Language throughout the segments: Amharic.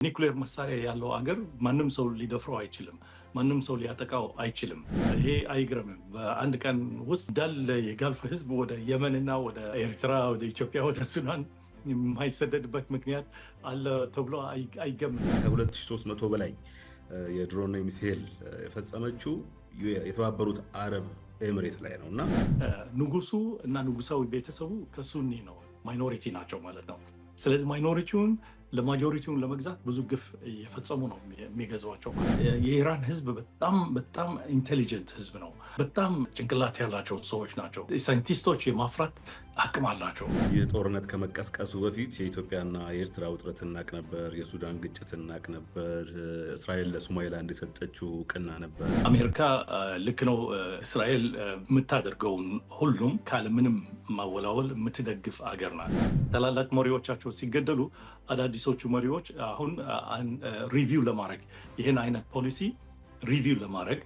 ኒኩሌር መሳሪያ ያለው አገር ማንም ሰው ሊደፍረው አይችልም። ማንም ሰው ሊያጠቃው አይችልም። ይሄ አይግረምም። በአንድ ቀን ውስጥ እንዳለ የጋልፍ ህዝብ ወደ የመንና ወደ ኤርትራ፣ ወደ ኢትዮጵያ፣ ወደ ሱዳን የማይሰደድበት ምክንያት አለ ተብሎ አይገምትም። ከ2300 በላይ የድሮን ሚሳኤል የፈጸመችው የተባበሩት አረብ ኤምሬት ላይ ነው እና ንጉሱ እና ንጉሳዊ ቤተሰቡ ከሱኒ ነው፣ ማይኖሪቲ ናቸው ማለት ነው። ስለዚህ ማይኖሪቲውን ለማጆሪቲውን ለመግዛት ብዙ ግፍ የፈጸሙ ነው የሚገዟቸው። የኢራን ህዝብ በጣም ኢንቴሊጀንት ህዝብ ነው። በጣም ጭንቅላት ያላቸው ሰዎች ናቸው። ሳይንቲስቶች የማፍራት አቅም አላቸው። ይህ ጦርነት ከመቀስቀሱ በፊት የኢትዮጵያና የኤርትራ ውጥረት እናቅ ነበር። የሱዳን ግጭት እናቅ ነበር። እስራኤል ለሶማሌላንድ የሰጠችው እውቅና ነበር። አሜሪካ ልክ ነው እስራኤል የምታደርገውን ሁሉም ካለምንም ማወላወል የምትደግፍ አገር ናት። ታላላቅ መሪዎቻቸው ሲገደሉ አዳዲሶቹ መሪዎች አሁን ሪቪው ለማድረግ ይህን አይነት ፖሊሲ ሪቪው ለማድረግ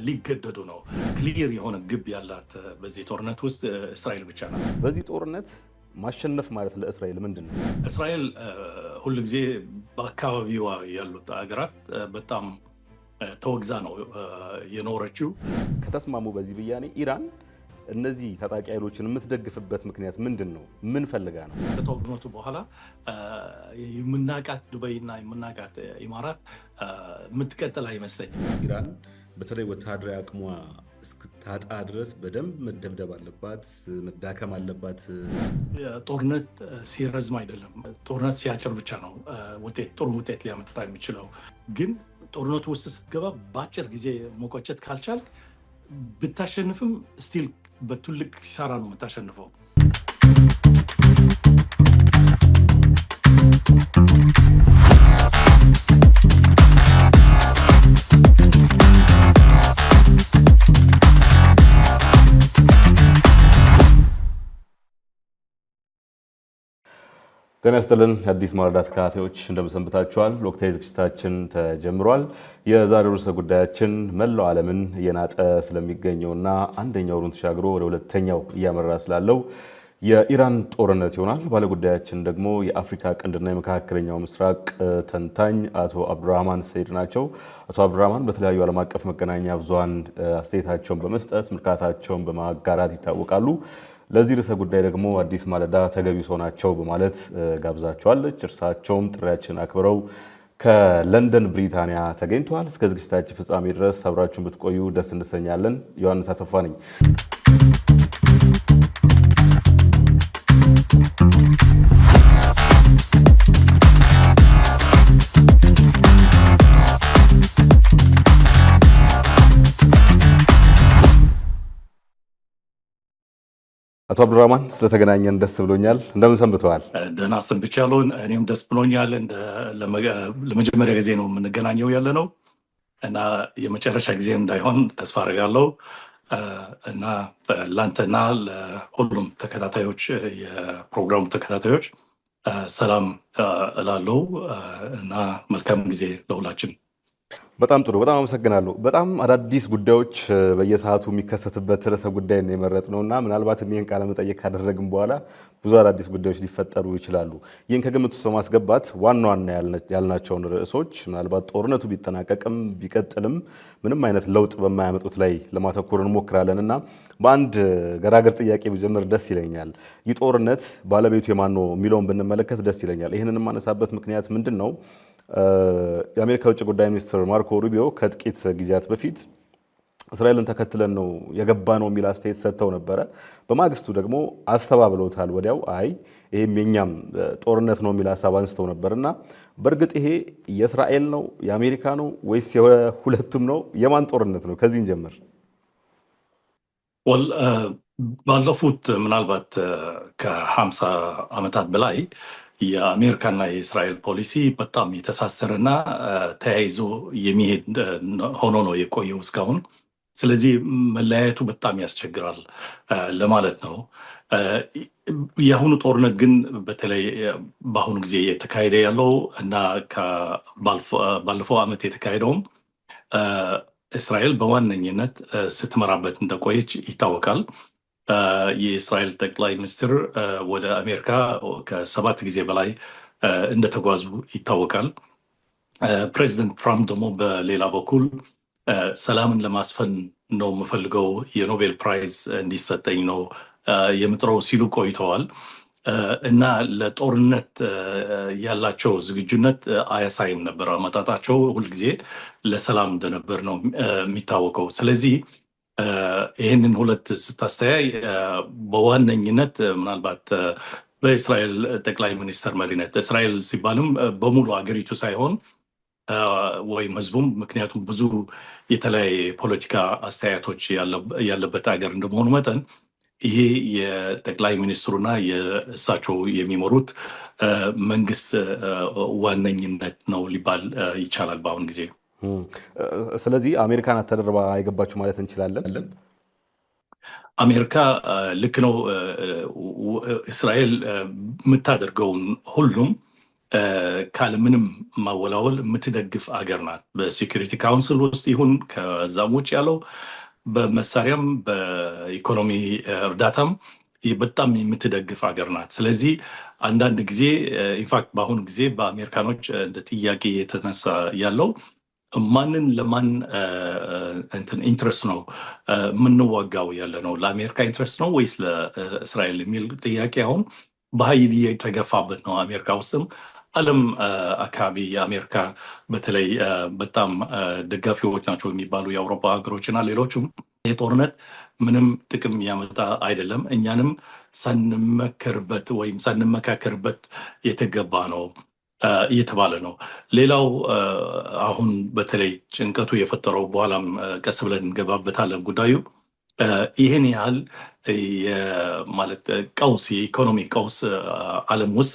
ሊገደዱ ነው። ክሊር የሆነ ግብ ያላት በዚህ ጦርነት ውስጥ እስራኤል ብቻ ናት። በዚህ ጦርነት ማሸነፍ ማለት ለእስራኤል ምንድን ነው? እስራኤል ሁልጊዜ በአካባቢዋ ያሉት ሀገራት በጣም ተወግዛ ነው የኖረችው። ከተስማሙ በዚህ ብያኔ ኢራን እነዚህ ታጣቂ ኃይሎችን የምትደግፍበት ምክንያት ምንድን ነው? ምን ፈልጋ ነው? ከጦርነቱ በኋላ የምናቃት ዱባይና የምናቃት ኢማራት የምትቀጥል አይመስለኝም። ኢራን በተለይ ወታደራዊ አቅሟ እስክታጣ ድረስ በደንብ መደብደብ አለባት፣ መዳከም አለባት። ጦርነት ሲረዝም አይደለም፣ ጦርነት ሲያጭር ብቻ ነው ጥሩ ውጤት ሊያመጣ የሚችለው። ግን ጦርነቱ ውስጥ ስትገባ በአጭር ጊዜ መቆጨት ካልቻልክ ብታሸንፍም ስቲል በትልቅ ኪሳራ ነው የምታሸንፈው። ጤና ይስጥልን የአዲስ ማለዳ ተከታታዮች እንደምሰንብታችኋል። ወቅታዊ ዝግጅታችን ተጀምሯል። የዛሬው ርዕሰ ጉዳያችን መላው ዓለምን እየናጠ ስለሚገኘውና አንደኛው ሩን ተሻግሮ ወደ ሁለተኛው እያመራ ስላለው የኢራን ጦርነት ይሆናል። ባለጉዳያችን ደግሞ የአፍሪካ ቀንድና የመካከለኛው ምስራቅ ተንታኝ አቶ አብዱራህማን ሰይድ ናቸው። አቶ አብዱራህማን በተለያዩ ዓለም አቀፍ መገናኛ ብዙሃን አስተያየታቸውን በመስጠት ምልከታቸውን በማጋራት ይታወቃሉ። ለዚህ ርዕሰ ጉዳይ ደግሞ አዲስ ማለዳ ተገቢው ሰው ናቸው በማለት ጋብዛቸዋለች። እርሳቸውም ጥሪያችን አክብረው ከለንደን ብሪታንያ ተገኝተዋል። እስከ ዝግጅታችን ፍጻሜ ድረስ አብራችሁን ብትቆዩ ደስ እንሰኛለን። ዮሐንስ አሰፋ ነኝ። አቶ አብዱራህማን ስለተገናኘን ደስ ብሎኛል። እንደምን ሰንብተዋል? ደህና ሰንብቻለሁ። እኔም ደስ ብሎኛል። ለመጀመሪያ ጊዜ ነው የምንገናኘው ያለ ነው እና የመጨረሻ ጊዜ እንዳይሆን ተስፋ አድርጋለሁ እና ለአንተና ለሁሉም ተከታታዮች የፕሮግራሙ ተከታታዮች ሰላም እላለሁ እና መልካም ጊዜ ለሁላችን። በጣም ጥሩ፣ በጣም አመሰግናለሁ። በጣም አዳዲስ ጉዳዮች በየሰዓቱ የሚከሰትበት ርዕሰ ጉዳይ ነው የመረጥነውና ምናልባትም ይህን ቃለ መጠይቅ ካደረግን በኋላ ብዙ አዳዲስ ጉዳዮች ሊፈጠሩ ይችላሉ። ይህን ከግምት ውስጥ በማስገባት ዋና ዋና ያልናቸውን ርዕሶች ምናልባት ጦርነቱ ቢጠናቀቅም ቢቀጥልም ምንም አይነት ለውጥ በማያመጡት ላይ ለማተኮር እንሞክራለን እና በአንድ ገራገር ጥያቄ ብጀምር ደስ ይለኛል። ይህ ጦርነት ባለቤቱ የማን ነው የሚለውን ብንመለከት ደስ ይለኛል። ይህንን የማነሳበት ምክንያት ምንድን ነው? የአሜሪካ ውጭ ጉዳይ ሚኒስትር ማርኮ ሩቢዮ ከጥቂት ጊዜያት በፊት እስራኤልን ተከትለን ነው የገባ ነው የሚል አስተያየት ሰጥተው ነበረ። በማግስቱ ደግሞ አስተባብለውታል። ወዲያው አይ ይሄም የኛም ጦርነት ነው የሚል ሀሳብ አንስተው ነበርና በእርግጥ ይሄ የእስራኤል ነው የአሜሪካ ነው ወይስ የሁለቱም ነው? የማን ጦርነት ነው? ከዚህ እንጀምር። ባለፉት ምናልባት ከ50 ዓመታት በላይ የአሜሪካና የእስራኤል ፖሊሲ በጣም የተሳሰረና ተያይዞ የሚሄድ ሆኖ ነው የቆየው እስካሁን። ስለዚህ መለያየቱ በጣም ያስቸግራል ለማለት ነው። የአሁኑ ጦርነት ግን በተለይ በአሁኑ ጊዜ የተካሄደ ያለው እና ባለፈው ዓመት የተካሄደውም እስራኤል በዋነኝነት ስትመራበት እንደቆየች ይታወቃል። የእስራኤል ጠቅላይ ሚኒስትር ወደ አሜሪካ ከ7 ጊዜ በላይ እንደተጓዙ ይታወቃል። ፕሬዚደንት ትራምፕ ደግሞ በሌላ በኩል ሰላምን ለማስፈን ነው የምፈልገው፣ የኖቤል ፕራይዝ እንዲሰጠኝ ነው የምጥረው ሲሉ ቆይተዋል እና ለጦርነት ያላቸው ዝግጁነት አያሳይም ነበር። አመጣጣቸው ሁልጊዜ ለሰላም እንደነበር ነው የሚታወቀው። ስለዚህ ይህንን ሁለት ስታስተያይ በዋነኝነት ምናልባት በእስራኤል ጠቅላይ ሚኒስትር መሪነት፣ እስራኤል ሲባልም በሙሉ አገሪቱ ሳይሆን ወይም ህዝቡም፣ ምክንያቱም ብዙ የተለያየ ፖለቲካ አስተያየቶች ያለበት ሀገር እንደመሆኑ መጠን ይሄ የጠቅላይ ሚኒስትሩና የእሳቸው የሚመሩት መንግስት ዋነኝነት ነው ሊባል ይቻላል በአሁን ጊዜ። ስለዚህ አሜሪካ ናት ተደርባ የገባችው ማለት እንችላለን። አሜሪካ ልክ ነው። እስራኤል የምታደርገውን ሁሉም ካለምንም ማወላወል የምትደግፍ አገር ናት። በሴኩሪቲ ካውንስል ውስጥ ይሁን ከዛም ውጭ ያለው በመሳሪያም በኢኮኖሚ እርዳታም በጣም የምትደግፍ ሀገር ናት። ስለዚህ አንዳንድ ጊዜ ኢንፋክት በአሁኑ ጊዜ በአሜሪካኖች እንደ ጥያቄ የተነሳ ያለው ማንን ለማን ኢንትረስት ነው የምንዋጋው ያለ ነው? ለአሜሪካ ኢንትረስት ነው ወይስ ለእስራኤል የሚል ጥያቄ አሁን በኃይል የተገፋበት ነው። አሜሪካ ውስጥም ዓለም አካባቢ የአሜሪካ በተለይ በጣም ደጋፊዎች ናቸው የሚባሉ የአውሮፓ ሀገሮችና ሌሎችም የጦርነት ምንም ጥቅም ያመጣ አይደለም፣ እኛንም ሳንመከርበት ወይም ሳንመካከርበት የተገባ ነው እየተባለ ነው። ሌላው አሁን በተለይ ጭንቀቱ የፈጠረው በኋላም ቀስ ብለን እንገባበታለን ጉዳዩ ይህን ያህል ማለት ቀውስ የኢኮኖሚ ቀውስ ዓለም ውስጥ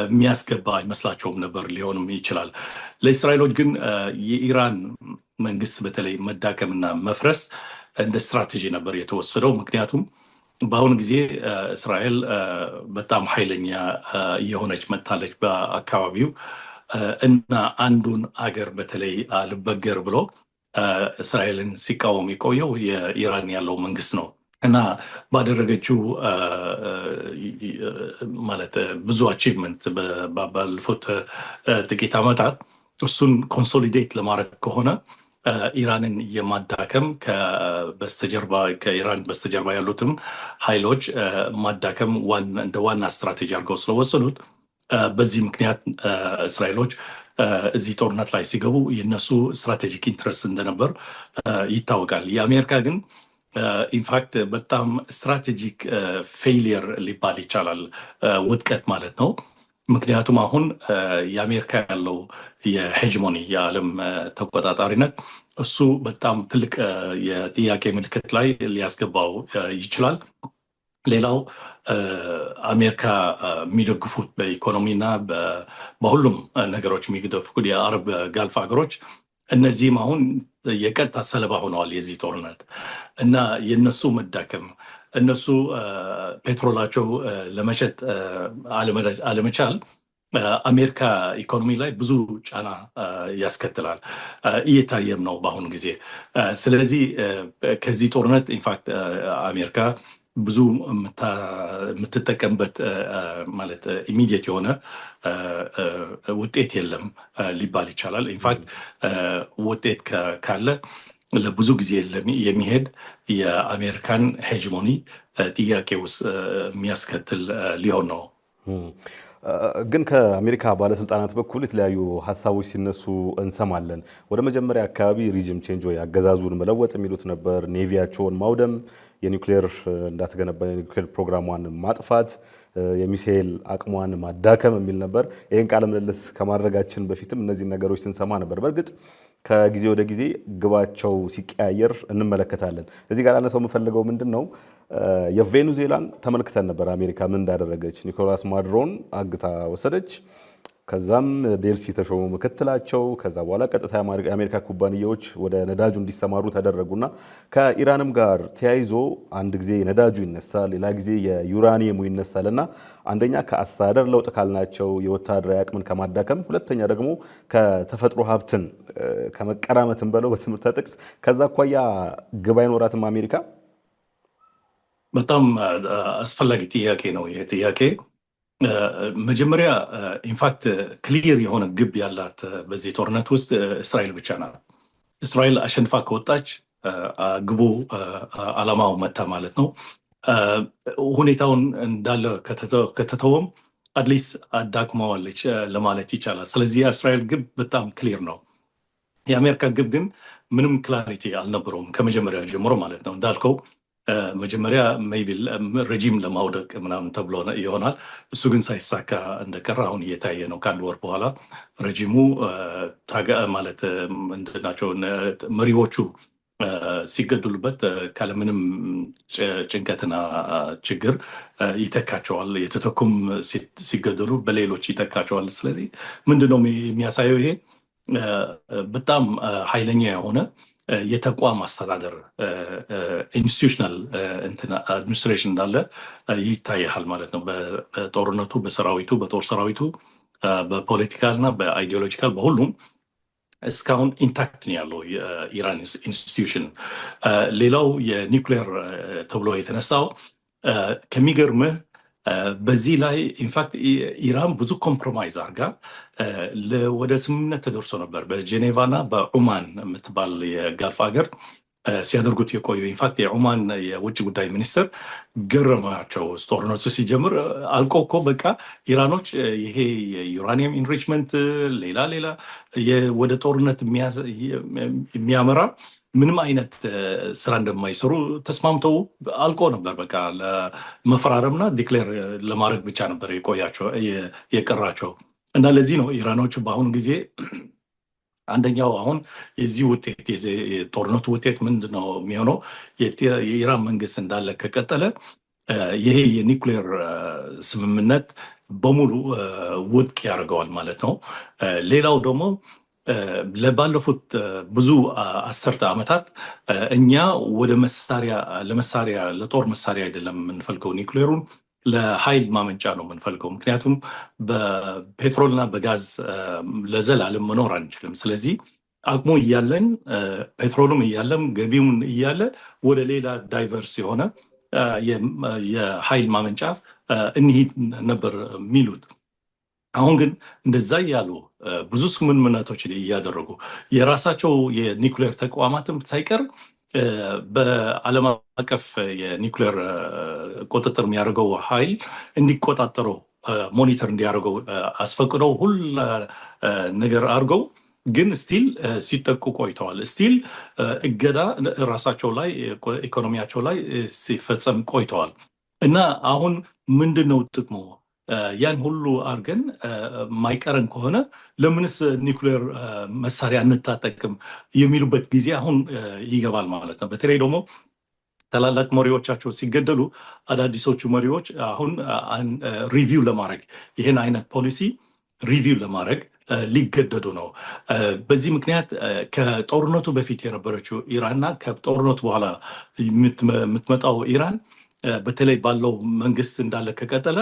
የሚያስገባ አይመስላቸውም ነበር። ሊሆንም ይችላል። ለእስራኤሎች ግን የኢራን መንግስት በተለይ መዳከምና መፍረስ እንደ ስትራቴጂ ነበር የተወሰደው። ምክንያቱም በአሁኑ ጊዜ እስራኤል በጣም ኃይለኛ የሆነች መታለች በአካባቢው እና አንዱን አገር በተለይ አልበገር ብሎ እስራኤልን ሲቃወም የቆየው የኢራን ያለው መንግስት ነው እና ባደረገችው ማለት ብዙ አቺቭመንት ባለፉት ጥቂት ዓመታት እሱን ኮንሶሊዴት ለማድረግ ከሆነ ኢራንን የማዳከም ከኢራን በስተጀርባ ያሉትም ኃይሎች ማዳከም እንደ ዋና ስትራቴጂ አድርገው ስለወሰዱት በዚህ ምክንያት እስራኤሎች እዚህ ጦርነት ላይ ሲገቡ የነሱ ስትራቴጂክ ኢንትረስት እንደነበር ይታወቃል። የአሜሪካ ግን ኢንፋክት በጣም ስትራቴጂክ ፌይሊየር ሊባል ይቻላል፣ ውድቀት ማለት ነው። ምክንያቱም አሁን የአሜሪካ ያለው የሄጅሞኒ የዓለም ተቆጣጣሪነት እሱ በጣም ትልቅ የጥያቄ ምልክት ላይ ሊያስገባው ይችላል። ሌላው አሜሪካ የሚደግፉት በኢኮኖሚና በሁሉም ነገሮች የሚደግፉት የአረብ ጋልፍ ሀገሮች እነዚህም አሁን የቀጥታ ሰለባ ሆነዋል የዚህ ጦርነት እና የነሱ መዳከም እነሱ ፔትሮላቸው ለመሸጥ አለመቻል አሜሪካ ኢኮኖሚ ላይ ብዙ ጫና ያስከትላል፣ እየታየም ነው በአሁኑ ጊዜ። ስለዚህ ከዚህ ጦርነት ኢንፋክት አሜሪካ ብዙ የምትጠቀምበት ማለት ኢሚዲየት የሆነ ውጤት የለም ሊባል ይቻላል። ኢንፋክት ውጤት ካለ ለብዙ ጊዜ የሚሄድ የአሜሪካን ሄጅሞኒ ጥያቄ ውስጥ የሚያስከትል ሊሆን ነው። ግን ከአሜሪካ ባለስልጣናት በኩል የተለያዩ ሀሳቦች ሲነሱ እንሰማለን። ወደ መጀመሪያ አካባቢ ሪጅም ቼንጅ ወይ አገዛዙን መለወጥ የሚሉት ነበር፣ ኔቪያቸውን ማውደም፣ የኒውክሌር እንዳትገነባ የኒውክሌር ፕሮግራሟን ማጥፋት፣ የሚሳኤል አቅሟን ማዳከም የሚል ነበር። ይህን ቃለ ምልልስ ከማድረጋችን በፊትም እነዚህ ነገሮች ስንሰማ ነበር። በእርግጥ ከጊዜ ወደ ጊዜ ግባቸው ሲቀያየር እንመለከታለን። እዚህ ጋር አነሳው የምፈልገው ምንድን ነው፣ የቬኔዙዌላን ተመልክተን ነበር። አሜሪካ ምን እንዳደረገች፣ ኒኮላስ ማዱሮን አግታ ወሰደች። ከዛም ዴልሲ ተሾሙ ምክትላቸው። ከዛ በኋላ ቀጥታ የአሜሪካ ኩባንያዎች ወደ ነዳጁ እንዲሰማሩ ተደረጉና ከኢራንም ጋር ተያይዞ አንድ ጊዜ ነዳጁ ይነሳል፣ ሌላ ጊዜ የዩራኒየሙ ይነሳል እና አንደኛ ከአስተዳደር ለውጥ ካልናቸው የወታደራዊ አቅምን ከማዳከም፣ ሁለተኛ ደግሞ ከተፈጥሮ ሀብትን ከመቀራመትን በለው በትምህርት ጥቅስ ከዛ አኳያ ግብ አይኖራትም አሜሪካ? በጣም አስፈላጊ ጥያቄ ነው ይህ ጥያቄ። መጀመሪያ ኢንፋክት ክሊር የሆነ ግብ ያላት በዚህ ጦርነት ውስጥ እስራኤል ብቻ ናት። እስራኤል አሸንፋ ከወጣች ግቡ አላማው መታ ማለት ነው። ሁኔታውን እንዳለ ከተተወም አትሊስት አዳክመዋለች ለማለት ይቻላል። ስለዚህ የእስራኤል ግብ በጣም ክሊር ነው። የአሜሪካ ግብ ግን ምንም ክላሪቲ አልነበረውም ከመጀመሪያ ጀምሮ ማለት ነው። እንዳልከው መጀመሪያ ሜይቢ ረጂም ለማውደቅ ምናምን ተብሎ ይሆናል። እሱ ግን ሳይሳካ እንደቀረ አሁን እየታየ ነው። ከአንድ ወር በኋላ ረጂሙ ማለት ምንድናቸው መሪዎቹ ሲገድሉበት ካለምንም ጭንቀትና ችግር ይተካቸዋል። የተተኩም ሲገደሉ በሌሎች ይተካቸዋል። ስለዚህ ምንድነው የሚያሳየው? ይሄ በጣም ኃይለኛ የሆነ የተቋም አስተዳደር ኢንስቲቱሽናል አድሚኒስትሬሽን እንዳለ ይታያል ማለት ነው። በጦርነቱ፣ በሰራዊቱ፣ በጦር ሰራዊቱ፣ በፖለቲካል እና በአይዲዮሎጂካል በሁሉም እስካሁን ኢንታክት ነው ያለው የኢራን ኢንስቲትዩሽን። ሌላው የኒውክሌር ተብሎ የተነሳው ከሚገርምህ በዚህ ላይ ኢንፋክት ኢራን ብዙ ኮምፕሮማይዝ አድርጋ ወደ ስምምነት ተደርሶ ነበር በጄኔቫ እና በዑማን የምትባል የጋልፍ ሀገር ሲያደርጉት የቆዩ። ኢንፋክት የዑማን የውጭ ጉዳይ ሚኒስትር ገረማቸው ጦርነቱ ሲጀምር። አልቆ እኮ በቃ ኢራኖች ይሄ የዩራኒየም ኢንሪችመንት ሌላ ወደ ጦርነት የሚያመራ ምንም አይነት ስራ እንደማይሰሩ ተስማምተው አልቆ ነበር። በቃ ለመፈራረምና ዲክሌር ለማድረግ ብቻ ነበር የቀራቸው። እና ለዚህ ነው ኢራኖቹ በአሁኑ ጊዜ አንደኛው አሁን የዚህ ውጤት የጦርነቱ ውጤት ምንድን ነው የሚሆነው? የኢራን መንግስት እንዳለ ከቀጠለ ይሄ የኒውክሌር ስምምነት በሙሉ ውድቅ ያደርገዋል ማለት ነው። ሌላው ደግሞ ለባለፉት ብዙ አስርተ ዓመታት እኛ ወደ ለመሳሪያ ለጦር መሳሪያ አይደለም የምንፈልገው ኒውክሌሩን ለኃይል ማመንጫ ነው የምንፈልገው። ምክንያቱም በፔትሮልና በጋዝ ለዘላለም መኖር አንችልም። ስለዚህ አቅሙ እያለን ፔትሮሉም እያለም ገቢውን እያለ ወደ ሌላ ዳይቨርስ የሆነ የኃይል ማመንጫ እንሂድ ነበር የሚሉት። አሁን ግን እንደዛ እያሉ ብዙ ስምምነቶችን እያደረጉ የራሳቸው የኒውክሌር ተቋማትም ሳይቀር በዓለም አቀፍ የኒውክሌር ቁጥጥር የሚያደርገው ኃይል እንዲቆጣጠረው ሞኒተር እንዲያደርገው አስፈቅደው ሁላ ነገር አድርገው ግን ስቲል ሲጠቁ ቆይተዋል። ስቲል እገዳ ራሳቸው ላይ ኢኮኖሚያቸው ላይ ሲፈጸም ቆይተዋል። እና አሁን ምንድን ነው ጥቅሙ? ያን ሁሉ አድርገን ማይቀረን ከሆነ ለምንስ ኒውክሌር መሳሪያ እንታጠቅም የሚሉበት ጊዜ አሁን ይገባል ማለት ነው። በተለይ ደግሞ ታላላቅ መሪዎቻቸው ሲገደሉ አዳዲሶቹ መሪዎች አሁን ሪቪው ለማድረግ ይህን አይነት ፖሊሲ ሪቪው ለማድረግ ሊገደዱ ነው። በዚህ ምክንያት ከጦርነቱ በፊት የነበረችው ኢራንና ከጦርነቱ በኋላ የምትመጣው ኢራን በተለይ ባለው መንግስት እንዳለ ከቀጠለ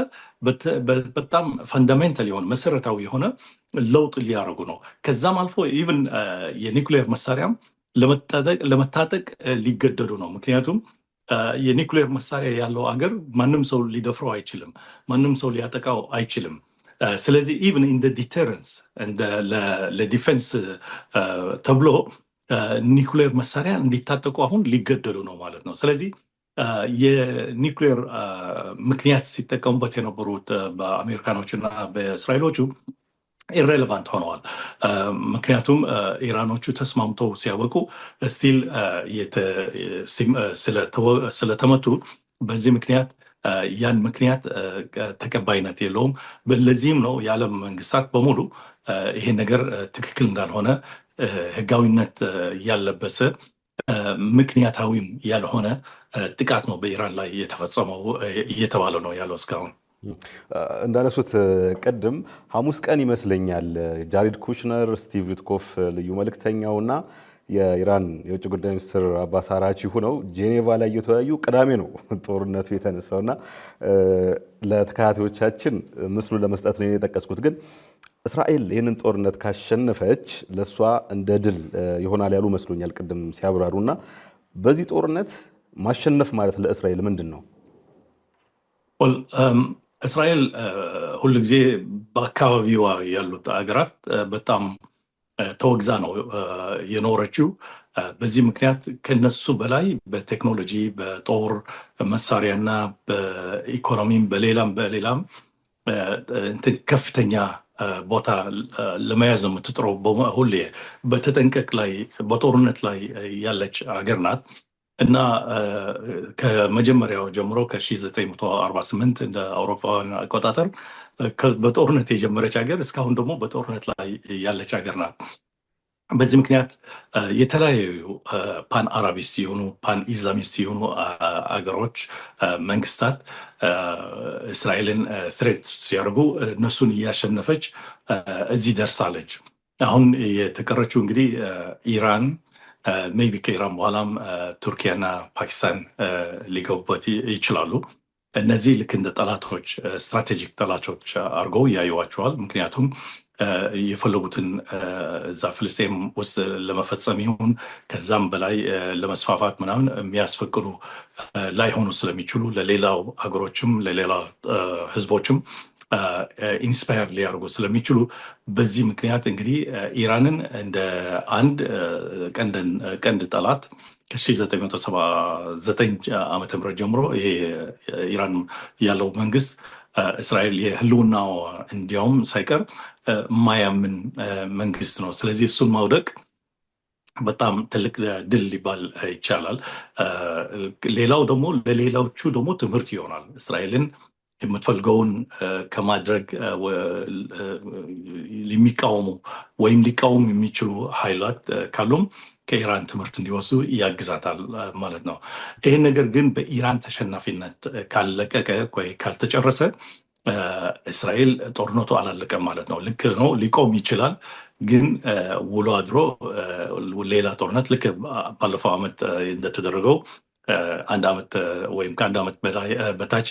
በጣም ፈንዳሜንታል የሆነ መሰረታዊ የሆነ ለውጥ ሊያደርጉ ነው። ከዛም አልፎ ኢቭን የኒውክሌር መሳሪያም ለመታጠቅ ሊገደዱ ነው። ምክንያቱም የኒውክሌር መሳሪያ ያለው አገር ማንም ሰው ሊደፍረው አይችልም፣ ማንም ሰው ሊያጠቃው አይችልም። ስለዚህ ኢቭን ኢን ዲተረንስ ለዲፌንስ ተብሎ ኒውክሌር መሳሪያ እንዲታጠቁ አሁን ሊገደዱ ነው ማለት ነው። ስለዚህ የኒውክሌር ምክንያት ሲጠቀሙበት የነበሩት በአሜሪካኖች እና በእስራኤሎቹ ኢሬሌቫንት ሆነዋል። ምክንያቱም ኢራኖቹ ተስማምተው ሲያበቁ ስቲል ስለተመቱ በዚህ ምክንያት ያን ምክንያት ተቀባይነት የለውም። ለዚህም ነው የዓለም መንግስታት በሙሉ ይሄ ነገር ትክክል እንዳልሆነ ህጋዊነት ያለበሰ ምክንያታዊም ያልሆነ ጥቃት ነው በኢራን ላይ የተፈጸመው እየተባለ ነው ያለው። እስካሁን እንዳነሱት ቅድም ሐሙስ ቀን ይመስለኛል ጃሪድ ኩሽነር፣ ስቲቭ ዊትኮፍ ልዩ መልእክተኛው እና የኢራን የውጭ ጉዳይ ሚኒስትር አባስ አራቺ ሆነው ጄኔቫ ላይ እየተወያዩ ቅዳሜ ነው ጦርነቱ የተነሳውና ለተከታታዮቻችን ምስሉን ለመስጠት ነው የጠቀስኩት። ግን እስራኤል ይህንን ጦርነት ካሸነፈች ለእሷ እንደ ድል ይሆናል ያሉ መስሎኛል ቅድም ሲያብራሩና በዚህ ጦርነት ማሸነፍ ማለት ለእስራኤል ምንድን ነው? እስራኤል ሁልጊዜ በአካባቢዋ ያሉት ሀገራት በጣም ተወግዛ ነው የኖረችው። በዚህ ምክንያት ከነሱ በላይ በቴክኖሎጂ በጦር መሳሪያና በኢኮኖሚም በሌላም ከፍተኛ ቦታ ለመያዝ ነው የምትጥረው። ሁሌ በተጠንቀቅ ላይ በጦርነት ላይ ያለች ሀገር ናት እና ከመጀመሪያው ጀምሮ ከ1948 እንደ አውሮፓውያን አቆጣጠር በጦርነት የጀመረች ሀገር እስካሁን ደግሞ በጦርነት ላይ ያለች ሀገር ናት። በዚህ ምክንያት የተለያዩ ፓን አራቢስት የሆኑ ፓን ኢስላሚስት የሆኑ አገሮች መንግስታት እስራኤልን ትሬት ሲያደርጉ እነሱን እያሸነፈች እዚህ ደርሳለች። አሁን የተቀረችው እንግዲህ ኢራን ሜይቢ ከኢራን በኋላም ቱርኪያና ፓኪስታን ሊገቡበት ይችላሉ። እነዚህ ልክ እንደ ጠላቶች ስትራቴጂክ ጠላቶች አድርገው ያዩዋቸዋል። ምክንያቱም የፈለጉትን እዛ ፍልስጤም ውስጥ ለመፈጸም ይሁን ከዛም በላይ ለመስፋፋት ምናምን የሚያስፈቅዱ ላይሆኑ ስለሚችሉ ለሌላው ሀገሮችም ለሌላ ህዝቦችም ኢንስፓየር ሊያደርጉ ስለሚችሉ በዚህ ምክንያት እንግዲህ ኢራንን እንደ አንድ ቀንድ ጠላት ከ1979 ዓመተ ምህረት ጀምሮ ይሄ ኢራን ያለው መንግስት እስራኤል የህልውናው እንዲያውም ሳይቀር የማያምን መንግስት ነው። ስለዚህ እሱን ማውደቅ በጣም ትልቅ ድል ሊባል ይቻላል። ሌላው ደግሞ ለሌላዎቹ ደግሞ ትምህርት ይሆናል። እስራኤልን የምትፈልገውን ከማድረግ የሚቃወሙ ወይም ሊቃወሙ የሚችሉ ኃይላት ካሉም ከኢራን ትምህርት እንዲወስዱ ያግዛታል ማለት ነው። ይህን ነገር ግን በኢራን ተሸናፊነት ካለቀቀ ወይ ካልተጨረሰ እስራኤል ጦርነቱ አላለቀም ማለት ነው። ልክ ነው፣ ሊቆም ይችላል። ግን ውሎ አድሮ ሌላ ጦርነት ልክ ባለፈው ዓመት እንደተደረገው አንድ ዓመት ወይም ከአንድ ዓመት በታች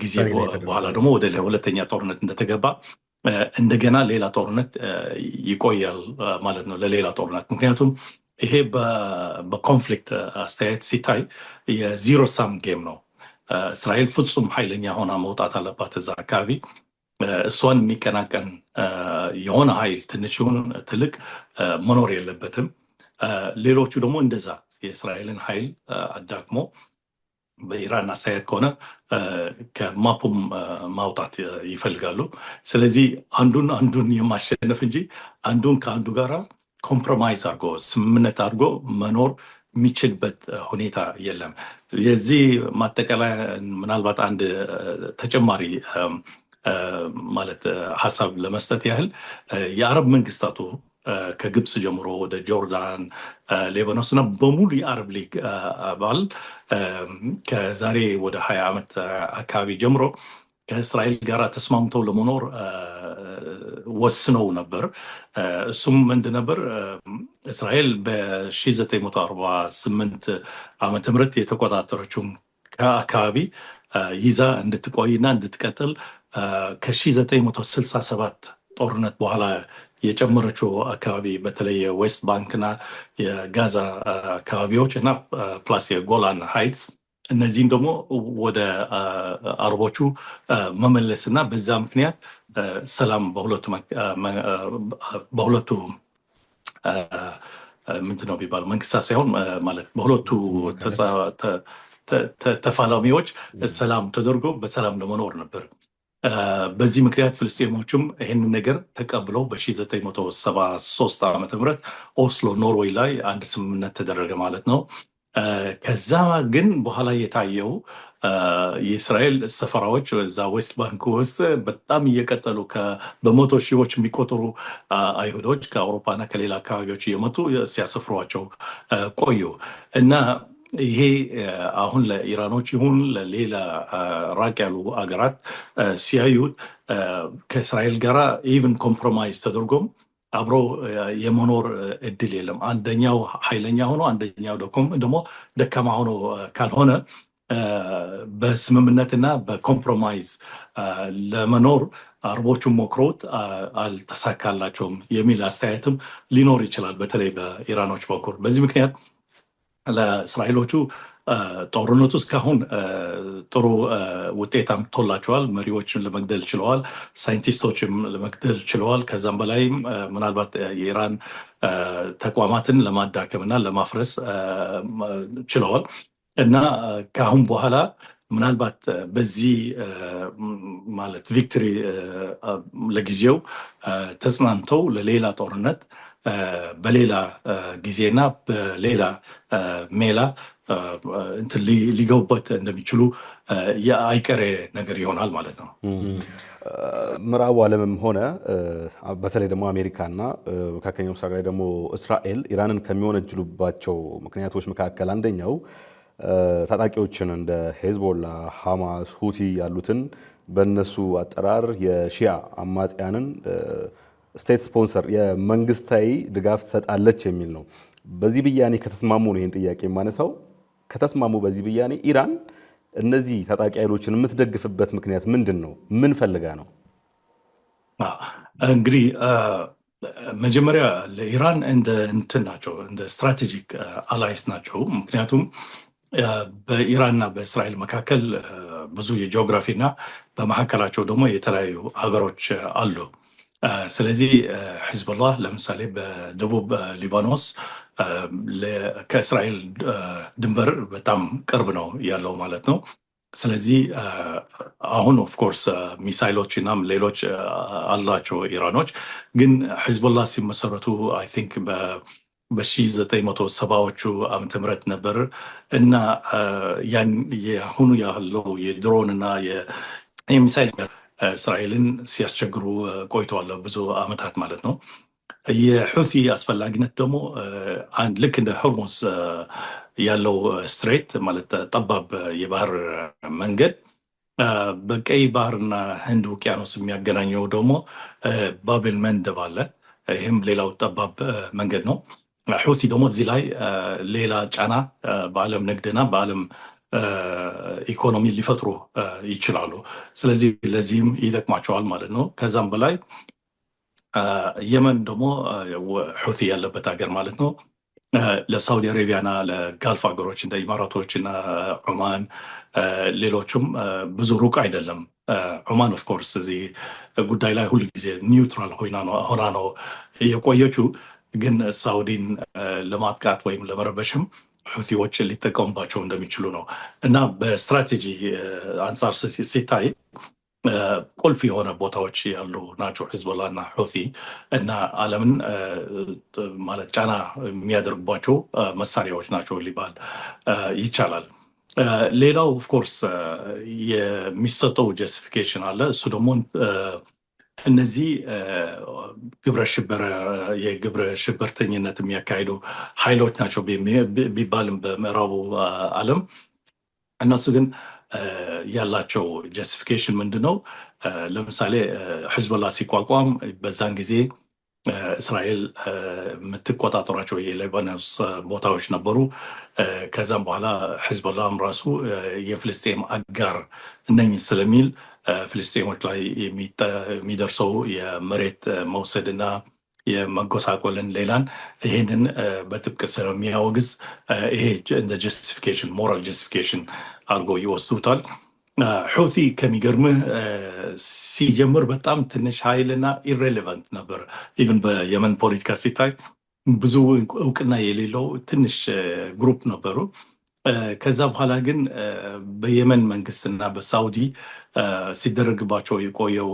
ጊዜ በኋላ ደግሞ ወደ ሁለተኛ ጦርነት እንደተገባ እንደገና ሌላ ጦርነት ይቆያል ማለት ነው ለሌላ ጦርነት። ምክንያቱም ይሄ በኮንፍሊክት አስተያየት ሲታይ የዚሮ ሳም ጌም ነው። እስራኤል ፍጹም ኃይለኛ ሆና መውጣት አለባት እዛ አካባቢ። እሷን የሚቀናቀን የሆነ ኃይል ትንሽ ይሁን ትልቅ መኖር የለበትም። ሌሎቹ ደግሞ እንደዛ የእስራኤልን ኃይል አዳክሞ በኢራን አስተያየት ከሆነ ከማፑም ማውጣት ይፈልጋሉ። ስለዚህ አንዱን የማሸነፍ እንጂ አንዱን ከአንዱ ጋራ ኮምፕሮማይዝ አድርጎ ስምምነት አድርጎ መኖር የሚችልበት ሁኔታ የለም። የዚህ ማጠቃለያ ምናልባት አንድ ተጨማሪ ማለት ሀሳብ ለመስጠት ያህል የአረብ መንግስታቱ ከግብፅ ጀምሮ ወደ ጆርዳን፣ ሌባኖስ እና በሙሉ የአረብ ሊግ አባል ከዛሬ ወደ 20 ዓመት አካባቢ ጀምሮ ከእስራኤል ጋር ተስማምተው ለመኖር ወስነው ነበር። እሱም ምንድን ነበር? እስራኤል በ1948 ዓመተ ምህረት የተቆጣጠረችውን አካባቢ ይዛ እንድትቆይና እንድትቀጥል ከ1967 ጦርነት በኋላ የጨመረችው አካባቢ በተለይ የዌስት ባንክና የጋዛ አካባቢዎች እና ፕላስ የጎላን ሃይትስ እነዚህን ደግሞ ወደ አረቦቹ መመለስና በዛ ምክንያት ሰላም በሁለቱ ምንድን ነው የሚባለው መንግስታት ሳይሆን ማለት በሁለቱ ተፋላሚዎች ሰላም ተደርጎ በሰላም ለመኖር ነበር። በዚህ ምክንያት ፍልስጤሞችም ይህንን ነገር ተቀብለው በ1973 ዓ.ም ኦስሎ ኖርዌይ ላይ አንድ ስምምነት ተደረገ ማለት ነው። ከዛ ግን በኋላ የታየው የእስራኤል ሰፈራዎች እዛ ዌስት ባንክ ውስጥ በጣም እየቀጠሉ በመቶ ሺዎች የሚቆጠሩ አይሁዶች ከአውሮፓና ከሌላ አካባቢዎች እየመጡ ሲያሰፍሯቸው ቆዩ እና ይሄ አሁን ለኢራኖች ይሁን ለሌላ ራቅ ያሉ አገራት ሲያዩት ከእስራኤል ጋር ኢቭን ኮምፕሮማይዝ ተደርጎም አብሮ የመኖር እድል የለም። አንደኛው ኃይለኛ ሆኖ አንደኛው ደግሞ ደካማ ሆኖ ካልሆነ በስምምነትና በኮምፕሮማይዝ ለመኖር አረቦቹን ሞክረውት አልተሳካላቸውም የሚል አስተያየትም ሊኖር ይችላል፣ በተለይ በኢራኖች በኩል። በዚህ ምክንያት ለእስራኤሎቹ ጦርነቱ እስካሁን ጥሩ ውጤት አምጥቶላቸዋል። መሪዎችን ለመግደል ችለዋል፣ ሳይንቲስቶችም ለመግደል ችለዋል። ከዛም በላይም ምናልባት የኢራን ተቋማትን ለማዳከምና ለማፍረስ ችለዋል እና ከአሁን በኋላ ምናልባት በዚህ ማለት ቪክቶሪ ለጊዜው ተጽናንተው ለሌላ ጦርነት በሌላ ጊዜና በሌላ ሜላ እንትን ሊገቡበት እንደሚችሉ የአይቀሬ ነገር ይሆናል ማለት ነው። ምዕራቡ ዓለምም ሆነ በተለይ ደግሞ አሜሪካና መካከለኛው ምስራቅ ላይ ደግሞ እስራኤል ኢራንን ከሚወነጅሉባቸው ምክንያቶች መካከል አንደኛው ታጣቂዎችን እንደ ሄዝቦላ፣ ሐማስ፣ ሁቲ ያሉትን በእነሱ አጠራር የሺያ አማጽያንን ስቴት ስፖንሰር የመንግስታዊ ድጋፍ ትሰጣለች የሚል ነው። በዚህ ብያኔ ከተስማሙ ነው ይህን ጥያቄ የማነሳው። ከተስማሙ በዚህ ብያኔ ኢራን እነዚህ ታጣቂ ኃይሎችን የምትደግፍበት ምክንያት ምንድን ነው? ምን ፈልጋ ነው? እንግዲህ መጀመሪያ ለኢራን እንደ እንትን ናቸው፣ እንደ ስትራቴጂክ አላይስ ናቸው። ምክንያቱም በኢራንና በእስራኤል መካከል ብዙ የጂኦግራፊና በመካከላቸው ደግሞ የተለያዩ ሀገሮች አሉ። ስለዚህ ሂዝቦላህ ለምሳሌ በደቡብ ሊባኖስ ከእስራኤል ድንበር በጣም ቅርብ ነው ያለው ማለት ነው። ስለዚህ አሁን ኦፍኮርስ ሚሳይሎች እና ሌሎች አላቸው ኢራኖች። ግን ሂዝቦላህ ሲመሰረቱ አይ ቲንክ በ1970ዎቹ ዓመተ ምህረት ነበር እና ያን የአሁኑ ያለው የድሮን እና የሚሳይል እስራኤልን ሲያስቸግሩ ቆይተዋል ብዙ ዓመታት ማለት ነው። የሑቲ አስፈላጊነት ደግሞ አንድ ልክ እንደ ሆርሙዝ ያለው ስትሬት ማለት ጠባብ የባህር መንገድ በቀይ ባህርና ህንድ ውቅያኖስ የሚያገናኘው ደግሞ ባቤል መንደብ አለ። ይህም ሌላው ጠባብ መንገድ ነው። ሑቲ ደግሞ እዚህ ላይ ሌላ ጫና በዓለም ንግድና በዓለም ኢኮኖሚ ሊፈጥሩ ይችላሉ። ስለዚህ ለዚህም ይጠቅማቸዋል ማለት ነው። ከዛም በላይ የመን ደግሞ ሑቲ ያለበት ሀገር ማለት ነው ለሳውዲ አረቢያና ለጋልፍ ሀገሮች እንደ ኢማራቶች እና ዑማን ሌሎችም ብዙ ሩቅ አይደለም። ዑማን ኦፍኮርስ እዚህ ጉዳይ ላይ ሁል ጊዜ ኒውትራል ሆና ነው የቆየችው። ግን ሳውዲን ለማጥቃት ወይም ለመረበሽም ሑቲዎች ሊጠቀሙባቸው እንደሚችሉ ነው እና በስትራቴጂ አንጻር ሲታይ ቁልፍ የሆነ ቦታዎች ያሉ ናቸው ሂዝቦላ እና ሑቲ እና ዓለምን ማለት ጫና የሚያደርጉባቸው መሳሪያዎች ናቸው ሊባል ይቻላል። ሌላው ኦፍኮርስ የሚሰጠው ጀስቲፊኬሽን አለ። እሱ ደግሞ እነዚህ የግብረ ሽብርተኝነት የሚያካሂዱ ኃይሎች ናቸው ቢባልም በምዕራቡ ዓለም እነሱ ግን ያላቸው ጀስቲፊኬሽን ምንድን ነው? ለምሳሌ ሂዝቦላ ሲቋቋም በዛን ጊዜ እስራኤል የምትቆጣጠሯቸው የሊባኖስ ቦታዎች ነበሩ። ከዛም በኋላ ሂዝቦላም ራሱ የፍልስጤም አጋር ነኝ ስለሚል ፍልስጤሞች ላይ የሚደርሰው የመሬት መውሰድና የመጎሳቆልን ሌላን ይሄንን በጥብቅ ስለሚያወግዝ ይሄ እንደ ጀስቲፊኬሽን ሞራል ጀስቲፊኬሽን አድርጎ ይወስዱታል። ሑቲ ከሚገርምህ ሲጀምር በጣም ትንሽ ኃይልና ኢሬሌቫንት ነበር። ኢቨን በየመን ፖለቲካ ሲታይ ብዙ እውቅና የሌለው ትንሽ ግሩፕ ነበሩ። ከዛ በኋላ ግን በየመን መንግስትና በሳውዲ ሲደረግባቸው የቆየው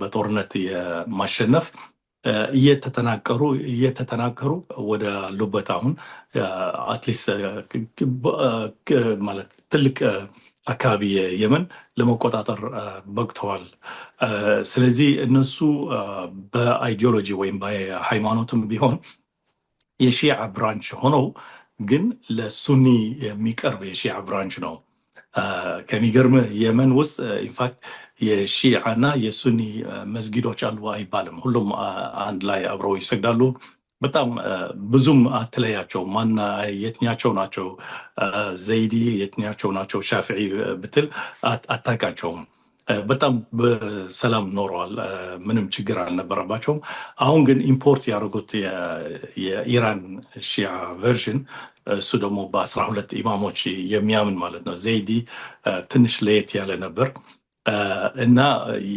በጦርነት የማሸነፍ እየተጠናከሩ ወደ አሉበት አሁን አትሊስት ማለት ትልቅ አካባቢ የመን ለመቆጣጠር በቅተዋል። ስለዚህ እነሱ በአይዲዮሎጂ ወይም በሃይማኖትም ቢሆን የሺዓ ብራንች ሆነው ግን ለሱኒ የሚቀርብ የሺዓ ብራንች ነው። ከሚገርምህ የመን ውስጥ ኢንፋክት የሺዓና የሱኒ መስጊዶች አሉ አይባልም። ሁሉም አንድ ላይ አብረው ይሰግዳሉ። በጣም ብዙም አትለያቸው። ማና የትኛቸው ናቸው ዘይዲ፣ የትኛቸው ናቸው ሻፊዒ ብትል አታውቃቸውም። በጣም በሰላም ኖረዋል። ምንም ችግር አልነበረባቸውም። አሁን ግን ኢምፖርት ያደረጉት የኢራን ሺዓ ቨርዥን እሱ ደግሞ በ12 ኢማሞች የሚያምን ማለት ነው። ዘይዲ ትንሽ ለየት ያለ ነበር እና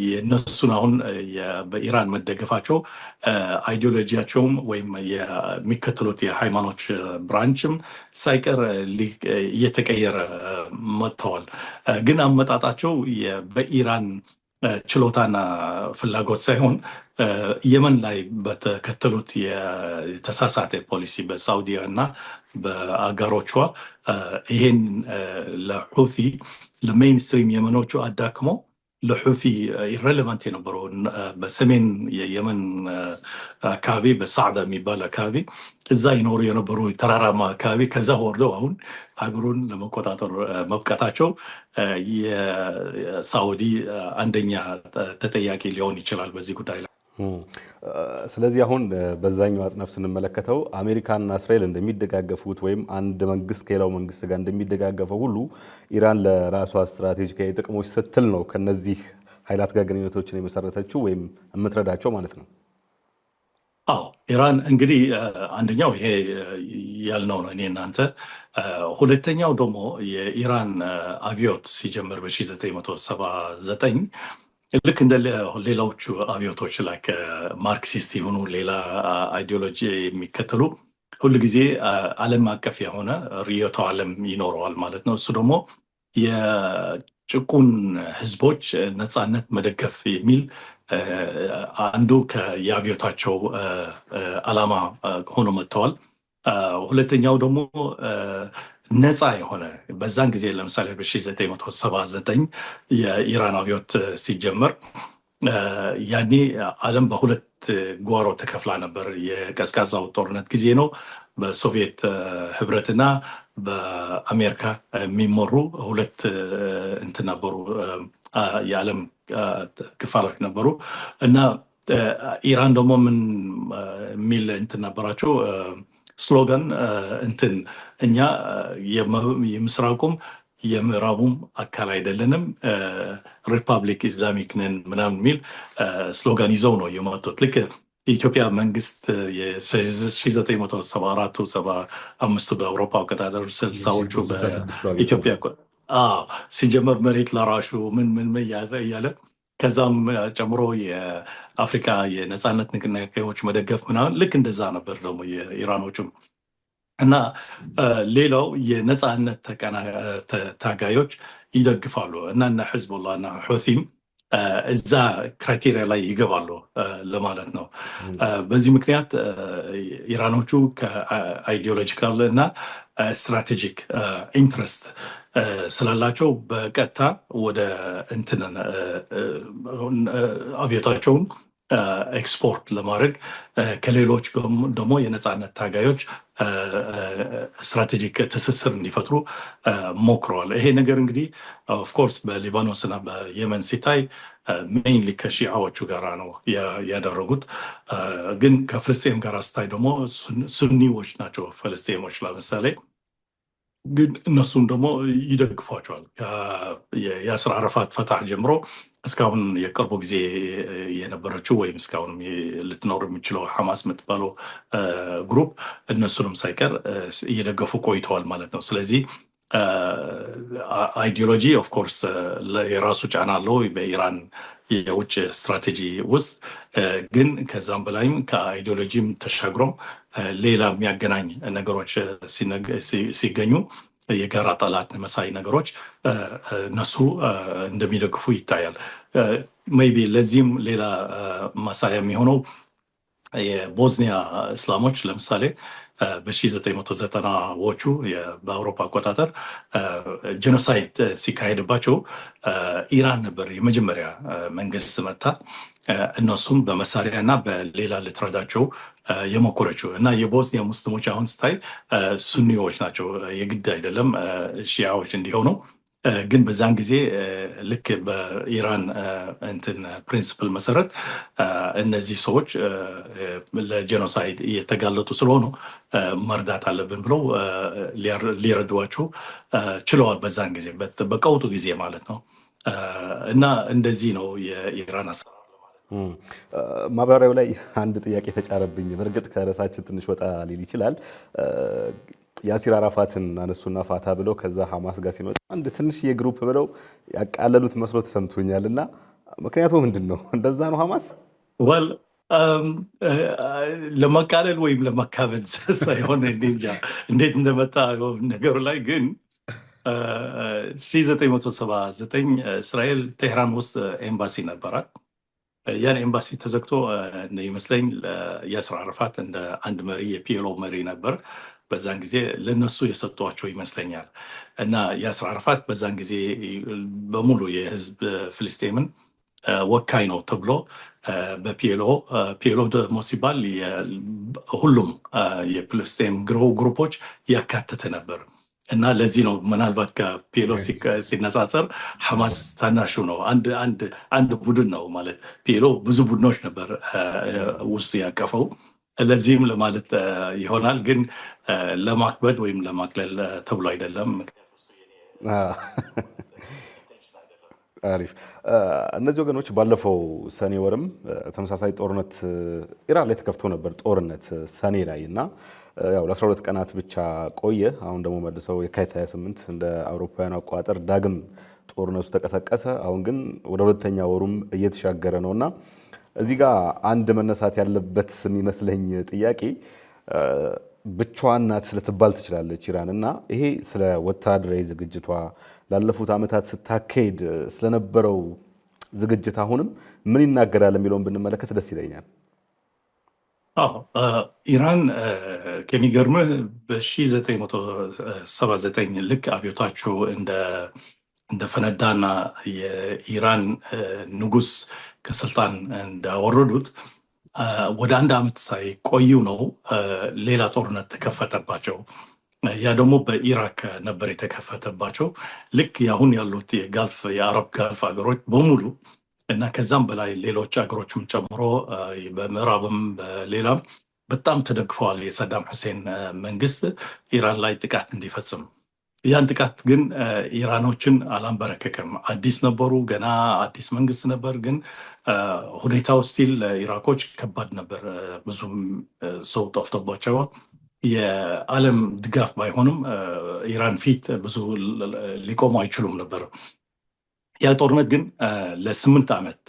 የእነሱን አሁን በኢራን መደገፋቸው አይዲዮሎጂያቸውም ወይም የሚከተሉት የሃይማኖት ብራንችም ሳይቀር እየተቀየረ መጥተዋል። ግን አመጣጣቸው በኢራን ችሎታና ፍላጎት ሳይሆን የመን ላይ በተከተሉት የተሳሳተ ፖሊሲ በሳውዲያ እና በአጋሮቿ ይሄን ለሑቲ ለሜይንስትሪም የመኖቹ አዳክሞ ለሑቲ ኢሬሌቫንት የነበረው በሰሜን የየመን አካባቢ በሳዕዳ የሚባል አካባቢ እዛ ይኖሩ የነበሩ ተራራማ አካባቢ ከዛ ወርደው አሁን ሀገሩን ለመቆጣጠር መብቃታቸው የሳውዲ አንደኛ ተጠያቂ ሊሆን ይችላል በዚህ ጉዳይ ላይ። ስለዚህ አሁን በዛኛው አጽነፍ ስንመለከተው አሜሪካና እስራኤል እንደሚደጋገፉት ወይም አንድ መንግስት ከሌላው መንግስት ጋር እንደሚደጋገፈው ሁሉ ኢራን ለራሷ ስትራቴጂካዊ ጥቅሞች ስትል ነው ከነዚህ ኃይላት ጋር ግንኙነቶችን የመሰረተችው ወይም የምትረዳቸው ማለት ነው። አዎ ኢራን እንግዲህ አንደኛው ይሄ ያልነው ነው እኔ እናንተ። ሁለተኛው ደግሞ የኢራን አብዮት ሲጀምር በ1979 ልክ እንደ ሌላዎቹ አብዮቶች ላይ ማርክሲስት የሆኑ ሌላ አይዲዮሎጂ የሚከተሉ ሁሉ ጊዜ ዓለም አቀፍ የሆነ ርዕዮተ ዓለም ይኖረዋል ማለት ነው። እሱ ደግሞ የጭቁን ህዝቦች ነፃነት መደገፍ የሚል አንዱ የአብዮታቸው ዓላማ ሆኖ መጥተዋል። ሁለተኛው ደግሞ ነፃ የሆነ በዛን ጊዜ ለምሳሌ በ1979 የኢራን አብዮት ሲጀመር ያኔ ዓለም በሁለት ጓሮ ተከፍላ ነበር። የቀዝቃዛው ጦርነት ጊዜ ነው። በሶቪየት ህብረትና በአሜሪካ የሚመሩ ሁለት እንትን ነበሩ፣ የዓለም ክፋሎች ነበሩ እና ኢራን ደግሞ ምን የሚል እንትን ነበራቸው ስሎጋን እንትን እኛ የምስራቁም የምዕራቡም አካል አይደለንም ሪፐብሊክ ኢስላሚክ ነን ምናምን የሚል ስሎጋን ይዘው ነው የመጡት። ልክ የኢትዮጵያ መንግስት የ1974-75 በአውሮፓ አቆጣጠር 60ዎቹ በኢትዮጵያ ሲጀመር መሬት ላራሹ ምን እያለ ከዛም ጨምሮ የአፍሪካ የነፃነት ንቅናቄዎች መደገፍ ምናምን ልክ እንደዛ ነበር ደግሞ የኢራኖቹም። እና ሌላው የነፃነት ታጋዮች ይደግፋሉ እና ሕዝቡላህ እና ሑቲም እዛ ክራይቴሪያ ላይ ይገባሉ ለማለት ነው። በዚህ ምክንያት ኢራኖቹ ከአይዲዮሎጂካል እና ስትራቴጂክ ኢንትረስት ስላላቸው በቀጥታ ወደ እንትን አብዮታቸውን ኤክስፖርት ለማድረግ ከሌሎች ደግሞ የነፃነት ታጋዮች ስትራቴጂክ ትስስር እንዲፈጥሩ ሞክረዋል። ይሄ ነገር እንግዲህ ኦፍኮርስ በሊባኖስ እና በየመን ሲታይ ሜይንሊ ከሺዓዎቹ ጋር ነው ያደረጉት። ግን ከፍልስጤም ጋር ስታይ ደግሞ ሱኒዎች ናቸው ፍልስጤሞች ለምሳሌ። ግን እነሱም ደግሞ ይደግፏቸዋል። የያስር አረፋት ፈታህ ጀምሮ እስካሁን የቅርቡ ጊዜ የነበረችው ወይም እስካሁን ልትኖር የሚችለው ሐማስ የምትባለው ግሩፕ እነሱንም ሳይቀር እየደገፉ ቆይተዋል ማለት ነው። ስለዚህ አይዲዮሎጂ ኦፍኮርስ የራሱ ጫና አለው በኢራን የውጭ ስትራቴጂ ውስጥ። ግን ከዛም በላይም ከአይዲዮሎጂም ተሻግሮም ሌላ የሚያገናኝ ነገሮች ሲገኙ የጋራ ጠላት መሳይ ነገሮች እነሱ እንደሚደግፉ ይታያል። ሜይቢ ለዚህም ሌላ ማሳያ የሚሆነው የቦዝኒያ እስላሞች ለምሳሌ በ1990ዎቹ በአውሮፓ አቆጣጠር ጄኖሳይድ ሲካሄድባቸው ኢራን ነበር የመጀመሪያ መንግስት መታ እነሱም በመሳሪያ እና በሌላ ልትረዳቸው የሞከረችው። እና የቦዝኒያ ሙስሊሞች አሁን ስታይ ሱኒዎች ናቸው፣ የግድ አይደለም ሺያዎች እንዲሆኑ። ግን በዛን ጊዜ ልክ በኢራን እንትን ፕሪንሲፕል መሰረት እነዚህ ሰዎች ለጄኖሳይድ እየተጋለጡ ስለሆኑ መርዳት አለብን ብለው ሊረዷቸው ችለዋል። በዛን ጊዜ በቀውጡ ጊዜ ማለት ነው። እና እንደዚህ ነው የኢራን ማብራሪያው ላይ አንድ ጥያቄ ተጫረብኝ። በእርግጥ ከርዕሳችን ትንሽ ወጣ ሊል ይችላል። ያሲር አራፋትን አነሱና ፋታ ብለው ከዛ ሐማስ ጋር ሲመጡ አንድ ትንሽ የግሩፕ ብለው ያቃለሉት መስሎ ተሰምቶኛል። እና ምክንያቱ ምንድን ነው? እንደዛ ነው ሐማስ ወል ለማቃለል ወይም ለማካበድ ሳይሆን እንጃ እንዴት እንደመጣ ነገሩ ላይ ግን 1979 እስራኤል ቴህራን ውስጥ ኤምባሲ ነበራት። ያን ኤምባሲ ተዘግቶ ይመስለኝ ያሲር አረፋት እንደ አንድ መሪ የፒኤልኦ መሪ ነበር። በዛን ጊዜ ለነሱ የሰጧቸው ይመስለኛል። እና ያሲር አረፋት በዛን ጊዜ በሙሉ የህዝብ ፍልስጤምን ወካይ ነው ተብሎ በፒኤልኦ ደግሞ ሲባል ሁሉም የፍልስጤም ግሩፖች ያካተተ ነበር። እና ለዚህ ነው ምናልባት ከፒኤልኦ ሲነጻጸር ሐማስ ታናሹ ነው። አንድ ቡድን ነው ማለት። ፒኤልኦ ብዙ ቡድኖች ነበር ውስጡ ያቀፈው። ለዚህም ለማለት ይሆናል፣ ግን ለማክበድ ወይም ለማቅለል ተብሎ አይደለም። አሪፍ። እነዚህ ወገኖች ባለፈው ሰኔ ወርም ተመሳሳይ ጦርነት ኢራን ላይ ተከፍቶ ነበር፣ ጦርነት ሰኔ ላይ እና ያው ለ12 ቀናት ብቻ ቆየ። አሁን ደግሞ መልሰው የካቲት 28 እንደ አውሮፓውያን አቆጣጠር ዳግም ጦርነቱ ተቀሰቀሰ። አሁን ግን ወደ ሁለተኛ ወሩም እየተሻገረ ነውና እዚህ ጋር አንድ መነሳት ያለበት የሚመስለኝ ጥያቄ ብቻዋን ናት ልትባል ትችላለች ኢራን እና ይሄ ስለ ወታደራዊ ዝግጅቷ ላለፉት ዓመታት ስታካሄድ ስለነበረው ዝግጅት አሁንም ምን ይናገራል የሚለውን ብንመለከት ደስ ይለኛል። ኢራን ከሚገርምህ በ1979 ልክ አብዮታቸው እንደፈነዳና የኢራን ንጉስ ከስልጣን እንዳወረዱት ወደ 1 ዓመት ሳይቆዩ ነው ሌላ ጦርነት ተከፈተባቸው። ያ ደግሞ በኢራቅ ነበር የተከፈተባቸው። ልክ ያሁን ያሉት የአረብ ጋልፍ ሀገሮች በሙሉ እና ከዛም በላይ ሌሎች ሀገሮችም ጨምሮ በምዕራብም በሌላም በጣም ተደግፈዋል የሳዳም ሁሴን መንግስት ኢራን ላይ ጥቃት እንዲፈጽም። ያን ጥቃት ግን ኢራኖችን አላንበረከከም። አዲስ ነበሩ፣ ገና አዲስ መንግስት ነበር። ግን ሁኔታው ስቲል ለኢራቆች ከባድ ነበር። ብዙም ሰው ጠፍቶባቸዋል። የዓለም ድጋፍ ባይሆንም ኢራን ፊት ብዙ ሊቆሙ አይችሉም ነበር። ያ ጦርነት ግን ለ8 ዓመት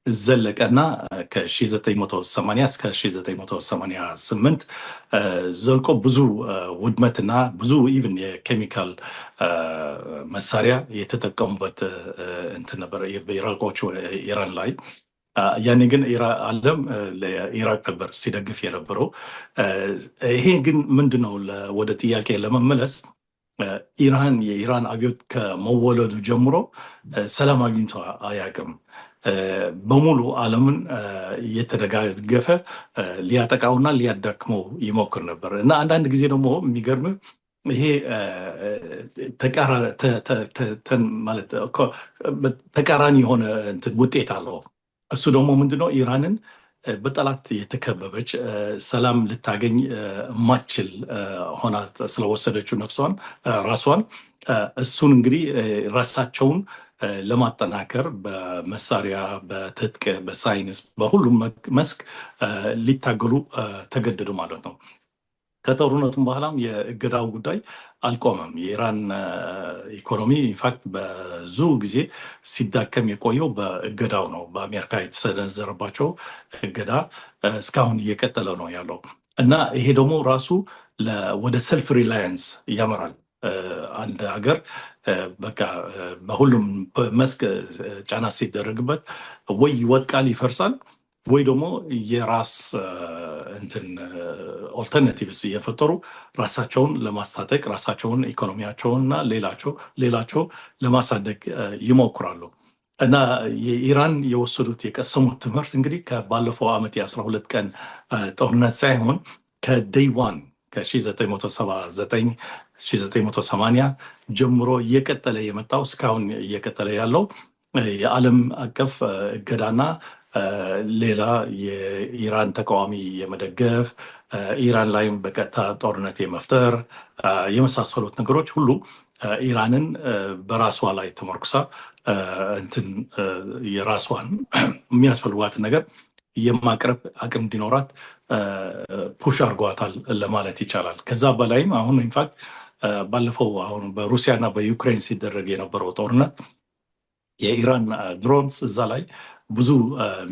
ዘለቀና ከ1980 እስከ 1988 ዘልቆ ብዙ ውድመትና ብዙ ኢቭን የኬሚካል መሳሪያ የተጠቀሙበት እንትን ነበር በኢራቆቹ ኢራን ላይ። ያኔ ግን ዓለም ለኢራቅ ነበር ሲደግፍ የነበረው። ይሄ ግን ምንድነው ወደ ጥያቄ ለመመለስ የኢራን አብዮት ከመወለዱ ጀምሮ ሰላም አግኝቶ አያውቅም። በሙሉ ዓለምን እየተደጋገፈ ሊያጠቃውና ሊያዳክመው ይሞክር ነበር እና አንዳንድ ጊዜ ደግሞ የሚገርም ይሄ ተቃራኒ የሆነ ውጤት አለው። እሱ ደግሞ ምንድነው ኢራንን በጠላት የተከበበች ሰላም ልታገኝ ማችል ሆና ስለወሰደችው ራሷን እሱን እንግዲህ ራሳቸውን ለማጠናከር በመሳሪያ፣ በትጥቅ፣ በሳይንስ በሁሉም መስክ ሊታገሉ ተገደዱ ማለት ነው። ከጦርነቱም በኋላም የእገዳው ጉዳይ አልቆመም። የኢራን ኢኮኖሚ ኢንፋክት ብዙ ጊዜ ሲዳከም የቆየው በእገዳው ነው። በአሜሪካ የተሰነዘረባቸው እገዳ እስካሁን እየቀጠለ ነው ያለው እና ይሄ ደግሞ ራሱ ወደ ሰልፍ ሪላያንስ ያመራል። አንድ ሀገር በቃ በሁሉም መስክ ጫና ሲደረግበት ወይ ይወድቃል፣ ይፈርሳል፣ ወይ ደግሞ የራስ ኦልተርናቲቭስ እየፈጠሩ ራሳቸውን ለማስታጠቅ ራሳቸውን ኢኮኖሚያቸውንና ሌላቸው ለማሳደግ ይሞክራሉ። እና የኢራን የወሰዱት የቀሰሙት ትምህርት እንግዲህ ከባለፈው ዓመት የ12 ቀን ጦርነት ሳይሆን ከዴይ ዋን ከ1979 1980 ጀምሮ እየቀጠለ የመጣው እስካሁን እየቀጠለ ያለው የዓለም አቀፍ እገዳና ሌላ የኢራን ተቃዋሚ የመደገፍ ኢራን ላይም በቀጥታ ጦርነት የመፍጠር የመሳሰሉት ነገሮች ሁሉ ኢራንን በራሷ ላይ ተመርኩሳ የራሷን የሚያስፈልጓትን ነገር የማቅረብ አቅም እንዲኖራት ፑሽ አድርጓታል ለማለት ይቻላል። ከዛ በላይም አሁን ኢንፋክት ባለፈው አሁን በሩሲያ እና በዩክሬን ሲደረግ የነበረው ጦርነት የኢራን ድሮንስ እዛ ላይ ብዙ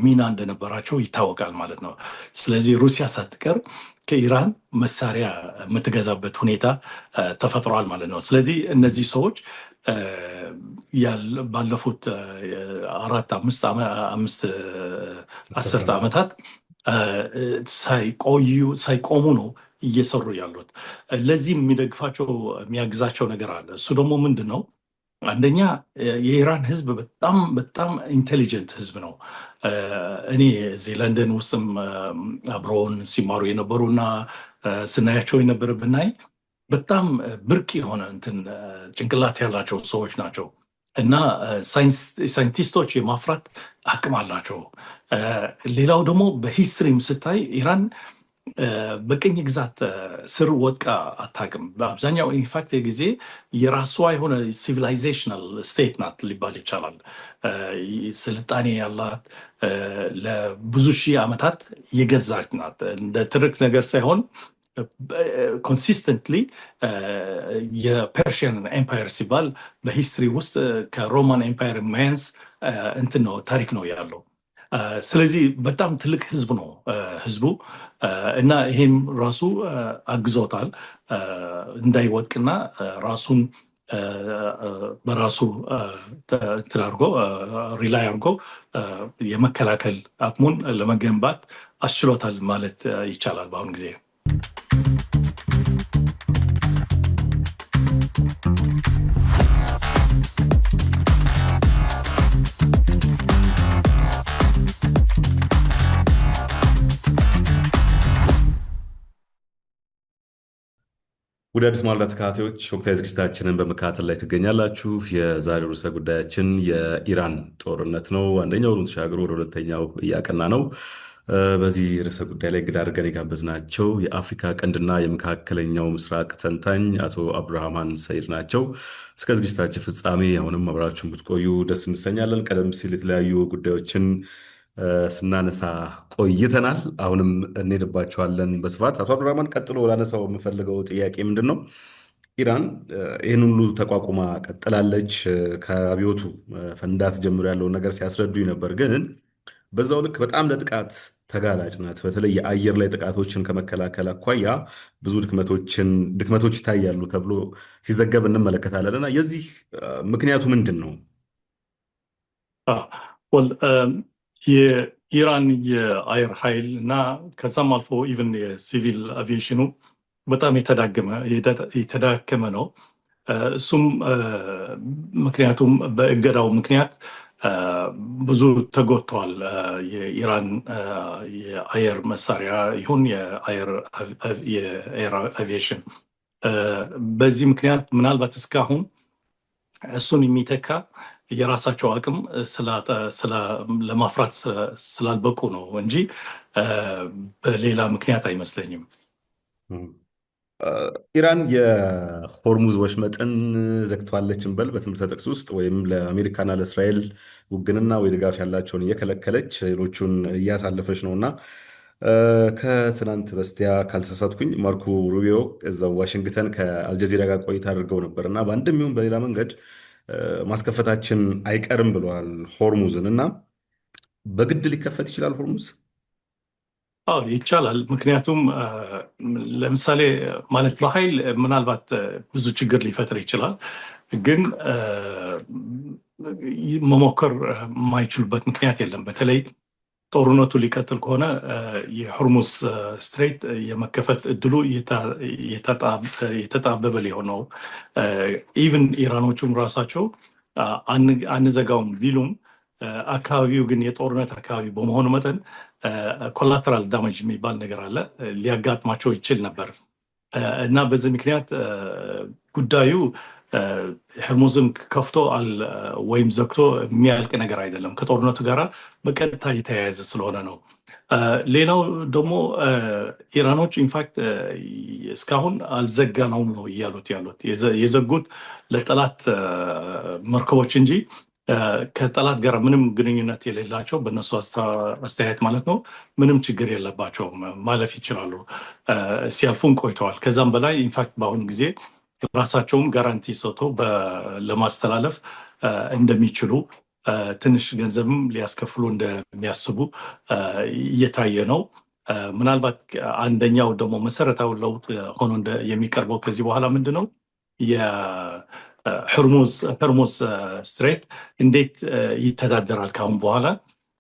ሚና እንደነበራቸው ይታወቃል ማለት ነው። ስለዚህ ሩሲያ ሳትቀር ከኢራን መሳሪያ የምትገዛበት ሁኔታ ተፈጥሯል ማለት ነው። ስለዚህ እነዚህ ሰዎች ባለፉት 4-5 ዓመታት ሳይቆሙ ነው እየሰሩ ያሉት። ለዚህም የሚደግፋቸው የሚያግዛቸው ነገር አለ። እሱ ደግሞ ምንድን ነው? አንደኛ የኢራን ህዝብ በጣም በጣም ኢንቴሊጀንት ህዝብ ነው። እኔ እዚህ ለንደን ውስጥም አብረውን ሲማሩ የነበሩና ስናያቸው የነበረ ብናይ በጣም ብርቅ የሆነ እንትን ጭንቅላት ያላቸው ሰዎች ናቸው እና ሳይንቲስቶች የማፍራት አቅም አላቸው። ሌላው ደግሞ በሂስትሪም ስታይ ኢራን በቅኝ ግዛት ስር ወድቃ አታውቅም። በአብዛኛው ኢንፋክት ጊዜ የራሷ የሆነ ሲቪላይዜሽናል ስቴት ናት ሊባል ይቻላል። ስልጣኔ ያላት ለብዙ ሺህ ዓመታት የገዛች ናት። እንደ ትርክ ነገር ሳይሆን ኮንሲስተንትሊ የፐርሺያን ኤምፓየር ሲባል በሂስትሪ ውስጥ ከሮማን ኤምፓየር ማያንስ እንትን ነው ታሪክ ነው ያለው። ስለዚህ በጣም ትልቅ ህዝብ ነው ህዝቡ እና ይሄም ራሱ አግዞታል እንዳይወድቅና ራሱን በራሱ ትላርጎ ሪላይ አድርጎ የመከላከል አቅሙን ለመገንባት አስችሎታል ማለት ይቻላል በአሁኑ ጊዜ። ወደ አዲስ ማለዳ ተከታታዮች ወቅታዊ ዝግጅታችንን በመከታተል ላይ ትገኛላችሁ። የዛሬው ርዕሰ ጉዳያችን የኢራን ጦርነት ነው። አንደኛውን ተሻግሮ ወደ ሁለተኛው እያቀና ነው። በዚህ ርዕሰ ጉዳይ ላይ እንግዳ አድርገን የጋበዝናቸው የአፍሪካ ቀንድና የመካከለኛው ምስራቅ ተንታኝ አቶ አብዱራህማን ሰይድ ናቸው። እስከ ዝግጅታችን ፍጻሜ አሁንም አብራችሁን ብትቆዩ ደስ እንሰኛለን። ቀደም ሲል የተለያዩ ጉዳዮችን ስናነሳ ቆይተናል። አሁንም እንሄድባቸዋለን በስፋት። አቶ አብዱራህማን፣ ቀጥሎ ላነሳው የምፈልገው ጥያቄ ምንድን ነው? ኢራን ይህን ሁሉ ተቋቁማ ቀጥላለች። ከአብዮቱ ፈንዳት ጀምሮ ያለውን ነገር ሲያስረዱኝ ነበር። ግን በዛው ልክ በጣም ለጥቃት ተጋላጭ ናት። በተለይ የአየር ላይ ጥቃቶችን ከመከላከል አኳያ ብዙ ድክመቶች ይታያሉ ተብሎ ሲዘገብ እንመለከታለን እና የዚህ ምክንያቱ ምንድን ነው? የኢራን የአየር ኃይል እና ከዛም አልፎ ኢቨን የሲቪል አቪዬሽኑ በጣም የተዳከመ ነው። እሱም ምክንያቱም በእገዳው ምክንያት ብዙ ተጎድተዋል። የኢራን የአየር መሳሪያ ይሁን የአየር አቪዬሽን በዚህ ምክንያት ምናልባት እስካሁን እሱን የሚተካ የራሳቸው አቅም ለማፍራት ስላልበቁ ነው እንጂ በሌላ ምክንያት አይመስለኝም። ኢራን የሆርሙዝ ወሽመጥን ዘግቷለች እንበል በትምህርተ ጥቅስ ውስጥ ወይም ለአሜሪካና ለእስራኤል ውግንና ወይ ድጋፍ ያላቸውን እየከለከለች ሌሎቹን እያሳለፈች ነው እና ከትናንት በስቲያ ካልተሳሳትኩኝ ማርኮ ሩቢዮ እዛው ዋሽንግተን ከአልጀዚራ ጋር ቆይታ አድርገው ነበር እና በአንድም ይሁን በሌላ መንገድ ማስከፈታችን አይቀርም ብለዋል ሆርሙዝን። እና በግድ ሊከፈት ይችላል ሆርሙዝ? አዎ ይቻላል። ምክንያቱም ለምሳሌ ማለት በኃይል ምናልባት ብዙ ችግር ሊፈጥር ይችላል፣ ግን መሞከር የማይችሉበት ምክንያት የለም። በተለይ ጦርነቱ ሊቀጥል ከሆነ የሆርሙዝ ስትሬት የመከፈት እድሉ የተጣበበ ሊሆነው ኢቭን ኢራኖቹም ራሳቸው አንዘጋውም ቢሉም አካባቢው ግን የጦርነት አካባቢ በመሆኑ መጠን ኮላተራል ዳሜጅ የሚባል ነገር አለ፣ ሊያጋጥማቸው ይችል ነበር እና በዚህ ምክንያት ጉዳዩ ሆርሙዝን ከፍቶ ወይም ዘግቶ የሚያልቅ ነገር አይደለም። ከጦርነቱ ጋር በቀጥታ የተያያዘ ስለሆነ ነው። ሌላው ደግሞ ኢራኖች ኢንፋክት እስካሁን አልዘጋነውም ነው እያሉት ያሉት። የዘጉት ለጠላት መርከቦች እንጂ ከጠላት ጋር ምንም ግንኙነት የሌላቸው በእነሱ አስተያየት ማለት ነው ምንም ችግር የለባቸውም፣ ማለፍ ይችላሉ። ሲያልፉም ቆይተዋል። ከዛም በላይ ኢንፋክት በአሁኑ ጊዜ ራሳቸውም ጋራንቲ ሰጥተው ለማስተላለፍ እንደሚችሉ ትንሽ ገንዘብም ሊያስከፍሉ እንደሚያስቡ እየታየ ነው። ምናልባት አንደኛው ደግሞ መሰረታዊ ለውጥ ሆኖ የሚቀርበው ከዚህ በኋላ ምንድን ነው የሆርሙዝ ስትሬት እንዴት ይተዳደራል ካሁን በኋላ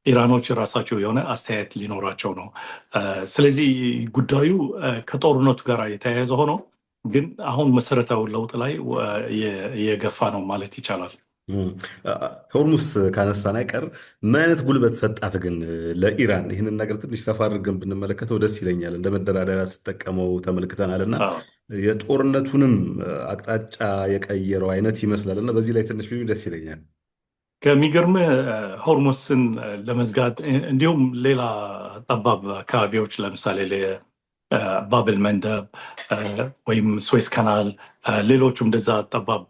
ኢራኖች ራሳቸው የሆነ አስተያየት ሊኖራቸው ነው። ስለዚህ ጉዳዩ ከጦርነቱ ጋር የተያያዘ ሆኖ ግን አሁን መሰረታዊ ለውጥ ላይ የገፋ ነው ማለት ይቻላል። ሆርሙስ ካነሳን አይቀር ምን አይነት ጉልበት ሰጣት ግን ለኢራን? ይህንን ነገር ትንሽ ሰፋ አድርገን ብንመለከተው ደስ ይለኛል። እንደ መደራደሪያ ስትጠቀመው ተመልክተናል እና የጦርነቱንም አቅጣጫ የቀየረው አይነት ይመስላል እና በዚህ ላይ ትንሽ ቢሉ ደስ ይለኛል። ከሚገርምህ ሆርሙስን ለመዝጋት እንዲሁም ሌላ ጠባብ አካባቢዎች ለምሳሌ ባብል መንደብ ወይም ስዌዝ ካናል ሌሎቹም እንደዛ ጠባብ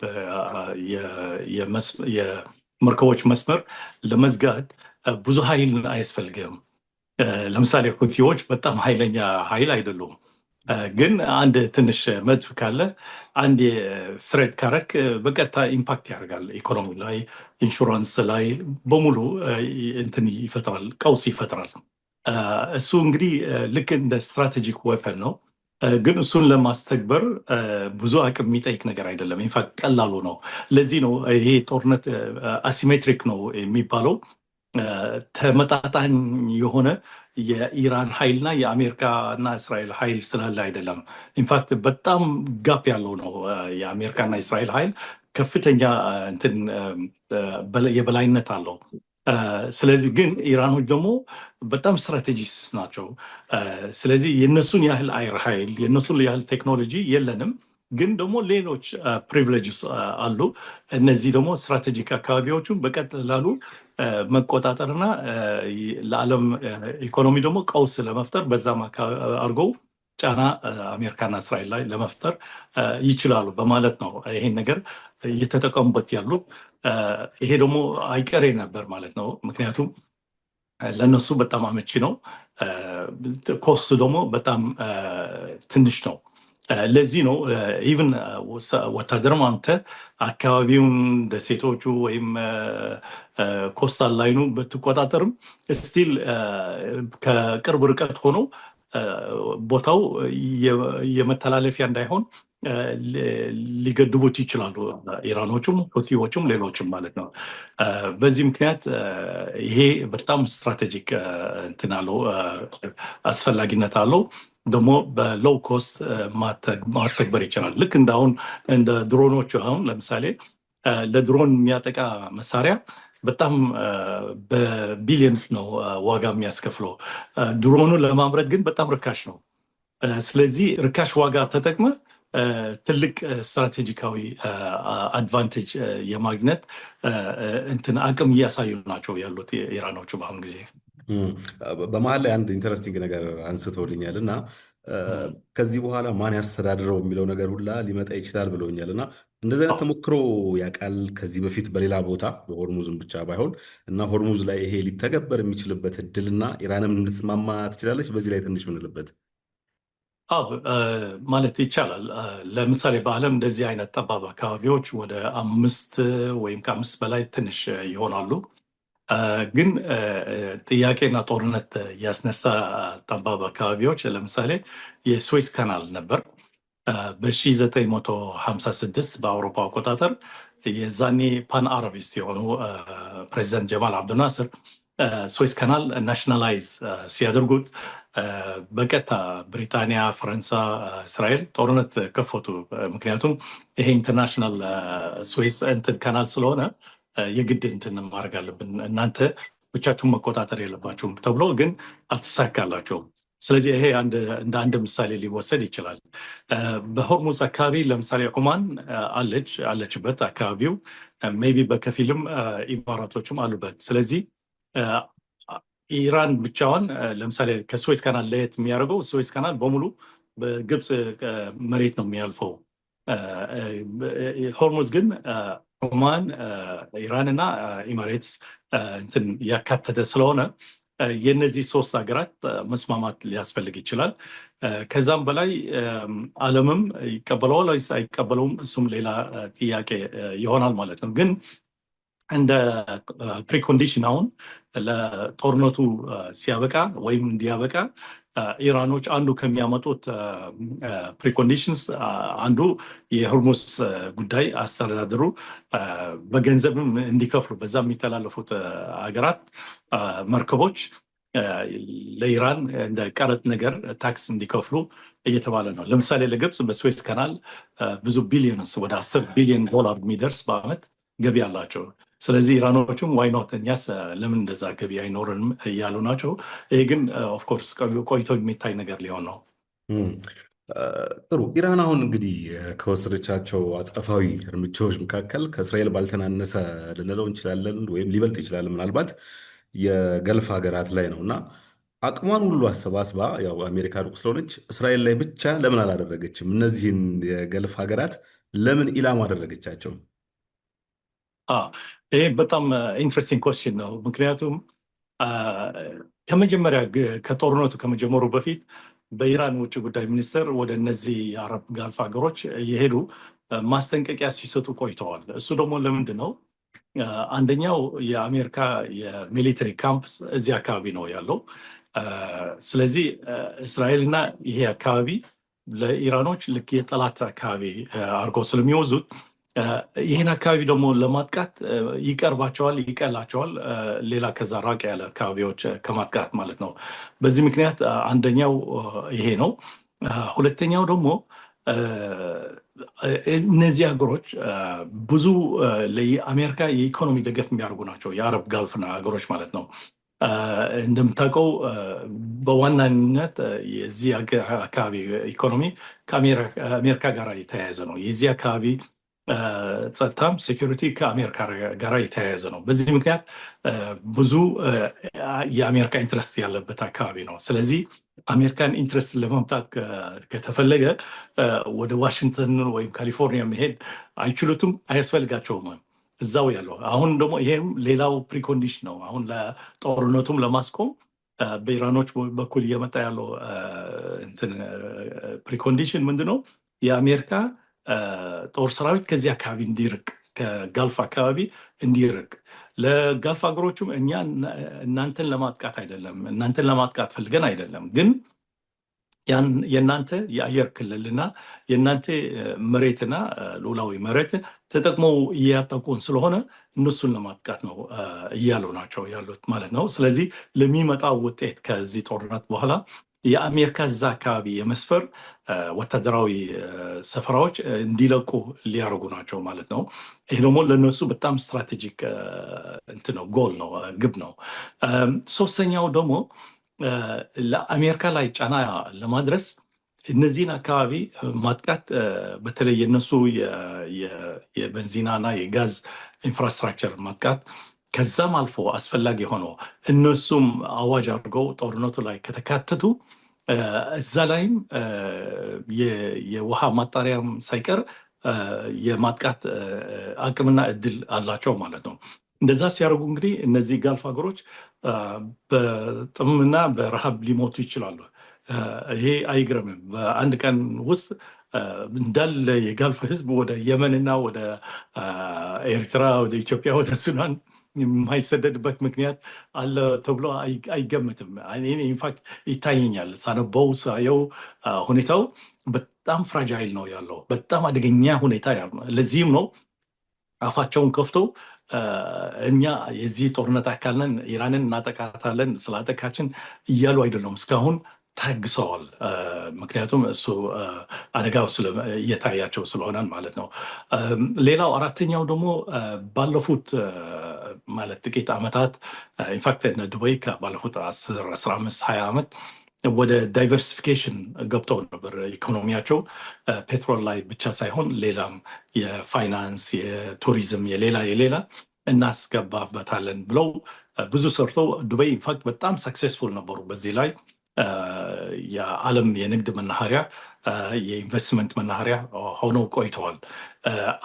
የመርከቦች መስመር ለመዝጋት ብዙ ኃይል አያስፈልግም። ለምሳሌ ሁቲዎች በጣም ኃይለኛ ኃይል አይደሉም፣ ግን አንድ ትንሽ መድፍ ካለ አንድ ፍሬት ካረክ በቀጥታ ኢምፓክት ያደርጋል። ኢኮኖሚ ላይ፣ ኢንሹራንስ ላይ በሙሉ እንትን ይፈጥራል፣ ቀውስ ይፈጥራል። እሱ እንግዲህ ልክ እንደ ስትራቴጂክ ዌፐን ነው፣ ግን እሱን ለማስተግበር ብዙ አቅም የሚጠይቅ ነገር አይደለም። ኢንፋክት ቀላሉ ነው። ለዚህ ነው ይሄ ጦርነት አሲሜትሪክ ነው የሚባለው። ተመጣጣኝ የሆነ የኢራን ኃይልና የአሜሪካና እስራኤል ኃይል ስላለ አይደለም። ኢንፋክት በጣም ጋፕ ያለው ነው። የአሜሪካና እስራኤል ኃይል ከፍተኛ እንትን የበላይነት አለው። ስለዚህ ግን ኢራኖች ደግሞ በጣም ስትራቴጂስት ናቸው። ስለዚህ የነሱን ያህል አየር ኃይል የነሱን ያህል ቴክኖሎጂ የለንም፣ ግን ደግሞ ሌሎች ፕሪቪሌጅስ አሉ። እነዚህ ደግሞ ስትራቴጂክ አካባቢዎቹን በቀላሉ መቆጣጠርና ለዓለም ኢኮኖሚ ደግሞ ቀውስ ለመፍጠር በዛም አድርገው ጫና አሜሪካና እስራኤል ላይ ለመፍጠር ይችላሉ በማለት ነው ይሄን ነገር እየተጠቀሙበት ያሉት። ይሄ ደግሞ አይቀሬ ነበር ማለት ነው። ምክንያቱም ለነሱ በጣም አመቺ ነው፣ ኮስቱ ደግሞ በጣም ትንሽ ነው። ለዚህ ነው ኢቭን ወታደርም አንተ አካባቢውን ደሴቶቹ ወይም ኮስታል ላይኑ ብትቆጣጠርም ስቲል ከቅርብ ርቀት ሆኖ ቦታው የመተላለፊያ እንዳይሆን ሊገድቡት ይችላሉ፣ ኢራኖቹም ሁቲዎቹም ሌሎችም ማለት ነው። በዚህ ምክንያት ይሄ በጣም ስትራቴጂክ እንትን አለው፣ አስፈላጊነት አለው። ደግሞ በሎው ኮስት ማስተግበር ይችላል። ልክ እንዳሁን እንደ ድሮኖቹ አሁን ለምሳሌ ለድሮን የሚያጠቃ መሳሪያ በጣም በቢሊየንስ ነው ዋጋ የሚያስከፍለው። ድሮኑን ለማምረት ግን በጣም ርካሽ ነው። ስለዚህ ርካሽ ዋጋ ተጠቅመ ትልቅ ስትራቴጂካዊ አድቫንቴጅ የማግኘት እንትን አቅም እያሳዩ ናቸው ያሉት ኢራኖቹ በአሁኑ ጊዜ። በመሀል ላይ አንድ ኢንተረስቲንግ ነገር አንስተውልኛል እና ከዚህ በኋላ ማን ያስተዳድረው የሚለው ነገር ሁላ ሊመጣ ይችላል ብለውኛል እና እንደዚህ አይነት ተሞክሮ ያውቃል ከዚህ በፊት በሌላ ቦታ በሆርሙዝም ብቻ ባይሆን እና ሆርሙዝ ላይ ይሄ ሊተገበር የሚችልበት እድልና ኢራንም እንድትስማማ ትችላለች። በዚህ ላይ ትንሽ ምንልበት? አዎ ማለት ይቻላል። ለምሳሌ በዓለም እንደዚህ አይነት ጠባብ አካባቢዎች ወደ 5 ወይም ከ5 በላይ ትንሽ ይሆናሉ። ግን ጥያቄና ጦርነት ያስነሳ ጠባብ አካባቢዎች ለምሳሌ የስዌዝ ካናል ነበር። በ1956 በአውሮፓ አቆጣጠር የዛኔ ፓን አረቢስት የሆኑ ፕሬዚደንት ጀማል አብዱናስር ስዌዝ ካናል ናሽናላይዝ ሲያደርጉት በቀጥታ ብሪታንያ፣ ፈረንሳ፣ እስራኤል ጦርነት ከፈቱ። ምክንያቱም ይሄ ኢንተርናሽናል ስዌዝ እንትን ካናል ስለሆነ የግድ እንትን ማድረግ አለብን፣ እናንተ ብቻችሁን መቆጣጠር የለባችሁም ተብሎ ግን አልተሳካላቸውም። ስለዚህ ይሄ እንደ አንድ ምሳሌ ሊወሰድ ይችላል። በሆርሙዝ አካባቢ ለምሳሌ ኦማን አለችበት አካባቢው፣ ሜይ ቢ በከፊልም ኢማራቶችም አሉበት። ስለዚህ ኢራን ብቻዋን ለምሳሌ ከስዌዝ ካናል ለየት የሚያደርገው ስዌዝ ካናል በሙሉ በግብፅ መሬት ነው የሚያልፈው። ሆርሙዝ ግን ኦማን፣ ኢራን እና ኢማሬትስ እንትን ያካተተ ስለሆነ የነዚህ ሶስት ሀገራት መስማማት ሊያስፈልግ ይችላል። ከዛም በላይ ዓለምም ይቀበለዋል ወይስ አይቀበለውም እሱም ሌላ ጥያቄ ይሆናል ማለት ነው። ግን እንደ ፕሪኮንዲሽን አሁን ለጦርነቱ ሲያበቃ ወይም እንዲያበቃ ኢራኖች አንዱ ከሚያመጡት ፕሪኮንዲሽንስ አንዱ የሆርሙዝ ጉዳይ አስተዳደሩ በገንዘብም እንዲከፍሉ በዛ የሚተላለፉት ሀገራት መርከቦች ለኢራን እንደ ቀረጥ ነገር ታክስ እንዲከፍሉ እየተባለ ነው። ለምሳሌ ለግብፅ በስዌዝ ካናል ብዙ ቢሊዮንስ ወደ 10 ቢሊዮን ዶላር የሚደርስ በአመት ገቢ አላቸው። ስለዚህ ኢራኖችም ዋይኖት እኛስ ለምን እንደዛ ገቢ አይኖርንም እያሉ ናቸው። ይሄ ግን ኦፍኮርስ ቆይቶ የሚታይ ነገር ሊሆን ነው። ጥሩ። ኢራን አሁን እንግዲህ ከወሰደቻቸው አጸፋዊ እርምጃዎች መካከል ከእስራኤል ባልተናነሰ ልንለው እንችላለን፣ ወይም ሊበልጥ ይችላል ምናልባት የገልፍ ሀገራት ላይ ነው እና አቅሟን ሁሉ አሰባስባ ያው አሜሪካ ሩቅ ስለሆነች እስራኤል ላይ ብቻ ለምን አላደረገችም? እነዚህን የገልፍ ሀገራት ለምን ኢላማ አደረገቻቸው? ይሄ በጣም ኢንትረስቲንግ ኮስችን ነው። ምክንያቱም ከመጀመሪያ ከጦርነቱ ከመጀመሩ በፊት በኢራን ውጭ ጉዳይ ሚኒስትር ወደ እነዚህ የአረብ ጋልፍ ሀገሮች የሄዱ ማስጠንቀቂያ ሲሰጡ ቆይተዋል። እሱ ደግሞ ለምንድን ነው? አንደኛው የአሜሪካ የሚሊተሪ ካምፕ እዚህ አካባቢ ነው ያለው። ስለዚህ እስራኤልና ይሄ አካባቢ ለኢራኖች ልክ የጠላት አካባቢ አድርገው ስለሚወዙት ይህን አካባቢ ደግሞ ለማጥቃት ይቀርባቸዋል፣ ይቀላቸዋል፣ ሌላ ከዛ ራቅ ያለ አካባቢዎች ከማጥቃት ማለት ነው። በዚህ ምክንያት አንደኛው ይሄ ነው። ሁለተኛው ደግሞ እነዚህ ሀገሮች ብዙ ለአሜሪካ የኢኮኖሚ ደገፍ የሚያደርጉ ናቸው፣ የአረብ ጋልፍና ሀገሮች ማለት ነው። እንደምታውቀው በዋናነት የዚህ አካባቢ ኢኮኖሚ ከአሜሪካ ጋር የተያያዘ ነው። የዚህ አካባቢ ጸጥታም ሴኪሪቲ ከአሜሪካ ጋር የተያያዘ ነው። በዚህ ምክንያት ብዙ የአሜሪካ ኢንትረስት ያለበት አካባቢ ነው። ስለዚህ አሜሪካን ኢንትረስት ለመምታት ከተፈለገ ወደ ዋሽንግተን ወይም ካሊፎርኒያ መሄድ አይችሉትም፣ አያስፈልጋቸውም እዛው ያለው። አሁን ደግሞ ይሄም ሌላው ፕሪኮንዲሽን ነው። አሁን ለጦርነቱም ለማስቆም በኢራኖች በኩል እየመጣ ያለው ፕሪኮንዲሽን ምንድን ነው? የአሜሪካ ጦር ሰራዊት ከዚህ አካባቢ እንዲርቅ፣ ከጋልፍ አካባቢ እንዲርቅ። ለጋልፍ ሀገሮችም እኛ እናንተን ለማጥቃት አይደለም፣ እናንተን ለማጥቃት ፈልገን አይደለም፣ ግን የእናንተ የአየር ክልልና የእናንተ መሬትና ሉዓላዊ መሬት ተጠቅመው እያጠቁን ስለሆነ እነሱን ለማጥቃት ነው እያሉ ናቸው ያሉት ማለት ነው። ስለዚህ ለሚመጣው ውጤት ከዚህ ጦርነት በኋላ የአሜሪካ እዛ አካባቢ የመስፈር ወታደራዊ ሰፈራዎች እንዲለቁ ሊያደርጉ ናቸው ማለት ነው። ይህ ደግሞ ለነሱ በጣም ስትራቴጂክ እንትን ነው፣ ጎል ነው፣ ግብ ነው። ሶስተኛው ደግሞ ለአሜሪካ ላይ ጫና ለማድረስ እነዚህን አካባቢ ማጥቃት፣ በተለይ የነሱ የቤንዚናና የጋዝ ኢንፍራስትራክቸር ማጥቃት፣ ከዛም አልፎ አስፈላጊ ሆነው እነሱም አዋጅ አድርገው ጦርነቱ ላይ ከተካተቱ እዛ ላይም የውሃ ማጣሪያም ሳይቀር የማጥቃት አቅምና እድል አላቸው ማለት ነው። እንደዛ ሲያደርጉ እንግዲህ እነዚህ ጋልፍ ሀገሮች በጥምና በረሃብ ሊሞቱ ይችላሉ። ይሄ አይግረምም። በአንድ ቀን ውስጥ እንዳለ የጋልፍ ሕዝብ ወደ የመንና ወደ ኤርትራ፣ ወደ ኢትዮጵያ፣ ወደ ሱዳን የማይሰደድበት ምክንያት አለ ተብሎ አይገምትም። ኢንፋክት ይታየኛል፣ ሳነበው ሳየው ሁኔታው በጣም ፍራጃይል ነው ያለው፣ በጣም አደገኛ ሁኔታ ያለው። ለዚህም ነው አፋቸውን ከፍተው እኛ የዚህ ጦርነት አካል ነን፣ ኢራንን እናጠቃታለን፣ ስላጠቃችን እያሉ አይደለም እስካሁን ታግሰዋል። ምክንያቱም እሱ አደጋው እየታያቸው ስለሆነን ማለት ነው። ሌላው አራተኛው ደግሞ ባለፉት ማለት ጥቂት ዓመታት ኢንፋክት ዱባይ ባለፉት 10፣ 15፣ 20 ዓመት ወደ ዳይቨርሲፊኬሽን ገብተው ነበር። ኢኮኖሚያቸው ፔትሮል ላይ ብቻ ሳይሆን ሌላም የፋይናንስ፣ የቱሪዝም፣ የሌላ እናስገባበታለን ብለው ብዙ ሰርተው ዱባይ ኢንፋክት በጣም ሰክሴስፉል ነበሩ በዚህ ላይ። የዓለም የንግድ መናኸሪያ፣ የኢንቨስትመንት መናኸሪያ ሆነው ቆይተዋል።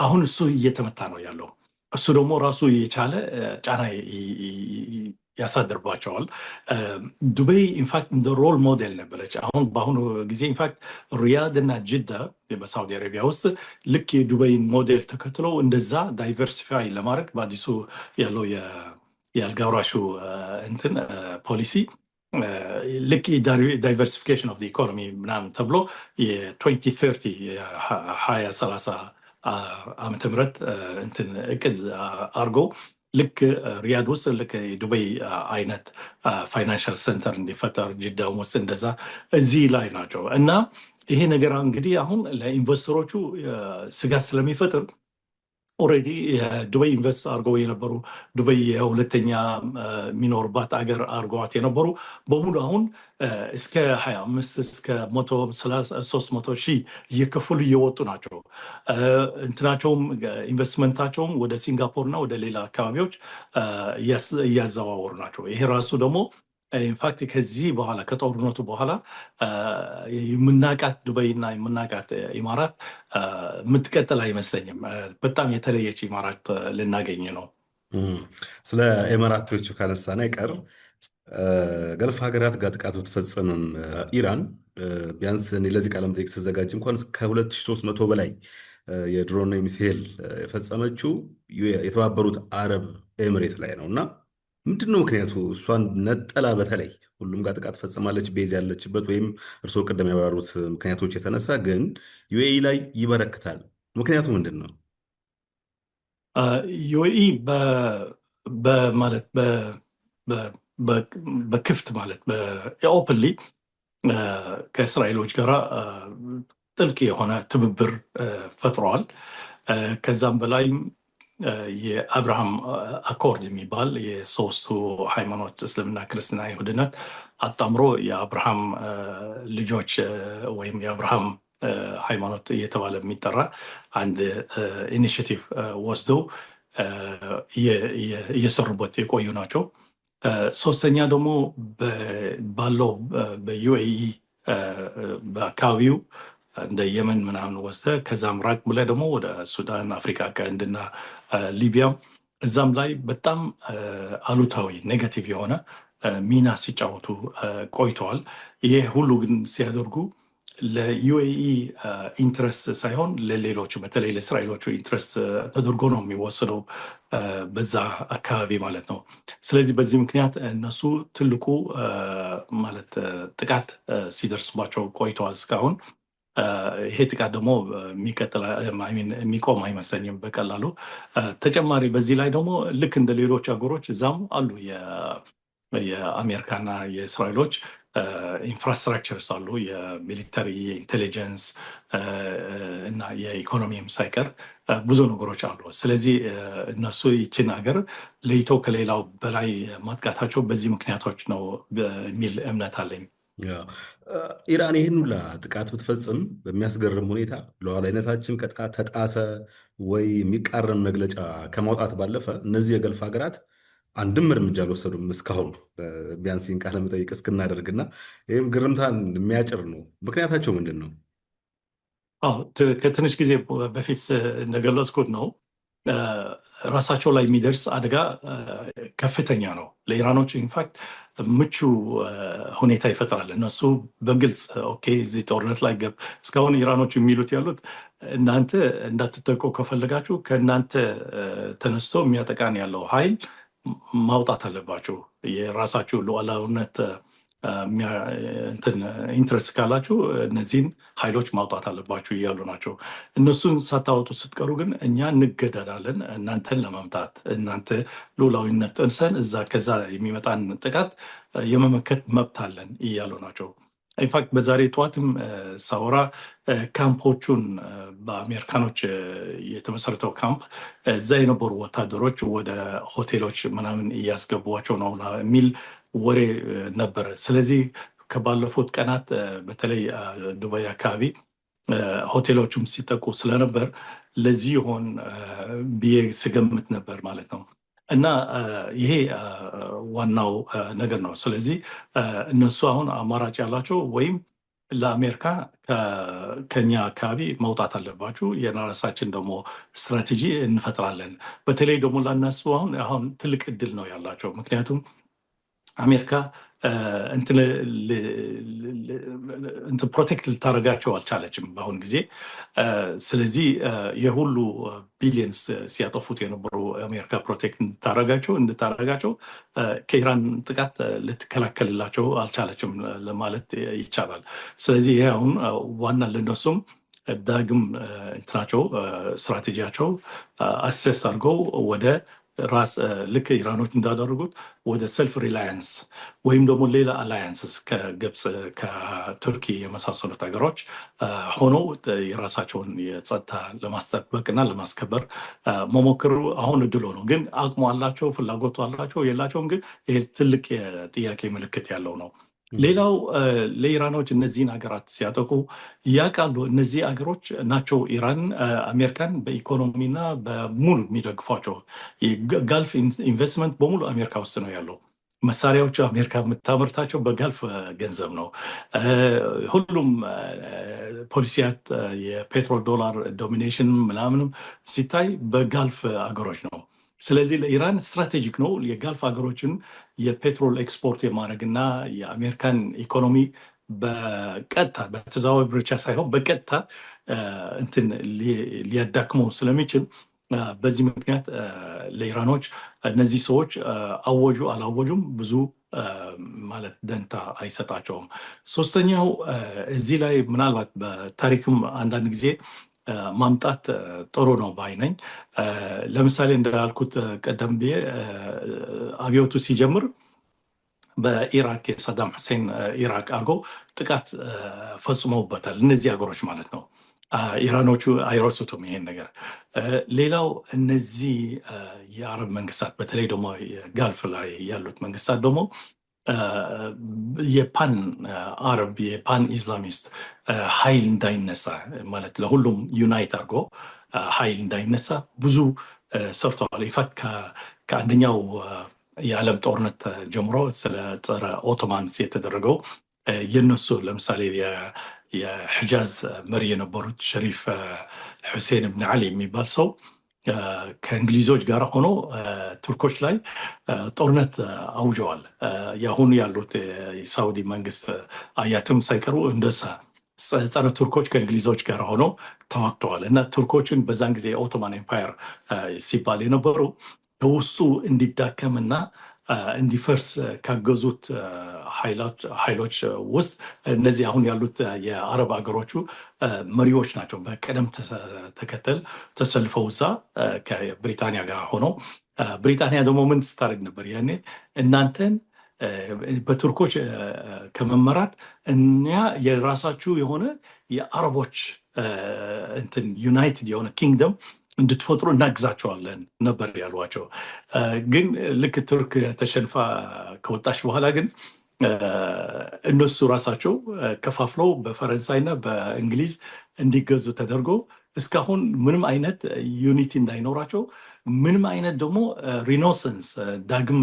አሁን እሱ እየተመታ ነው ያለው። እሱ ደግሞ ራሱ የቻለ ጫና ያሳድርባቸዋል። ዱባይ ኢንፋክት እንደ ሮል ሞዴል ነበረች። አሁን በአሁኑ ጊዜ ኢንፋክት ሪያድ እና ጅዳ በሳውዲ አረቢያ ውስጥ ልክ የዱባይን ሞዴል ተከትለው እንደዛ ዳይቨርሲፋይ ለማድረግ በአዲሱ ያለው የአልጋ ወራሹ እንትን ፖሊሲ ልክ ዳይቨርሲፊኬሽን ኦፍ ኢኮኖሚ ምናምን ተብሎ የ2030 2030 ዓመተ ምህረት እንትን እቅድ አድርገው ልክ ሪያድ ውስጥ ልክ የዱባይ አይነት ፋይናንሻል ሴንተር እንዲፈጠር ጅዳውም ውስጥ እንደዛ እዚህ ላይ ናቸው እና ይሄ ነገር እንግዲህ አሁን ለኢንቨስተሮቹ ስጋት ስለሚፈጥር ኦልሬዲ ዱባይ ኢንቨስት አድርገው የነበሩ ዱባይ የሁለተኛ የሚኖርባት አገር አድርገዋት የነበሩ በሙሉ አሁን እስከ 25 እስከ 300 ሺህ እየከፈሉ እየወጡ ናቸው። እንትናቸውም ኢንቨስትመንታቸውም ወደ ሲንጋፖር እና ወደ ሌላ አካባቢዎች እያዘዋወሩ ናቸው። ይሄ ራሱ ደግሞ ኢንፋክት ከዚህ በኋላ ከጦርነቱ በኋላ የምናቃት ዱባይ እና የምናቃት ኢማራት የምትቀጥል አይመስለኝም። በጣም የተለየች ኢማራት ልናገኝ ነው። ስለ ኢማራቶቹ ካነሳን አይቀር ገልፍ ሀገራት ጋር ጥቃት ብትፈጽምም ኢራን ቢያንስ እኔ ለዚህ ቃለ መጠይቅ ስዘጋጅ እንኳን ከ2300 በላይ የድሮን ሚሳኤል የፈጸመችው የተባበሩት አረብ ኤምሬት ላይ ነው እና ምንድነው ምክንያቱ? እሷን ነጠላ በተለይ ሁሉም ጋር ጥቃት ፈጽማለች ቤዝ ያለችበት ወይም እርስዎ ቅድም ያበራሩት ምክንያቶች የተነሳ ግን ዩኤኢ ላይ ይበረክታል። ምክንያቱ ምንድን ነው? ዩኤኢ ማለት በክፍት ማለት በኦፕንሊ ከእስራኤሎች ጋር ጥልቅ የሆነ ትብብር ፈጥረዋል። ከዛም በላይም የአብርሃም አኮርድ የሚባል የሶስቱ ሃይማኖት እስልምና፣ ክርስትና፣ ይሁድነት አጣምሮ የአብርሃም ልጆች ወይም የአብርሃም ሃይማኖት እየተባለ የሚጠራ አንድ ኢኒሽቲቭ ወስደው እየሰሩበት የቆዩ ናቸው። ሶስተኛ ደግሞ ባለው በዩኤኢ በአካባቢው እንደ የመን ምናምን ወስደ ከዛም ራቅ ብለ ደግሞ ወደ ሱዳን፣ አፍሪካ ቀንድና ሊቢያም እዛም ላይ በጣም አሉታዊ ኔጋቲቭ የሆነ ሚና ሲጫወቱ ቆይተዋል። ይሄ ሁሉ ግን ሲያደርጉ ለዩኤኢ ኢንትረስት ሳይሆን ለሌሎቹ በተለይ ለእስራኤሎቹ ኢንትረስት ተደርጎ ነው የሚወሰደው በዛ አካባቢ ማለት ነው። ስለዚህ በዚህ ምክንያት እነሱ ትልቁ ማለት ጥቃት ሲደርስባቸው ቆይተዋል እስካሁን። ይሄ ጥቃት ደግሞ የሚቆም አይመስለኝም በቀላሉ። ተጨማሪ በዚህ ላይ ደግሞ ልክ እንደ ሌሎች ሀገሮች እዛም አሉ የአሜሪካና የእስራኤሎች ኢንፍራስትራክቸርስ አሉ፣ የሚሊተሪ ኢንቴሊጀንስ እና የኢኮኖሚም ሳይቀር ብዙ ነገሮች አሉ። ስለዚህ እነሱ ይችን ሀገር ለይቶ ከሌላው በላይ ማጥቃታቸው በዚህ ምክንያቶች ነው የሚል እምነት አለኝ። ኢራን ይህን ሁላ ጥቃት ብትፈጽም በሚያስገርም ሁኔታ ሉዓላዊነታችን ተጣሰ ወይ የሚቃረን መግለጫ ከማውጣት ባለፈ እነዚህ የገልፍ ሀገራት አንድም እርምጃ አልወሰዱም እስካሁን ቢያንስ ይህን ቃለ መጠይቅ እስክናደርግና ይህም ግርምታን የሚያጭር ነው። ምክንያታቸው ምንድን ነው? ከትንሽ ጊዜ በፊት እንደገለጽኩት ነው ራሳቸው ላይ የሚደርስ አደጋ ከፍተኛ ነው። ለኢራኖች ኢንፋክት ምቹ ሁኔታ ይፈጥራል። እነሱ በግልጽ ኦኬ እዚህ ጦርነት ላይ እስካሁን ኢራኖች የሚሉት ያሉት እናንተ እንዳትጠቁ ከፈለጋችሁ ከእናንተ ተነስቶ የሚያጠቃን ያለው ኃይል ማውጣት አለባችሁ። የራሳችሁ ሉዓላዊነት ኢንትረስት ካላችሁ እነዚህን ኃይሎች ማውጣት አለባችሁ እያሉ ናቸው። እነሱን ሳታወጡ ስትቀሩ ግን እኛ እንገደዳለን እናንተን ለመምታት። እናንተ ሉዓላዊነት ጥንሰን ከዛ የሚመጣን ጥቃት የመመከት መብት አለን እያሉ ናቸው። ኢንፋክት በዛሬ ጠዋትም ሳወራ ካምፖቹን በአሜሪካኖች የተመሰረተው ካምፕ እዛ የነበሩ ወታደሮች ወደ ሆቴሎች ምናምን እያስገቧቸው ነው የሚል ወሬ ነበረ። ስለዚህ ከባለፉት ቀናት በተለይ ዱባይ አካባቢ ሆቴሎቹም ሲጠቁ ስለነበር ለዚህ ይሆን ብዬ ስገምት ነበር ማለት ነው። እና ይሄ ዋናው ነገር ነው። ስለዚህ እነሱ አሁን አማራጭ ያላቸው ወይም ለአሜሪካ ከኛ አካባቢ መውጣት አለባችሁ፣ የራሳችን ደግሞ ስትራቴጂ እንፈጥራለን። በተለይ ደግሞ ለእነሱ አሁን ትልቅ እድል ነው ያላቸው። ምክንያቱም አሜሪካ እንትን ፕሮቴክት ልታደርጋቸው አልቻለችም በአሁን ጊዜ። ስለዚህ የሁሉ ቢሊየንስ ሲያጠፉት የነበሩ አሜሪካ ፕሮቴክት እንድታደርጋቸው ከኢራን ጥቃት ልትከላከልላቸው አልቻለችም ለማለት ይቻላል። ስለዚህ ይሄ አሁን ዋና ለነሱም ዳግም እንትናቸው ስትራቴጂያቸው አሴስ አድርገው ወደ ራስ ልክ ኢራኖች እንዳደረጉት ወደ ሰልፍ ሪላያንስ ወይም ደግሞ ሌላ አላያንስስ ከግብፅ ከቱርኪ የመሳሰሉት ሀገሮች ሆነው የራሳቸውን የጸጥታ ለማስጠበቅና ለማስከበር መሞክሩ አሁን እድሎ ነው። ግን አቅሙ አላቸው፣ ፍላጎቱ አላቸው የላቸውም፣ ግን ይሄ ትልቅ የጥያቄ ምልክት ያለው ነው። ሌላው ለኢራኖች እነዚህን ሀገራት ሲያጠቁ ያውቃሉ። እነዚህ ሀገሮች ናቸው ኢራን አሜሪካን በኢኮኖሚና በሙሉ የሚደግፏቸው። ጋልፍ ኢንቨስትመንት በሙሉ አሜሪካ ውስጥ ነው ያለው። መሳሪያዎቹ አሜሪካ የምታመርታቸው በጋልፍ ገንዘብ ነው። ሁሉም ፖሊሲያት የፔትሮ ዶላር ዶሚኔሽን ምናምንም ሲታይ በጋልፍ አገሮች ነው። ስለዚህ ለኢራን ስትራቴጂክ ነው የጋልፍ ሀገሮችን የፔትሮል ኤክስፖርት የማድረግና የአሜሪካን ኢኮኖሚ በቀጥታ በተዘዋዋሪ ብቻ ሳይሆን በቀጥታ እንትን ሊያዳክመው ስለሚችል በዚህ ምክንያት ለኢራኖች እነዚህ ሰዎች አወጁ አላወጁም ብዙ ማለት ደንታ አይሰጣቸውም። ሶስተኛው እዚህ ላይ ምናልባት በታሪክም አንዳንድ ጊዜ ማምጣት ጥሩ ነው ባይነኝ። ለምሳሌ እንዳልኩት ቀደም ብዬ አብዮቱ ሲጀምር በኢራቅ የሳዳም ሁሴን ኢራቅ አድርገው ጥቃት ፈጽመውበታል እነዚህ ሀገሮች ማለት ነው። ኢራኖቹ አይረሱትም ይሄን ነገር። ሌላው እነዚህ የአረብ መንግስታት በተለይ ደግሞ ጋልፍ ላይ ያሉት መንግስታት ደግሞ የፓን አረብ የፓን ኢስላሚስት ኃይል እንዳይነሳ ማለት ለሁሉም ዩናይት አድርጎ ኃይል እንዳይነሳ ብዙ ሰርተዋል። ኢንፋክት ከአንደኛው የዓለም ጦርነት ጀምሮ ስለ ጸረ ኦቶማንስ የተደረገው የነሱ ለምሳሌ የሕጃዝ መሪ የነበሩት ሸሪፍ ሁሴን ብን ዓሊ የሚባል ሰው ከእንግሊዞች ጋር ሆኖ ቱርኮች ላይ ጦርነት አውጀዋል። የአሁኑ ያሉት የሳውዲ መንግስት አያትም ሳይቀሩ እንደሳ ጸረ ቱርኮች ከእንግሊዞች ጋር ሆኖ ተዋግተዋል። እና ቱርኮችን በዛን ጊዜ ኦቶማን ኤምፓየር ሲባል የነበሩ ከውስጡ እንዲዳከምና እንዲፈርስ ካገዙት ኃይሎች ውስጥ እነዚህ አሁን ያሉት የአረብ ሀገሮቹ መሪዎች ናቸው። በቅደም ተከተል ተሰልፈው እዛ ከብሪታንያ ጋር ሆነው ብሪታንያ ደግሞ ምን ስታደርግ ነበር ያኔ እናንተን በቱርኮች ከመመራት እኛ የራሳችሁ የሆነ የአረቦች እንትን ዩናይትድ የሆነ ኪንግደም እንድትፈጥሩ እናግዛቸዋለን ነበር ያሏቸው። ግን ልክ ቱርክ ተሸንፋ ከወጣች በኋላ ግን እነሱ ራሳቸው ከፋፍለው በፈረንሳይና በእንግሊዝ እንዲገዙ ተደርጎ እስካሁን ምንም አይነት ዩኒቲ እንዳይኖራቸው ምንም አይነት ደግሞ ሪኖሰንስ ዳግም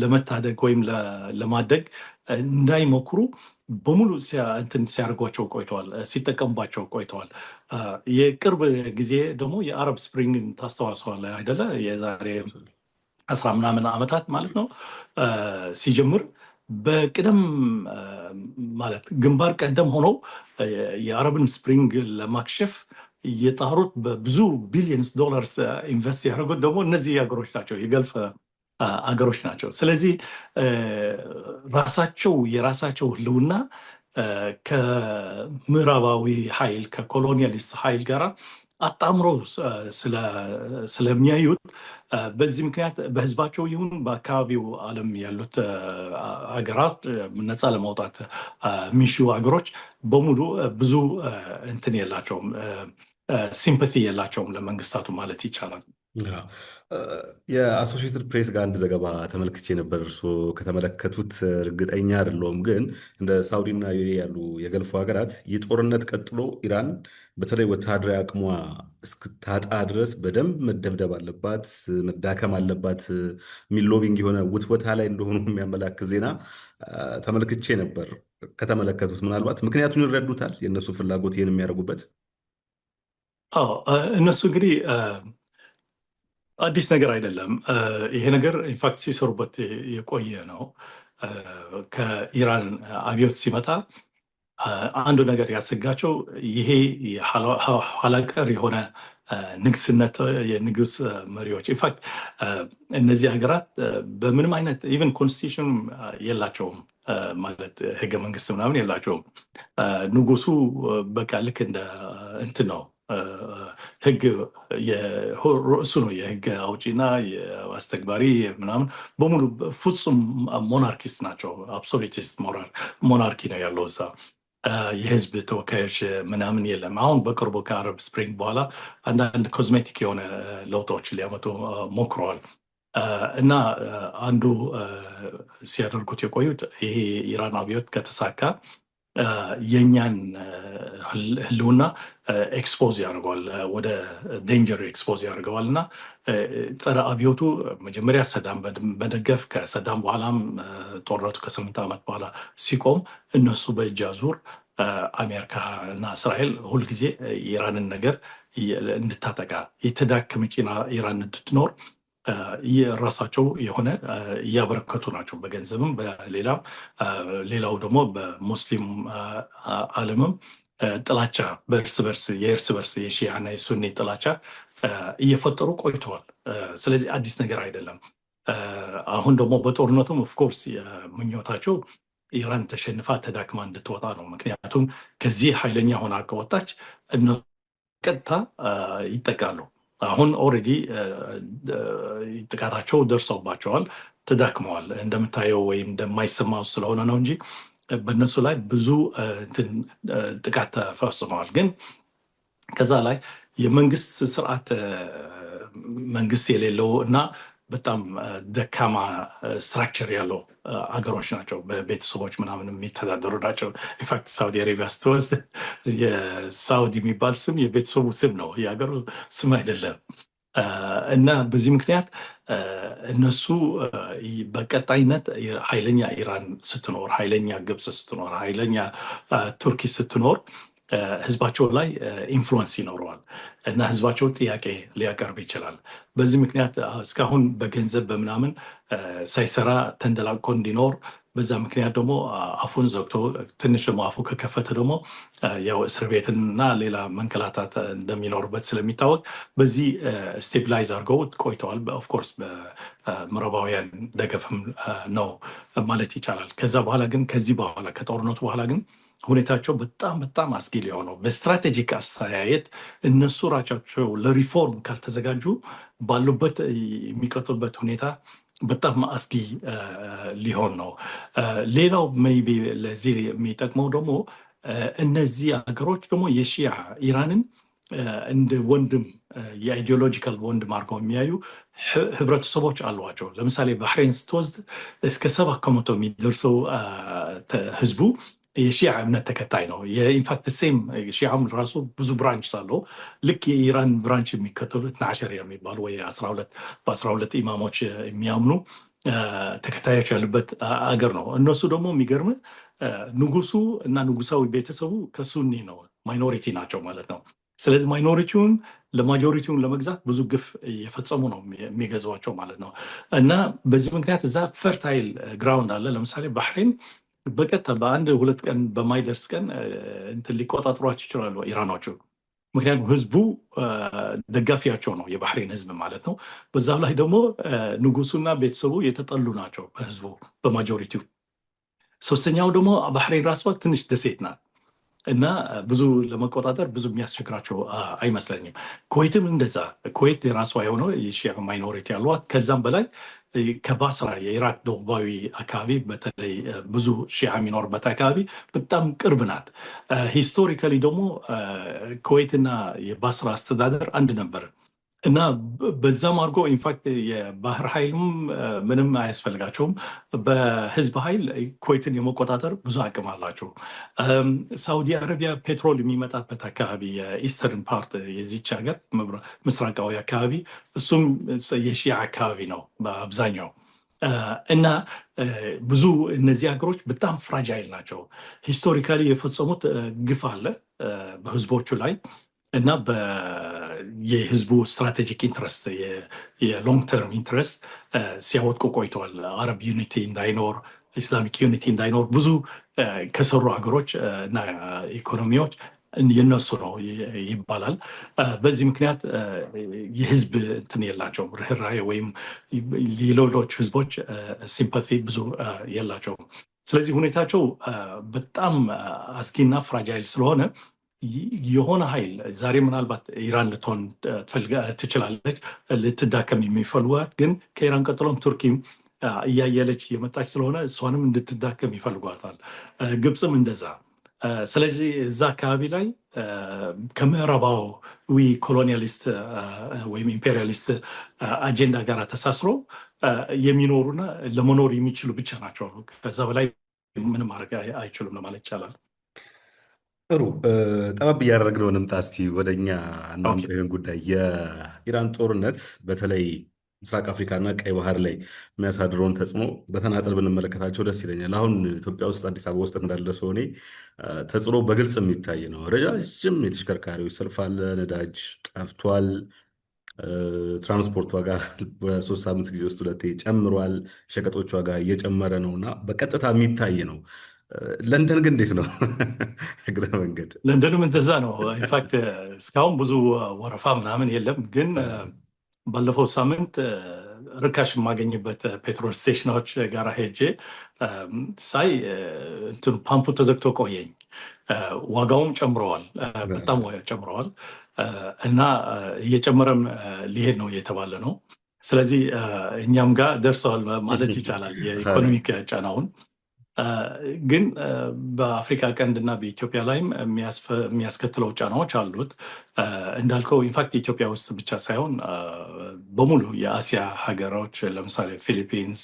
ለመታደግ ወይም ለማደግ እንዳይሞክሩ በሙሉ ሲያደርጓቸው ቆይተዋል፣ ሲጠቀሙባቸው ቆይተዋል። የቅርብ ጊዜ ደግሞ የአረብ ስፕሪንግ ታስተዋሰዋለ አይደለ? የዛሬ 10 ምናምን ዓመታት ማለት ነው ሲጀምር በቅደም ማለት ግንባር ቀደም ሆነው የአረብን ስፕሪንግ ለማክሸፍ የጣሩት በብዙ ቢሊየንስ ዶላርስ ኢንቨስት ያደረጉት ደግሞ እነዚህ ሀገሮች ናቸው፣ የገልፍ አገሮች ናቸው። ስለዚህ የራሳቸው ህልውና ከምዕራባዊ ኃይል ከኮሎኒያሊስት ኃይል ጋር አጣምሮ ስለሚያዩት በዚህ ምክንያት በህዝባቸው ይሁን በአካባቢው ዓለም ያሉት ሀገራት ነፃ ለማውጣት የሚሹ ሀገሮች በሙሉ ብዙ እንትን የላቸውም፣ ሲምፓቲ የላቸውም ለመንግስታቱ ማለት ይቻላል። አዎ። እ፣ የአሶሺየትድ ፕሬስ ጋር አንድ ዘገባ ተመልክቼ ነበር። እርስዎ ከተመለከቱት እርግጠኛ አይደለሁም፣ ግን እንደ ሳውዲና ዩኤኢ ያሉ የገልፉ ሀገራት ይህ ጦርነት ቀጥሎ ኢራን በተለይ ወታደራዊ አቅሟ እስክታጣ ድረስ በደንብ መደብደብ አለባት፣ መዳከም አለባት የሚል ሎቢንግ የሆነ ውትወታ ላይ እንደሆኑ የሚያመላክት ዜና ተመልክቼ ነበር። ከተመለከቱት ምናልባት ምክንያቱን ይረዱታል? የእነሱ ፍላጎት ይህን የሚያደርጉበት? አዎ እነሱ እንግዲህ አዲስ ነገር አይደለም። ይሄ ነገር ኢንፋክት ሲሰሩበት የቆየ ነው። ከኢራን አብዮት ሲመጣ አንዱ ነገር ያሰጋቸው ይሄ ኋላቀር የሆነ ንግስነት የንጉስ መሪዎች ኢንፋክት እነዚህ ሀገራት በምንም አይነት ኢቨን ኮንስቲቱሽን የላቸውም፣ ማለት ህገ መንግስት ምናምን የላቸውም። ንጉሱ በቃ ልክ እንደ እንትን ነው። ህግ እሱ ነው የህግ አውጪና የአስተግባሪ ምናምን በሙሉ ፍጹም ሞናርኪስት ናቸው። አብሶሉቲስት ሞናርኪ ነው ያለው እዛ። የህዝብ ተወካዮች ምናምን የለም። አሁን በቅርቡ ከአረብ ስፕሪንግ በኋላ አንዳንድ ኮዝሜቲክ የሆነ ለውጦች ሊያመጡ ሞክረዋል። እና አንዱ ሲያደርጉት የቆዩት ይሄ ኢራን አብዮት ከተሳካ የእኛን ህልውና ኤክስፖዝ ያደርገዋል፣ ወደ ዴንጀር ኤክስፖዝ ያደርገዋል። እና ጸረ አብዮቱ መጀመሪያ ሰዳም በደገፍ ከሰዳም በኋላም ጦርነቱ ከ8 ዓመት በኋላ ሲቆም እነሱ በእጅ አዙር አሜሪካ እና እስራኤል ሁልጊዜ የኢራንን ነገር እንድታጠቃ የተዳከመች ኢራን እንድትኖር የራሳቸው የሆነ እያበረከቱ ናቸው፣ በገንዘብም በሌላም። ሌላው ደግሞ በሙስሊም ዓለምም ጥላቻ የእርስ በርስ የሺያና የሱኒ ጥላቻ እየፈጠሩ ቆይተዋል። ስለዚህ አዲስ ነገር አይደለም። አሁን ደግሞ በጦርነቱም ኦፍኮርስ ምኞታቸው ኢራን ተሸንፋ ተዳክማ እንድትወጣ ነው። ምክንያቱም ከዚህ ኃይለኛ ሆና ከወጣች እነሱ ቀጥታ ይጠቃሉ። አሁን ኦልሬዲ ጥቃታቸው ደርሰውባቸዋል፣ ተዳክመዋል። እንደምታየው ወይም እንደማይሰማው ስለሆነ ነው እንጂ በእነሱ ላይ ብዙ ጥቃት ተፈጽመዋል። ግን ከዛ ላይ የመንግስት ስርዓት መንግስት የሌለው እና በጣም ደካማ ስትራክቸር ያለው አገሮች ናቸው። በቤተሰቦች ምናምን የሚተዳደሩ ናቸው። ኢንፋክት ሳውዲ አረቢያ ስትወስድ የሳውዲ የሚባል ስም የቤተሰቡ ስም ነው፣ የሀገሩ ስም አይደለም። እና በዚህ ምክንያት እነሱ በቀጣይነት ኃይለኛ ኢራን ስትኖር፣ ኃይለኛ ግብፅ ስትኖር፣ ኃይለኛ ቱርኪ ስትኖር ህዝባቸው ላይ ኢንፍሉወንስ ይኖረዋል እና ህዝባቸው ጥያቄ ሊያቀርብ ይችላል። በዚህ ምክንያት እስካሁን በገንዘብ በምናምን ሳይሰራ ተንደላቆ እንዲኖር፣ በዛ ምክንያት ደግሞ አፉን ዘግቶ ትንሽ ደግሞ አፉ ከከፈተ ደግሞ ያው እስር ቤትና ሌላ መንከላታት እንደሚኖርበት ስለሚታወቅ በዚህ ስቴቢላይዝ አድርገው ቆይተዋል። ኦፍኮርስ በምዕራባውያን ደገፍም ነው ማለት ይቻላል። ከዛ በኋላ ግን ከዚህ በኋላ ከጦርነቱ በኋላ ግን ሁኔታቸው በጣም በጣም አስጊ ሊሆነው፣ በስትራቴጂክ አስተያየት እነሱ ራቻቸው ለሪፎርም ካልተዘጋጁ ባሉበት የሚቀጥሉበት ሁኔታ በጣም አስጊ ሊሆን ነው። ሌላው ሜይ ቢ ለዚህ የሚጠቅመው ደግሞ እነዚህ ሀገሮች ደግሞ የሺያ ኢራንን እንደ ወንድም የአይዲዮሎጂካል ወንድም አድርገው የሚያዩ ህብረተሰቦች አሏቸው። ለምሳሌ ባህሬን ስትወስድ እስከ 7% የሚደርሰው ህዝቡ የሺዓ እምነት ተከታይ ነው። የኢንፋክት ሴም ሺዓም ራሱ ብዙ ብራንች አለው። ልክ የኢራን ብራንች የሚከተሉት ናሸሪያ የሚባሉ ወይ በ12 ኢማሞች የሚያምኑ ተከታዮች ያሉበት አገር ነው። እነሱ ደግሞ የሚገርም ንጉሱ እና ንጉሳዊ ቤተሰቡ ከሱኒ ነው፣ ማይኖሪቲ ናቸው ማለት ነው። ስለዚህ ማይኖሪቲውን ለማጆሪቲውን ለመግዛት ብዙ ግፍ እየፈጸሙ ነው የሚገዟቸው ማለት ነው። እና በዚህ ምክንያት እዛ ፈርታይል ግራውንድ አለ። ለምሳሌ ባህሬን በቀጥታ በአንድ 2 ቀን በማይደርስ ቀን እንትን ሊቆጣጥሯቸው ይችላሉ ኢራኖቹ። ምክንያቱም ህዝቡ ደጋፊያቸው ነው፣ የባህሬን ህዝብ ማለት ነው። በዛም ላይ ደግሞ ንጉሱና ቤተሰቡ የተጠሉ ናቸው በህዝቡ በማጆሪቲው። ሶስተኛው ደግሞ ባህሬን ራሷ ትንሽ ደሴት ናት እና ብዙ ለመቆጣጠር ብዙ የሚያስቸግራቸው አይመስለኝም። ኩዌትም እንደዛ። ኩዌት የራሷ የሆነው የሺያ ማይኖሪቲ ያሏት፣ ከዛም በላይ ከባስራ የኢራቅ ደቡባዊ አካባቢ በተለይ ብዙ ሺዓ የሚኖርበት አካባቢ በጣም ቅርብ ናት። ሂስቶሪካሊ ደግሞ ኩዌትና የባስራ አስተዳደር አንድ ነበር እና በዛም አድርጎ ኢንፋክት የባህር ኃይልም ምንም አያስፈልጋቸውም። በህዝብ ኃይል ኩዌትን የመቆጣጠር ብዙ አቅም አላቸው። ሳውዲ አረቢያ ፔትሮል የሚመጣበት አካባቢ የኢስተርን ፓርት የዚች ሀገር ምስራቃዊ አካባቢ እሱም የሺያ አካባቢ ነው በአብዛኛው። እና ብዙ እነዚህ ሀገሮች በጣም ፍራጃይል ናቸው። ሂስቶሪካሊ የፈጸሙት ግፍ አለ በህዝቦቹ ላይ እና የህዝቡ ስትራቴጂክ ኢንትረስት የሎንግ ተርም ኢንትረስት ሲያወጥቁ ቆይተዋል። አረብ ዩኒቲ እንዳይኖር፣ ኢስላሚክ ዩኒቲ እንዳይኖር ብዙ ከሰሩ ሀገሮች እና ኢኮኖሚዎች የነሱ ነው ይባላል። በዚህ ምክንያት የህዝብ እንትን የላቸውም፣ ርኅራኄ ወይም የሌሎች ህዝቦች ሲምፓቲ ብዙ የላቸውም። ስለዚህ ሁኔታቸው በጣም አስጊና ፍራጃይል ስለሆነ የሆነ ኃይል ዛሬ ምናልባት ኢራን ልትሆን ትችላለች ልትዳከም የሚፈልጓት፣ ግን ከኢራን ቀጥሎም ቱርኪም እያየለች የመጣች ስለሆነ እሷንም እንድትዳከም ይፈልጓታል። ግብፅም እንደዛ። ስለዚህ እዛ አካባቢ ላይ ከምዕራባዊ ኮሎኒያሊስት ወይም ኢምፔሪያሊስት አጀንዳ ጋር ተሳስሮ የሚኖሩና ለመኖር የሚችሉ ብቻ ናቸው። ከዛ በላይ ምንም ማድረግ አይችሉም ለማለት ይቻላል። ጥሩ ጠበብ እያደረግነው እንምጣ እስቲ ወደኛ እናምጣ ይህን ጉዳይ። የኢራን ጦርነት በተለይ ምስራቅ አፍሪካና ቀይ ባህር ላይ የሚያሳድረውን ተጽዕኖ በተናጠል ብንመለከታቸው ደስ ይለኛል። አሁን ኢትዮጵያ ውስጥ አዲስ አበባ ውስጥ እንዳለ ሰው እኔ ተጽዕኖ በግልጽ የሚታይ ነው። ረዣዥም የተሽከርካሪዎች ሰልፍ አለ፣ ነዳጅ ጠፍቷል፣ ትራንስፖርት ዋጋ በ3 ሳምንት ጊዜ ውስጥ 2 ጨምሯል፣ ሸቀጦች ዋጋ እየጨመረ ነው እና በቀጥታ የሚታይ ነው። ለንደን ግን እንዴት ነው? እግረ መንገድ ለንደንም እንደዛ ነው። ኢንፋክት እስካሁን ብዙ ወረፋ ምናምን የለም፣ ግን ባለፈው ሳምንት ርካሽ የማገኝበት ፔትሮል ስቴሽኖች ጋር ሄጄ ሳይ እንትኑ ፓምፑ ተዘግቶ ቆየኝ። ዋጋውም ጨምረዋል፣ በጣም ጨምረዋል እና እየጨመረም ሊሄድ ነው እየተባለ ነው። ስለዚህ እኛም ጋር ደርሰዋል ማለት ይቻላል የኢኮኖሚክ ጫናውን። ግን በአፍሪካ ቀንድ እና በኢትዮጵያ ላይም የሚያስከትለው ጫናዎች አሉት እንዳልከው። ኢንፋክት ኢትዮጵያ ውስጥ ብቻ ሳይሆን በሙሉ የአሲያ ሀገሮች ለምሳሌ ፊሊፒንስ፣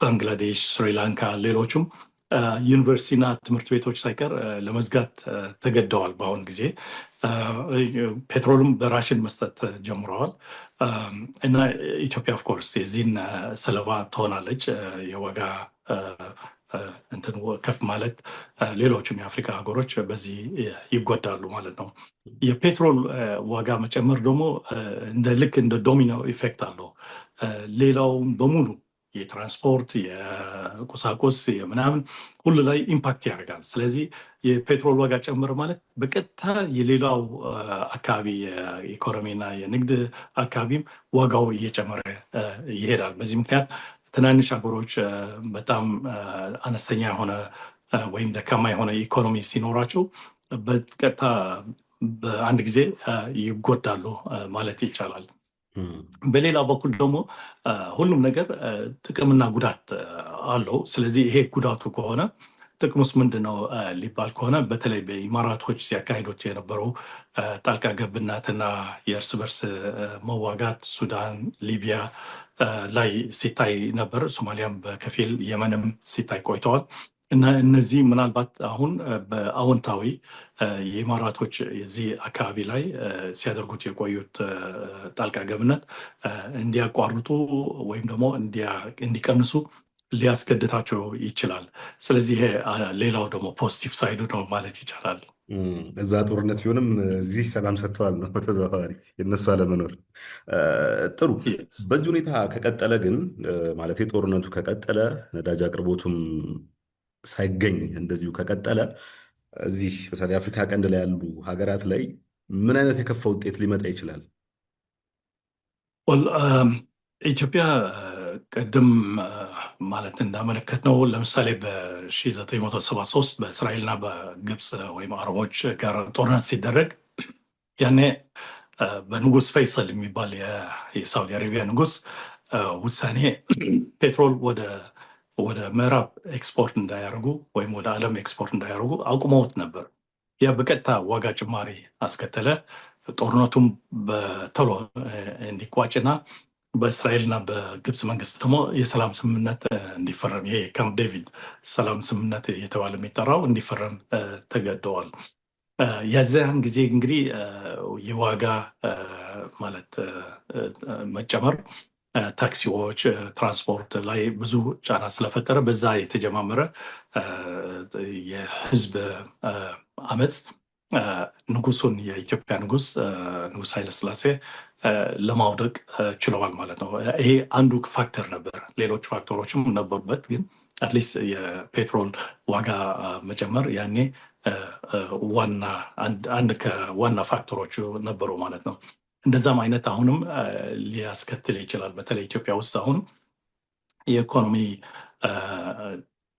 ባንግላዴሽ፣ ስሪላንካ፣ ሌሎቹም ዩኒቨርሲቲና ትምህርት ቤቶች ሳይቀር ለመዝጋት ተገደዋል። በአሁን ጊዜ ፔትሮልም በራሽን መስጠት ጀምረዋል እና ኢትዮጵያ ኦፍኮርስ የዚህን ሰለባ ትሆናለች። የዋጋ እንትን ከፍ ማለት ሌሎችም የአፍሪካ ሀገሮች በዚህ ይጎዳሉ ማለት ነው። የፔትሮል ዋጋ መጨመር ደግሞ ልክ እንደ ዶሚኖ ኢፌክት አለው ሌላውም በሙሉ የትራንስፖርት፣ የቁሳቁስ፣ የምናምን ሁሉ ላይ ኢምፓክት ያደርጋል። ስለዚህ የፔትሮል ዋጋ ጨምር ማለት በቀጥታ የሌላው አካባቢ የኢኮኖሚና የንግድ አካባቢም ዋጋው እየጨመረ ይሄዳል። በዚህ ምክንያት ትናንሽ ሀገሮች በጣም አነስተኛ የሆነ ወይም ደካማ የሆነ ኢኮኖሚ ሲኖራቸው በቀጥታ በአንድ ጊዜ ይጎዳሉ ማለት ይቻላል። በሌላ በኩል ደግሞ ሁሉም ነገር ጥቅምና ጉዳት አለው። ስለዚህ ይሄ ጉዳቱ ከሆነ ጥቅሙስ ምንድነው ሊባል ከሆነ በተለይ በኢማራቶች ሲያካሂዱት የነበረው ጣልቃ ገብነትና የእርስ በርስ መዋጋት ሱዳን፣ ሊቢያ ላይ ሲታይ ነበር። ሶማሊያም በከፊል የመንም ሲታይ ቆይተዋል እና እነዚህ ምናልባት አሁን በአዎንታዊ የኢማራቶች የዚህ አካባቢ ላይ ሲያደርጉት የቆዩት ጣልቃ ገብነት እንዲያቋርጡ ወይም ደግሞ እንዲቀንሱ ሊያስገድታቸው ይችላል። ስለዚህ ይሄ ሌላው ደግሞ ፖዚቲቭ ሳይዱ ነው ማለት ይቻላል። እዛ ጦርነት ቢሆንም እዚህ ሰላም ሰጥተዋል ነው በተዘዋዋሪ የነሱ አለመኖር። ጥሩ። በዚህ ሁኔታ ከቀጠለ ግን ማለት ጦርነቱ ከቀጠለ ነዳጅ አቅርቦቱም ሳይገኝ እንደዚሁ ከቀጠለ እዚህ በተለይ አፍሪካ ቀንድ ላይ ያሉ ሀገራት ላይ ምን አይነት የከፋ ውጤት ሊመጣ ይችላል? ኢትዮጵያ ቅድም ማለት እንዳመለከት ነው ለምሳሌ በ1973 በእስራኤልና በግብፅ ወይም አረቦች ጋር ጦርነት ሲደረግ ያኔ በንጉስ ፈይሰል የሚባል የሳውዲ አረቢያ ንጉስ ውሳኔ ፔትሮል ወደ ምዕራብ ኤክስፖርት እንዳያደርጉ ወይም ወደ ዓለም ኤክስፖርት እንዳያደርጉ አቁመውት ነበር። ያ በቀጥታ ዋጋ ጭማሪ አስከተለ። ጦርነቱም በቶሎ እንዲቋጭና በእስራኤልና በግብፅ መንግስት ደግሞ የሰላም ስምምነት እንዲፈረም ይሄ ካምፕ ዴቪድ ሰላም ስምምነት የተባለ የሚጠራው እንዲፈረም ተገደዋል። የዚያን ጊዜ እንግዲህ የዋጋ ማለት መጨመር ታክሲዎች፣ ትራንስፖርት ላይ ብዙ ጫና ስለፈጠረ በዛ የተጀማመረ የህዝብ አመፅ ንጉሱን የኢትዮጵያ ንጉስ ኃይለስላሴ ለማውደቅ ችለዋል ማለት ነው። ይሄ አንዱ ፋክተር ነበር። ሌሎች ፋክተሮችም ነበሩበት፣ ግን አትሊስት የፔትሮል ዋጋ መጨመር ያኔ ዋና አንድ ከዋና ፋክተሮች ነበሩ ማለት ነው። እንደዛም አይነት አሁንም ሊያስከትል ይችላል። በተለይ ኢትዮጵያ ውስጥ አሁን የኢኮኖሚ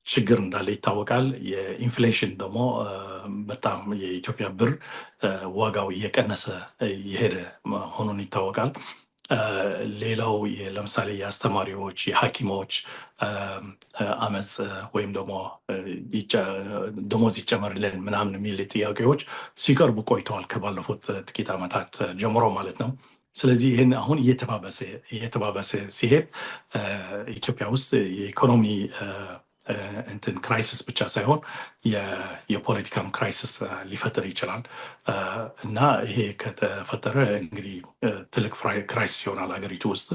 ችግር እንዳለ ይታወቃል። የኢንፍሌሽን ደግሞ በጣም የኢትዮጵያ ብር ዋጋው እየቀነሰ የሄደ መሆኑን ይታወቃል። ሌላው ለምሳሌ የአስተማሪዎች፣ የሐኪሞች አመፅ ወይም ደግሞ ደሞዝ ይጨመርልን ምናምን የሚል ጥያቄዎች ሲቀርቡ ቆይተዋል ከባለፉት ጥቂት ዓመታት ጀምሮ ማለት ነው። ስለዚህ ይህን አሁን እየተባበሰ ሲሄድ ኢትዮጵያ ውስጥ የኢኮኖሚ እንትን ክራይሲስ ብቻ ሳይሆን የፖለቲካም ክራይሲስ ሊፈጥር ይችላል እና ይሄ ከተፈጠረ እንግዲህ ትልቅ ክራይሲስ ይሆናል ሀገሪቱ ውስጥ።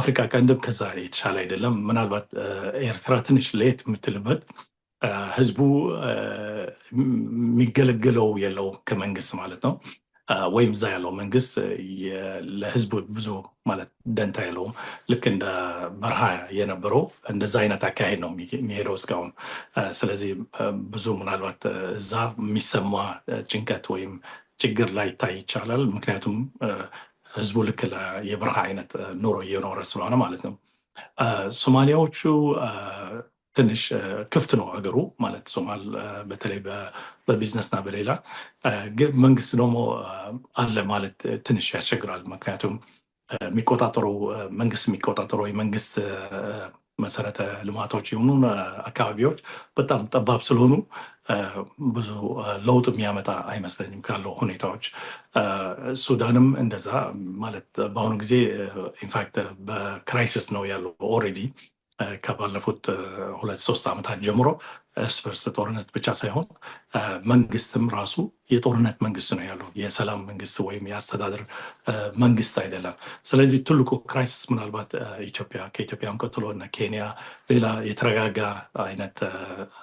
አፍሪካ ቀንድም ከዛ የተሻለ አይደለም። ምናልባት ኤርትራ ትንሽ ለየት የምትልበት ህዝቡ የሚገለገለው የለው ከመንግስት ማለት ነው። ወይም እዛ ያለው መንግስት ለህዝቡ ብዙ ማለት ደንታ የለውም። ልክ እንደ በረሃ የነበረው እንደዛ አይነት አካሄድ ነው የሚሄደው እስካሁን። ስለዚህ ብዙ ምናልባት እዛ የሚሰማ ጭንቀት ወይም ችግር ላይ ይታይ ይቻላል። ምክንያቱም ህዝቡ ልክ የበረሃ አይነት ኑሮ እየኖረ ስለሆነ ማለት ነው። ሶማሊያዎቹ ትንሽ ክፍት ነው ሀገሩ ማለት ሶማል በተለይ በቢዝነስና በሌላ ግን መንግስት ደግሞ አለ ማለት ትንሽ ያስቸግራል። ምክንያቱም መንግስት የሚቆጣጠሩ የመንግስት መሰረተ ልማቶች የሆኑ አካባቢዎች በጣም ጠባብ ስለሆኑ ብዙ ለውጥ የሚያመጣ አይመስለኝም ካለው ሁኔታዎች። ሱዳንም እንደዛ ማለት በአሁኑ ጊዜ ኢንፋክት በክራይሲስ ነው ያለው ኦልሬዲ ከባለፉት 2-3 ዓመታት ጀምሮ እርስ በርስ ጦርነት ብቻ ሳይሆን መንግስትም ራሱ የጦርነት መንግስት ነው ያለው፣ የሰላም መንግስት ወይም የአስተዳደር መንግስት አይደለም። ስለዚህ ትልቁ ክራይሲስ ምናልባት ከኢትዮጵያም ቀጥሎ እና ኬንያ ሌላ የተረጋጋ አይነት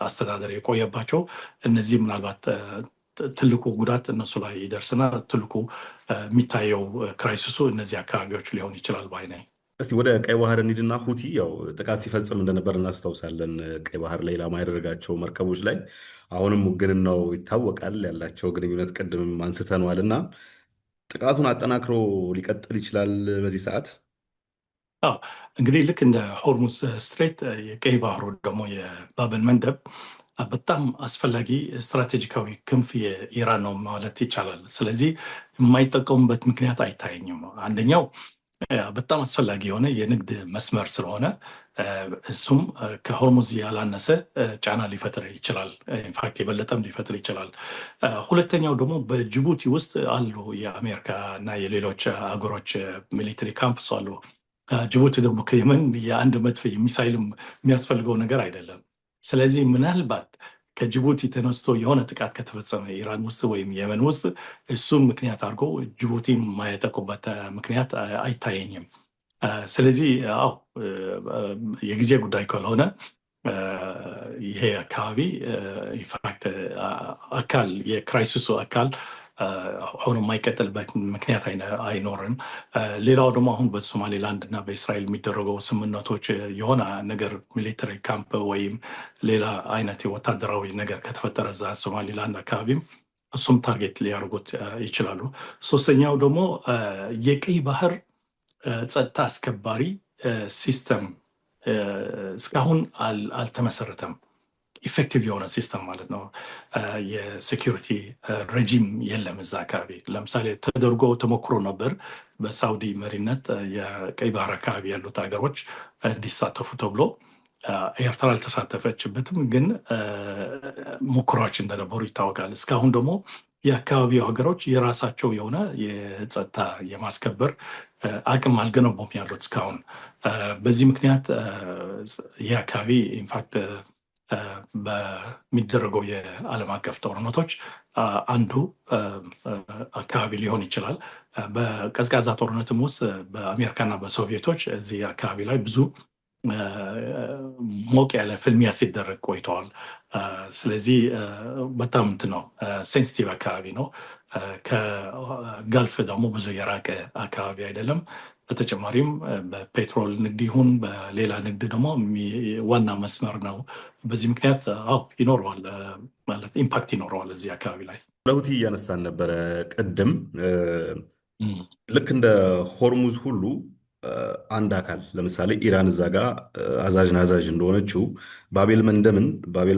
አስተዳደር የቆየባቸው እነዚህ ምናልባት ትልቁ ጉዳት እነሱ ላይ ይደርስና ትልቁ የሚታየው ክራይሲሱ እነዚህ አካባቢዎች ሊሆን ይችላል ባይ ነኝ። እስቲ ወደ ቀይ ባህር እንሂድና ሁቲ ያው ጥቃት ሲፈጽም እንደነበር እናስታውሳለን። ቀይ ባህር ላይ ኢላማ ያደረጋቸው መርከቦች ላይ አሁንም ውግንናው ይታወቃል። ያላቸው ግንኙነት ቅድምም አንስተነዋል እና ጥቃቱን አጠናክሮ ሊቀጥል ይችላል በዚህ ሰዓት። እንግዲህ ልክ እንደ ሆርሙዝ ስትሬት የቀይ ባህሩ ደግሞ የባበል መንደብ በጣም አስፈላጊ ስትራቴጂካዊ ክንፍ የኢራን ነው ማለት ይቻላል። ስለዚህ የማይጠቀሙበት ምክንያት አይታየኝም። አንደኛው በጣም አስፈላጊ የሆነ የንግድ መስመር ስለሆነ እሱም ከሆርሙዝ ያላነሰ ጫና ሊፈጥር ይችላል። ኢንፋክት የበለጠም ሊፈጥር ይችላል። ሁለተኛው ደግሞ በጅቡቲ ውስጥ አሉ የአሜሪካ እና የሌሎች አገሮች ሚሊተሪ ካምፕስ አሉ። ጅቡቲ ደግሞ ከየመን የአንድ መድፍ የሚሳይልም የሚያስፈልገው ነገር አይደለም። ስለዚህ ምናልባት ከጅቡቲ ተነስቶ የሆነ ጥቃት ከተፈጸመ ኢራን ውስጥ ወይም የመን ውስጥ እሱን ምክንያት አድርጎ ጅቡቲ የማያጠቁበት ምክንያት አይታየኝም። ስለዚህ የጊዜ ጉዳይ ካልሆነ ይሄ አካባቢ ኢንፋክት የክራይሲሱ አካል ሆኖ የማይቀጥልበት ምክንያት አይኖርም። ሌላው ደግሞ አሁን በሶማሌላንድ እና በእስራኤል የሚደረገው ስምምነቶች የሆነ ነገር ሚሊተሪ ካምፕ ወይም ሌላ አይነት የወታደራዊ ነገር ከተፈጠረ እዛ ሶማሌላንድ አካባቢም እሱም ታርጌት ሊያደርጉት ይችላሉ። ሶስተኛው ደግሞ የቀይ ባህር ጸጥታ አስከባሪ ሲስተም እስካሁን አልተመሰረተም። ኢፌክቲቭ የሆነ ሲስተም ማለት ነው። የሴኪሪቲ ሬጂም የለም እዛ አካባቢ። ለምሳሌ ተደርጎ ተሞክሮ ነበር በሳውዲ መሪነት የቀይ ባህር አካባቢ ያሉት ሀገሮች እንዲሳተፉ ተብሎ ኤርትራ አልተሳተፈችበትም፣ ግን ሙከራዎች እንደነበሩ ይታወቃል። እስካሁን ደግሞ የአካባቢው ሀገሮች የራሳቸው የሆነ የጸጥታ የማስከበር አቅም አልገነቡም ያሉት እስካሁን። በዚህ ምክንያት ይህ አካባቢ ኢንፋክት በሚደረገው የዓለም አቀፍ ጦርነቶች አንዱ አካባቢ ሊሆን ይችላል። በቀዝቃዛ ጦርነትም ውስጥ በአሜሪካና በሶቪየቶች እዚህ አካባቢ ላይ ብዙ ሞቅ ያለ ፍልሚያ ሲደረግ ቆይተዋል። ስለዚህ በጣም እንትን ነው፣ ሴንሲቲቭ አካባቢ ነው። ከጋልፍ ደግሞ ብዙ የራቀ አካባቢ አይደለም። በተጨማሪም በፔትሮል ንግድ ይሁን በሌላ ንግድ ደግሞ ዋና መስመር ነው። በዚህ ምክንያት ይኖረዋል ማለት ኢምፓክት ይኖረዋል እዚህ አካባቢ ላይ። ለሁቲ እያነሳን ነበረ ቅድም። ልክ እንደ ሆርሙዝ ሁሉ አንድ አካል ለምሳሌ ኢራን እዛ ጋር አዛዥ ናዛዥ እንደሆነችው ባቤል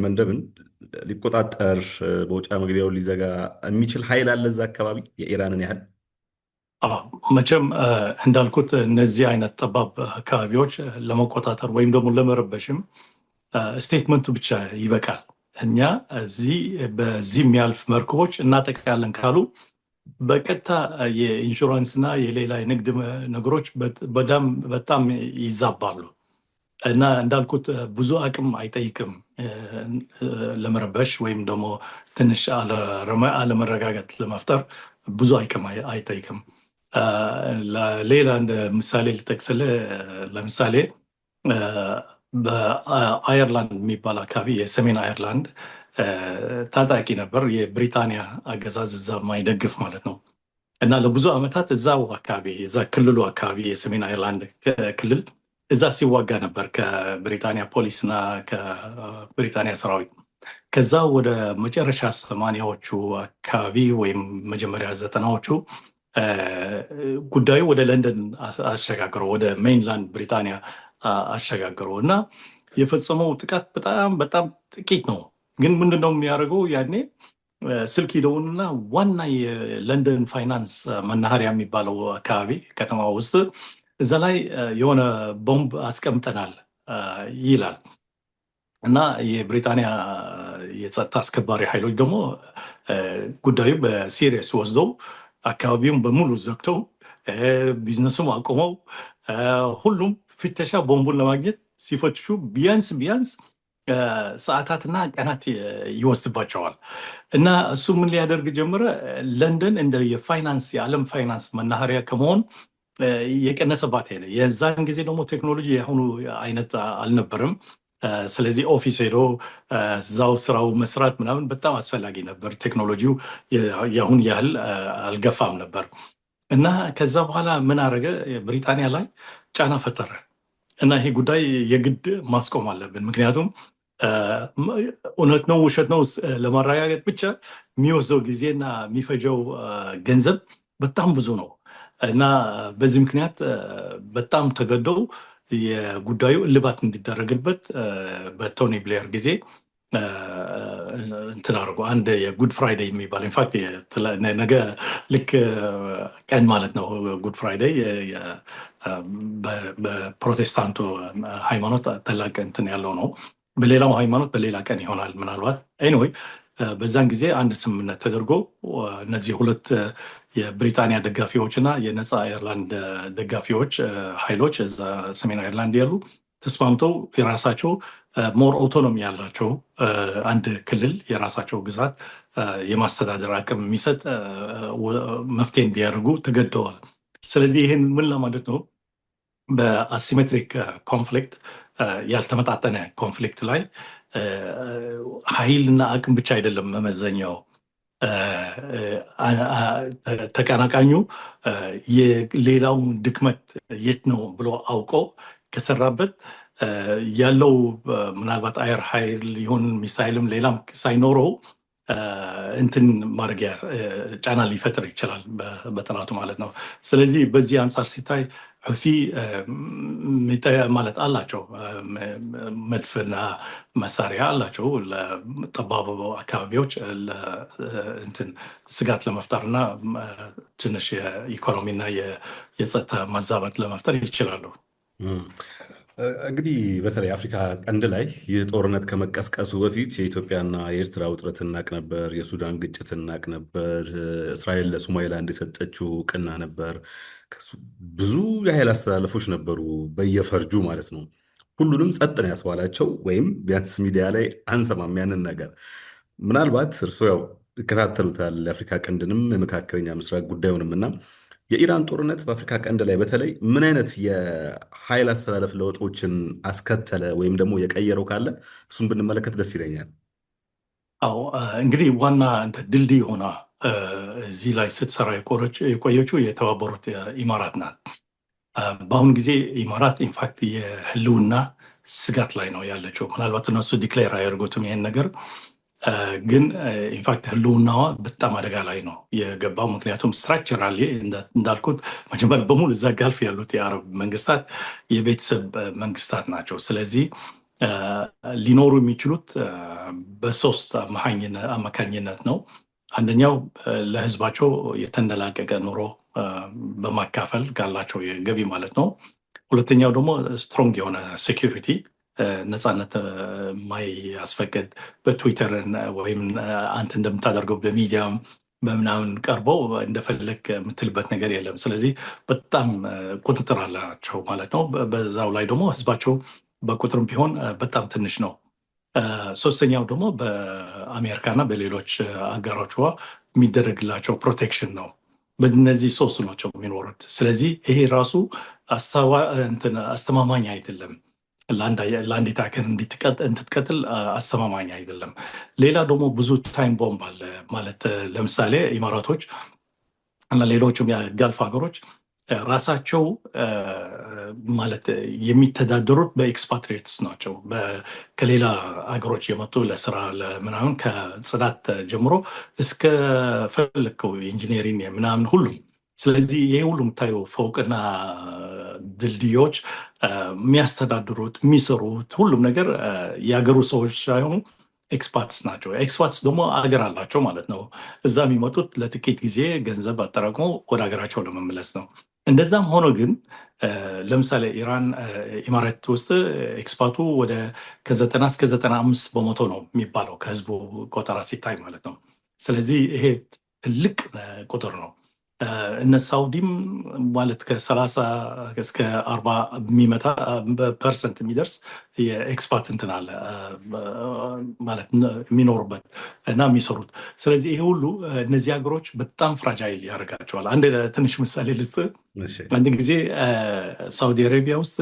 መንደብን ሊቆጣጠር በውጫ መግቢያውን ሊዘጋ የሚችል ኃይል አለ እዛ አካባቢ የኢራንን ያህል። መቼም እንዳልኩት እነዚህ አይነት ጠባብ አካባቢዎች ለመቆጣጠር ወይም ደግሞ ለመረበሽም ስቴትመንቱ ብቻ ይበቃል። እኛ በዚህ የሚያልፍ መርከቦች እናጠቃለን ካሉ በቀጥታ የኢንሹራንስ እና የሌላ የንግድ ነገሮች በጣም ይዛባሉ እና እንዳልኩት ብዙ አቅም አይጠይቅም ለመረበሽ ወይም ደግሞ ትንሽ አለመረጋጋት ለመፍጠር ብዙ አቅም አይጠይቅም። ሌላ እንደ ምሳሌ ልጠቅስልህ፣ ለምሳሌ በአየርላንድ የሚባል አካባቢ የሰሜን አየርላንድ ታጣቂ ነበር፣ የብሪታንያ አገዛዝ እዛ ማይደግፍ ማለት ነው። እና ለብዙ ዓመታት እዛው አካባቢ እዛ ክልሉ አካባቢ የሰሜን አየርላንድ ክልል እዛ ሲዋጋ ነበር ከብሪታንያ ፖሊስ እና ከብሪታንያ ሰራዊት። ከዛ ወደ መጨረሻ 80ዎቹ አካባቢ ወይም መጀመሪያ 90ዎቹ ጉዳዩ ወደ ለንደን አሸጋገረው፣ ወደ ሜይንላንድ ብሪታንያ አሸጋገረው እና የፈጸመው ጥቃት በጣም ጥቂት ነው። ግን ምንድነው የሚያደርገው? ያኔ ስልክ ይደውልና ዋና የለንደን ፋይናንስ መናኸሪያ የሚባለው አካባቢ ከተማ ውስጥ እዛ ላይ የሆነ ቦምብ አስቀምጠናል ይላል እና የብሪታንያ የጸጥታ አስከባሪ ኃይሎች ደግሞ ጉዳዩ በሲሪየስ ወስደው አካባቢውን በሙሉ ዘግተው ቢዝነሱም አቁመው ሁሉም ፍተሻ ቦምቡን ለማግኘት ሲፈትሹ ቢያንስ ሰዓታትና ቀናት ይወስድባቸዋል። እና እሱ ምን ሊያደርግ ጀመረ? ለንደን እንደ የዓለም ፋይናንስ መናኸሪያ ከመሆን የቀነሰባት ሄደ። የዛን ጊዜ ደግሞ ቴክኖሎጂ የአሁኑ አይነት አልነበርም። ስለዚህ ኦፊስ ሄዶ እዛው ስራው መስራት ምናምን በጣም አስፈላጊ ነበር። ቴክኖሎጂው የአሁን ያህል አልገፋም ነበር። እና ከዛ በኋላ ምን አደረገ? ብሪታንያ ላይ ጫና ፈጠረ እና ይሄ ጉዳይ የግድ ማስቆም አለብን፣ ምክንያቱም እውነት ነው ውሸት ነው ለማረጋገጥ ብቻ የሚወስደው ጊዜና የሚፈጀው ገንዘብ በጣም ብዙ ነው እና በዚህ ምክንያት በጣም ተገደው የጉዳዩ እልባት እንዲደረግበት በቶኒ ብሌር ጊዜ እንትን አድርጎ አንድ የጉድ ፍራይዴይ የሚባል ኢንፋክት ነገ ልክ ቀን ማለት ነው። ጉድ ፍራይዴይ በፕሮቴስታንቱ ሃይማኖት ታላቅ እንትን ያለው ነው። በሌላው ሃይማኖት በሌላ ቀን ይሆናል ምናልባት። ኤኒዌይ በዛን ጊዜ አንድ ስምምነት ተደርጎ እነዚህ ሁለት የብሪታንያ ደጋፊዎች እና የነፃ አየርላንድ ደጋፊዎች ኃይሎች እዛ ሰሜን አየርላንድ ያሉ ተስማምተው የራሳቸው ሞር ኦቶኖሚ ያላቸው አንድ ክልል የራሳቸው ግዛት የማስተዳደር አቅም የሚሰጥ መፍትሄ እንዲያደርጉ ተገደዋል። ስለዚህ ይህን ምን ለማለት ነው? በአሲሜትሪክ ኮንፍሊክት ያልተመጣጠነ ኮንፍሊክት ላይ ኃይልና አቅም ብቻ አይደለም መመዘኛው። ተቀናቃኙ የሌላውን ድክመት የት ነው ብሎ አውቆ ከሰራበት ያለው ምናልባት አየር ኃይል ይሁን ሚሳይልም ሌላም ሳይኖረው እንትን ማድረጊያ ጫና ሊፈጥር ይችላል በጥናቱ ማለት ነው። ስለዚህ በዚህ አንጻር ሲታይ ሁቲ ማለት አላቸው፣ መድፍና መሳሪያ አላቸው ለጠባብ አካባቢዎች እንትን ስጋት ለመፍጠርና ትንሽ የኢኮኖሚና የጸጥታ መዛባት ለመፍጠር ይችላሉ። እንግዲህ በተለይ አፍሪካ ቀንድ ላይ ይህ ጦርነት ከመቀስቀሱ በፊት የኢትዮጵያና የኤርትራ ውጥረት እናቅ ነበር። የሱዳን ግጭት እናቅ ነበር። እስራኤል ለሶማሌላንድ የሰጠችው እውቅና ነበር። ብዙ የኃይል አስተላለፎች ነበሩ በየፈርጁ ማለት ነው። ሁሉንም ጸጥ ነው ያስባላቸው፣ ወይም ቢያንስ ሚዲያ ላይ አንሰማም ያንን ነገር። ምናልባት እርስዎ ያው ይከታተሉታል የአፍሪካ ቀንድንም የመካከለኛ ምስራቅ ጉዳዩንም እና የኢራን ጦርነት በአፍሪካ ቀንድ ላይ በተለይ ምን አይነት የኃይል አስተላለፍ ለውጦችን አስከተለ ወይም ደግሞ የቀየረው ካለ እሱም ብንመለከት ደስ ይለኛል። አዎ እንግዲህ ዋና እንደ ድልድይ ሆና እዚህ ላይ ስትሰራ የቆየችው የተባበሩት ኢማራት ናት። በአሁኑ ጊዜ ኢማራት ኢንፋክት የህልውና ስጋት ላይ ነው ያለችው። ምናልባት እነሱ ዲክሌር አያደርጉትም ይሄን ነገር፣ ግን ኢንፋክት ህልውናዋ በጣም አደጋ ላይ ነው የገባው። ምክንያቱም ስትራክቸራሊ እንዳልኩት መጀመሪያ በሙሉ እዛ ጋልፍ ያሉት የአረብ መንግስታት የቤተሰብ መንግስታት ናቸው። ስለዚህ ሊኖሩ የሚችሉት በሶስት አማካኝነት ነው። አንደኛው ለህዝባቸው የተንደላቀቀ ኑሮ በማካፈል ካላቸው የገቢ ማለት ነው። ሁለተኛው ደግሞ ስትሮንግ የሆነ ሴኪሪቲ፣ ነፃነት የማያስፈቅድ በትዊተር ወይም አንተ እንደምታደርገው በሚዲያም በምናምን ቀርበው እንደፈለግ የምትልበት ነገር የለም። ስለዚህ በጣም ቁጥጥር አላቸው ማለት ነው። በዛው ላይ ደግሞ ህዝባቸው በቁጥርም ቢሆን በጣም ትንሽ ነው። ሶስተኛው ደግሞ በአሜሪካና በሌሎች አጋሮቿ የሚደረግላቸው ፕሮቴክሽን ነው። በእነዚህ ሶስቱ ናቸው የሚኖሩት። ስለዚህ ይሄ ራሱ አስተማማኝ አይደለም። ለአንዲት ሀገር እንድትቀጥል አስተማማኝ አይደለም። ሌላ ደግሞ ብዙ ታይም ቦምብ አለ ማለት ለምሳሌ ኢማራቶች እና ሌሎችም የጋልፍ ሀገሮች ራሳቸው ማለት የሚተዳደሩት በኤክስፓትሪየትስ ናቸው። ከሌላ ሀገሮች የመጡ ለስራ ለምናምን ከጽዳት ጀምሮ እስከ ፈለከው ኢንጂነሪንግ ምናምን ሁሉም። ስለዚህ ይሄ ሁሉ የምታየው ፎቅና ድልድዮች የሚያስተዳድሩት የሚሰሩት ሁሉም ነገር የሀገሩ ሰዎች ሳይሆኑ ኤክስፓትስ ናቸው። ኤክስፓትስ ደግሞ አገር አላቸው ማለት ነው። እዛ የሚመጡት ለጥቂት ጊዜ ገንዘብ አጠራቅመው ወደ ሀገራቸው ለመመለስ ነው። እንደዛም ሆኖ ግን ለምሳሌ ኢማራት ውስጥ ኤክስፓቱ ወደ ከ90 እስከ 95 በመቶ ነው የሚባለው ከህዝቡ ቆጠራ ሲታይ ማለት ነው። ስለዚህ ይሄ ትልቅ ቁጥር ነው። እነ ሳውዲም ማለት ከ30 እስከ 40 የሚመታ ፐርሰንት የሚደርስ የኤክስፓት እንትን አለ ማለት የሚኖሩበት እና የሚሰሩት። ስለዚህ ይሄ ሁሉ እነዚህ ሀገሮች በጣም ፍራጃይል ያደርጋቸዋል። አንድ ትንሽ ምሳሌ ልስጥ። አንድ ጊዜ ሳውዲ አረቢያ ውስጥ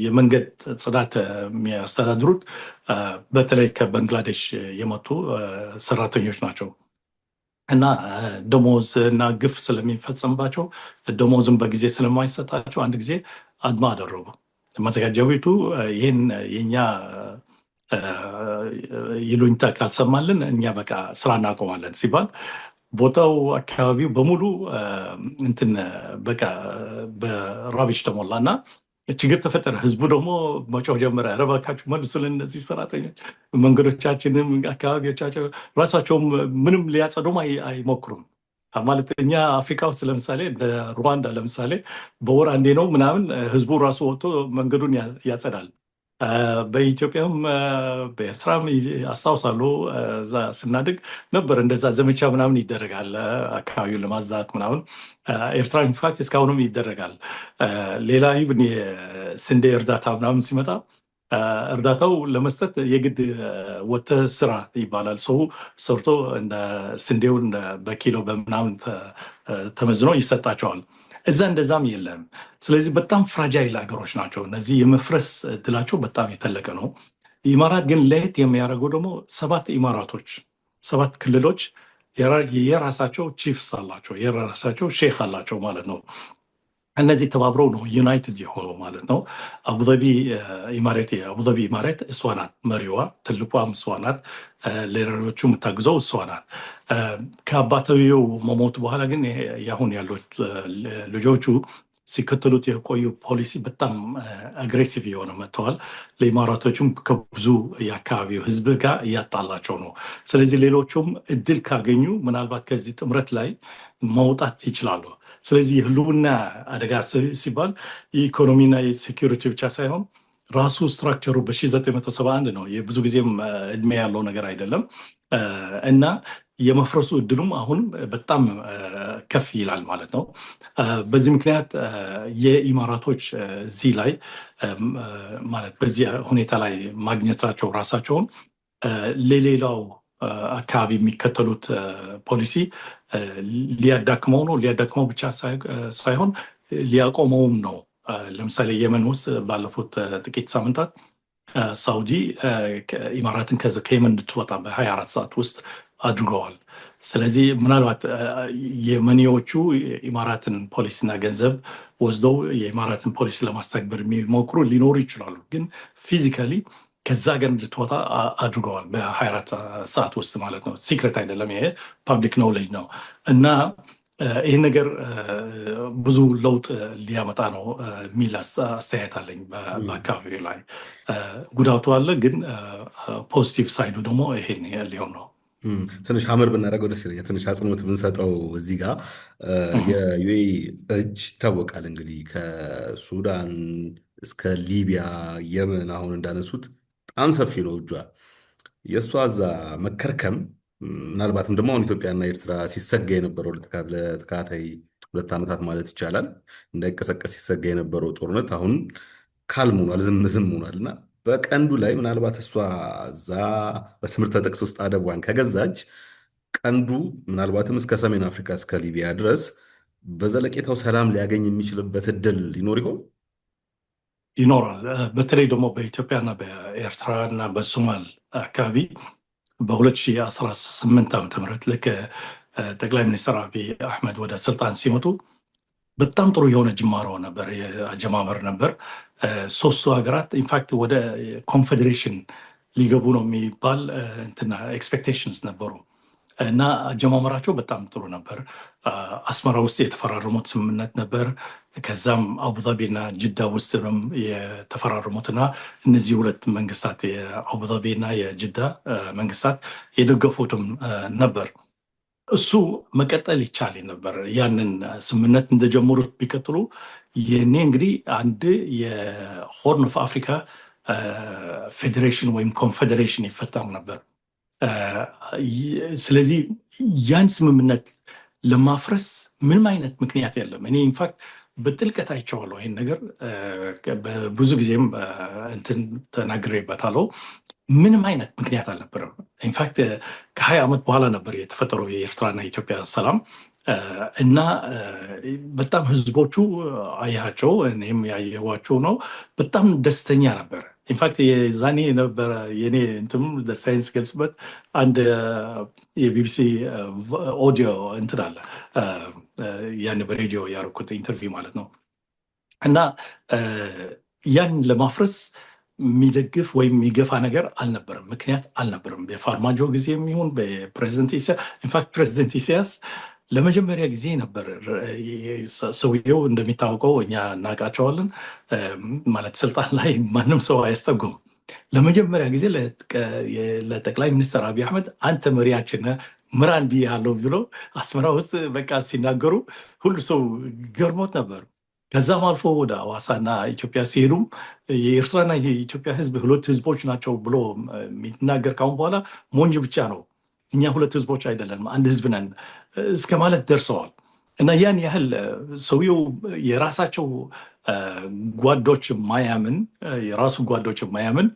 የመንገድ ጽዳት የሚያስተዳድሩት በተለይ ከባንግላዴሽ የመጡ ሰራተኞች ናቸው እና ደሞዝ እና ግፍ ስለሚፈጸምባቸው ደሞዝም በጊዜ ስለማይሰጣቸው አንድ ጊዜ አድማ አደረጉ። ማዘጋጃ ቤቱ ይህን የኛ ይሉኝታ ካልሰማልን እኛ በቃ ስራ እናቆማለን ሲባል ቦታው አካባቢው በሙሉ እንትን በቃ በራቢሽ ተሞላ እና ችግር ተፈጠረ። ህዝቡ ደግሞ መጮህ ጀመረ። ኧረ እባካችሁ መልሱልን እነዚህ ሰራተኞች፣ መንገዶቻችንም አካባቢዎቻቸው ራሳቸውም ምንም ሊያጸዱም አይሞክሩም። ማለት እኛ አፍሪካ ውስጥ ለምሳሌ ሩዋንዳ ለምሳሌ በወር አንዴ ነው ምናምን ህዝቡ ራሱ ወጥቶ መንገዱን ያጸዳል። በኢትዮጵያም በኤርትራም አስታውሳለሁ እዛ ስናድግ ነበር እንደዛ ዘመቻ ምናምን ይደረጋል አካባቢውን ለማጽዳት ምናምን። ኤርትራ ኢንፋክት እስካሁንም ይደረጋል። ሌላ ይብን የስንዴ እርዳታ ምናምን ሲመጣ እርዳታው ለመስጠት የግድ ወጥተህ ስራ ይባላል። ሰው ሰርቶ እንደ ስንዴውን በኪሎ በምናምን ተመዝኖ ይሰጣቸዋል። እዛ እንደዛም የለም። ስለዚህ በጣም ፍራጃይል ሀገሮች ናቸው እነዚህ። የመፍረስ እድላቸው በጣም የተለቀ ነው። ኢማራት ግን ለየት የሚያደርገው ደግሞ 7 ኢማራቶች 7 ክልሎች የራሳቸው ቺፍስ አላቸው፣ የራሳቸው ሼክ አላቸው ማለት ነው። እነዚህ ተባብረው ነው ዩናይትድ የሆኑ ማለት ነው። አቡዳቢ ኢማሬት እሷ ናት መሪዋ፣ ትልቋም እሷ ናት። ሌሎቹ የምታግዘው እሷ ናት። ከአባትየው መሞት በኋላ ግን ያሁን ያሉት ልጆቹ ሲከተሉት የቆዩ ፖሊሲ በጣም አግሬሲቭ የሆነ መጥተዋል። ለኢማራቶቹም ከብዙ የአካባቢው ህዝብ ጋር እያጣላቸው ነው። ስለዚህ ሌሎቹም እድል ካገኙ ምናልባት ከዚህ ጥምረት ላይ መውጣት ይችላሉ። ስለዚህ የህልውና አደጋ ሲባል የኢኮኖሚና የሴኪሪቲ ብቻ ሳይሆን ራሱ ስትራክቸሩ በ1971 ነው። የብዙ ጊዜም እድሜ ያለው ነገር አይደለም እና የመፍረሱ እድሉም አሁን በጣም ከፍ ይላል ማለት ነው። በዚህ ምክንያት የኢማራቶች እዚህ ላይ ማለት በዚህ ሁኔታ ላይ ማግኘታቸው ራሳቸውን ለሌላው አካባቢ የሚከተሉት ፖሊሲ ሊያዳክመው ነው። ሊያዳክመው ብቻ ሳይሆን ሊያቆመውም ነው። ለምሳሌ የመን ውስጥ ባለፉት ጥቂት ሳምንታት ሳውዲ ኢማራትን ከየመን እንድትወጣ በ24 ሰዓት ውስጥ አድርገዋል። ስለዚህ ምናልባት የመኒዎቹ ኢማራትን ፖሊሲና ገንዘብ ወስደው የኢማራትን ፖሊሲ ለማስተግበር የሚሞክሩ ሊኖሩ ይችላሉ። ግን ፊዚካሊ ከዛ ሀገር እንድትወጣ አድርገዋል በ24 ሰዓት ውስጥ ማለት ነው። ሲክሬት አይደለም፣ ይሄ ፓብሊክ ኖውሌጅ ነው እና ይህ ነገር ብዙ ለውጥ ሊያመጣ ነው የሚል አስተያየት አለኝ። በአካባቢው ላይ ጉዳቱ አለ፣ ግን ፖዚቲቭ ሳይዱ ደግሞ ይሄን ሊሆን ነው። ትንሽ ሀመር ብናደርገው ደስ ይለኛል። ትንሽ አጽንኦት ብንሰጠው እዚህ ጋር የዩኤኢ እጅ ይታወቃል። እንግዲህ ከሱዳን እስከ ሊቢያ፣ የመን አሁን እንዳነሱት በጣም ሰፊ ነው እጇ። የእሷ እዛ መከርከም ምናልባትም ደግሞ አሁን ኢትዮጵያና ኤርትራ ሲሰጋ የነበረው ለተከታታይ 2 ዓመታት ማለት ይቻላል እንዳይቀሰቀስ ሲሰጋ የነበረው ጦርነት አሁን ካልም ሆኗል፣ ዝም ሆኗል እና በቀንዱ ላይ ምናልባት እሷ እዛ በትምህርት ጥቅስ ውስጥ አደቧን ከገዛች ቀንዱ ምናልባትም እስከ ሰሜን አፍሪካ እስከ ሊቢያ ድረስ በዘለቄታው ሰላም ሊያገኝ የሚችልበት እድል ሊኖር ይሆን? ይኖራል። በተለይ ደግሞ በኢትዮጵያና በኤርትራና በሶማል አካባቢ በ2018 ዓ.ም ልክ ጠቅላይ ሚኒስትር አብይ አሕመድ ወደ ስልጣን ሲመጡ በጣም ጥሩ የሆነ ጅማሮ ነበር፣ አጀማመር ነበር። ሶስቱ ሀገራት ኢንፋክት ወደ ኮንፌዴሬሽን ሊገቡ ነው የሚባል እንትና ኤክስፔክቴሽንስ ነበሩ እና አጀማመራቸው በጣም ጥሩ ነበር። አስመራ ውስጥ የተፈራረሙት ስምምነት ነበር። ከዛም አቡዳቢና ጅዳ ውስጥም የተፈራረሙትና እነዚህ ሁለት መንግስታት የአቡዳቢና የጅዳ መንግስታት የደገፉትም ነበር። እሱ መቀጠል ይቻል ነበር። ያንን ስምምነት እንደጀመሩት ቢቀጥሉ ይህኔ እንግዲህ አንድ የሆርን ኦፍ አፍሪካ ፌዴሬሽን ወይም ኮንፌዴሬሽን ይፈጠር ነበር። ስለዚህ ያን ስምምነት ለማፍረስ ምንም አይነት ምክንያት የለም። እኔ ኢንፋክት በጥልቀት አይቼዋለሁ ይህን ነገር፣ በብዙ ጊዜም እንትን ተናግሬበታለሁ። ምንም አይነት ምክንያት አልነበረም። ኢንፋክት ከ20 ዓመት በኋላ ነበር የተፈጠረው የኤርትራና የኢትዮጵያ ሰላም እና በጣም ህዝቦቹ አያቸው፣ እኔም ያየኋቸው ነው። በጣም ደስተኛ ነበር። ኢንፋክት የዛኔ ነበረ የኔ እንትም ሳይንስ ገልጽበት አንድ የቢቢሲ ኦዲዮ እንትን አለ፣ ያን በሬዲዮ ያደረኩት ኢንተርቪው ማለት ነው። እና ያን ለማፍረስ የሚደግፍ ወይም የሚገፋ ነገር አልነበረም፣ ምክንያት አልነበረም። በፋርማጆ ጊዜ የሚሆን በፕሬዚደንት ኢሳያስ፣ ኢንፋክት ፕሬዚደንት ኢሳያስ ለመጀመሪያ ጊዜ ነበር። ሰውየው እንደሚታወቀው እኛ እናውቃቸዋለን፣ ማለት ስልጣን ላይ ማንም ሰው አያስጠጉም። ለመጀመሪያ ጊዜ ለጠቅላይ ሚኒስትር አብይ አሕመድ አንተ መሪያችን ምራን ብያለሁ ብሎ አስመራ ውስጥ በቃ ሲናገሩ ሁሉ ሰው ገርሞት ነበር። ከዛም አልፎ ወደ ሐዋሳና ኢትዮጵያ ሲሄዱም የኤርትራና የኢትዮጵያ ህዝብ ሁለት ህዝቦች ናቸው ብሎ የሚናገር ካሁን በኋላ ሞኝ ብቻ ነው፣ እኛ ሁለት ህዝቦች አይደለንም አንድ ህዝብ ነን እስከ ማለት ደርሰዋል። እና ያን ያህል ሰውየው የራሳቸው ጓዶች ማያምን የራሱ ጓዶች ማያምን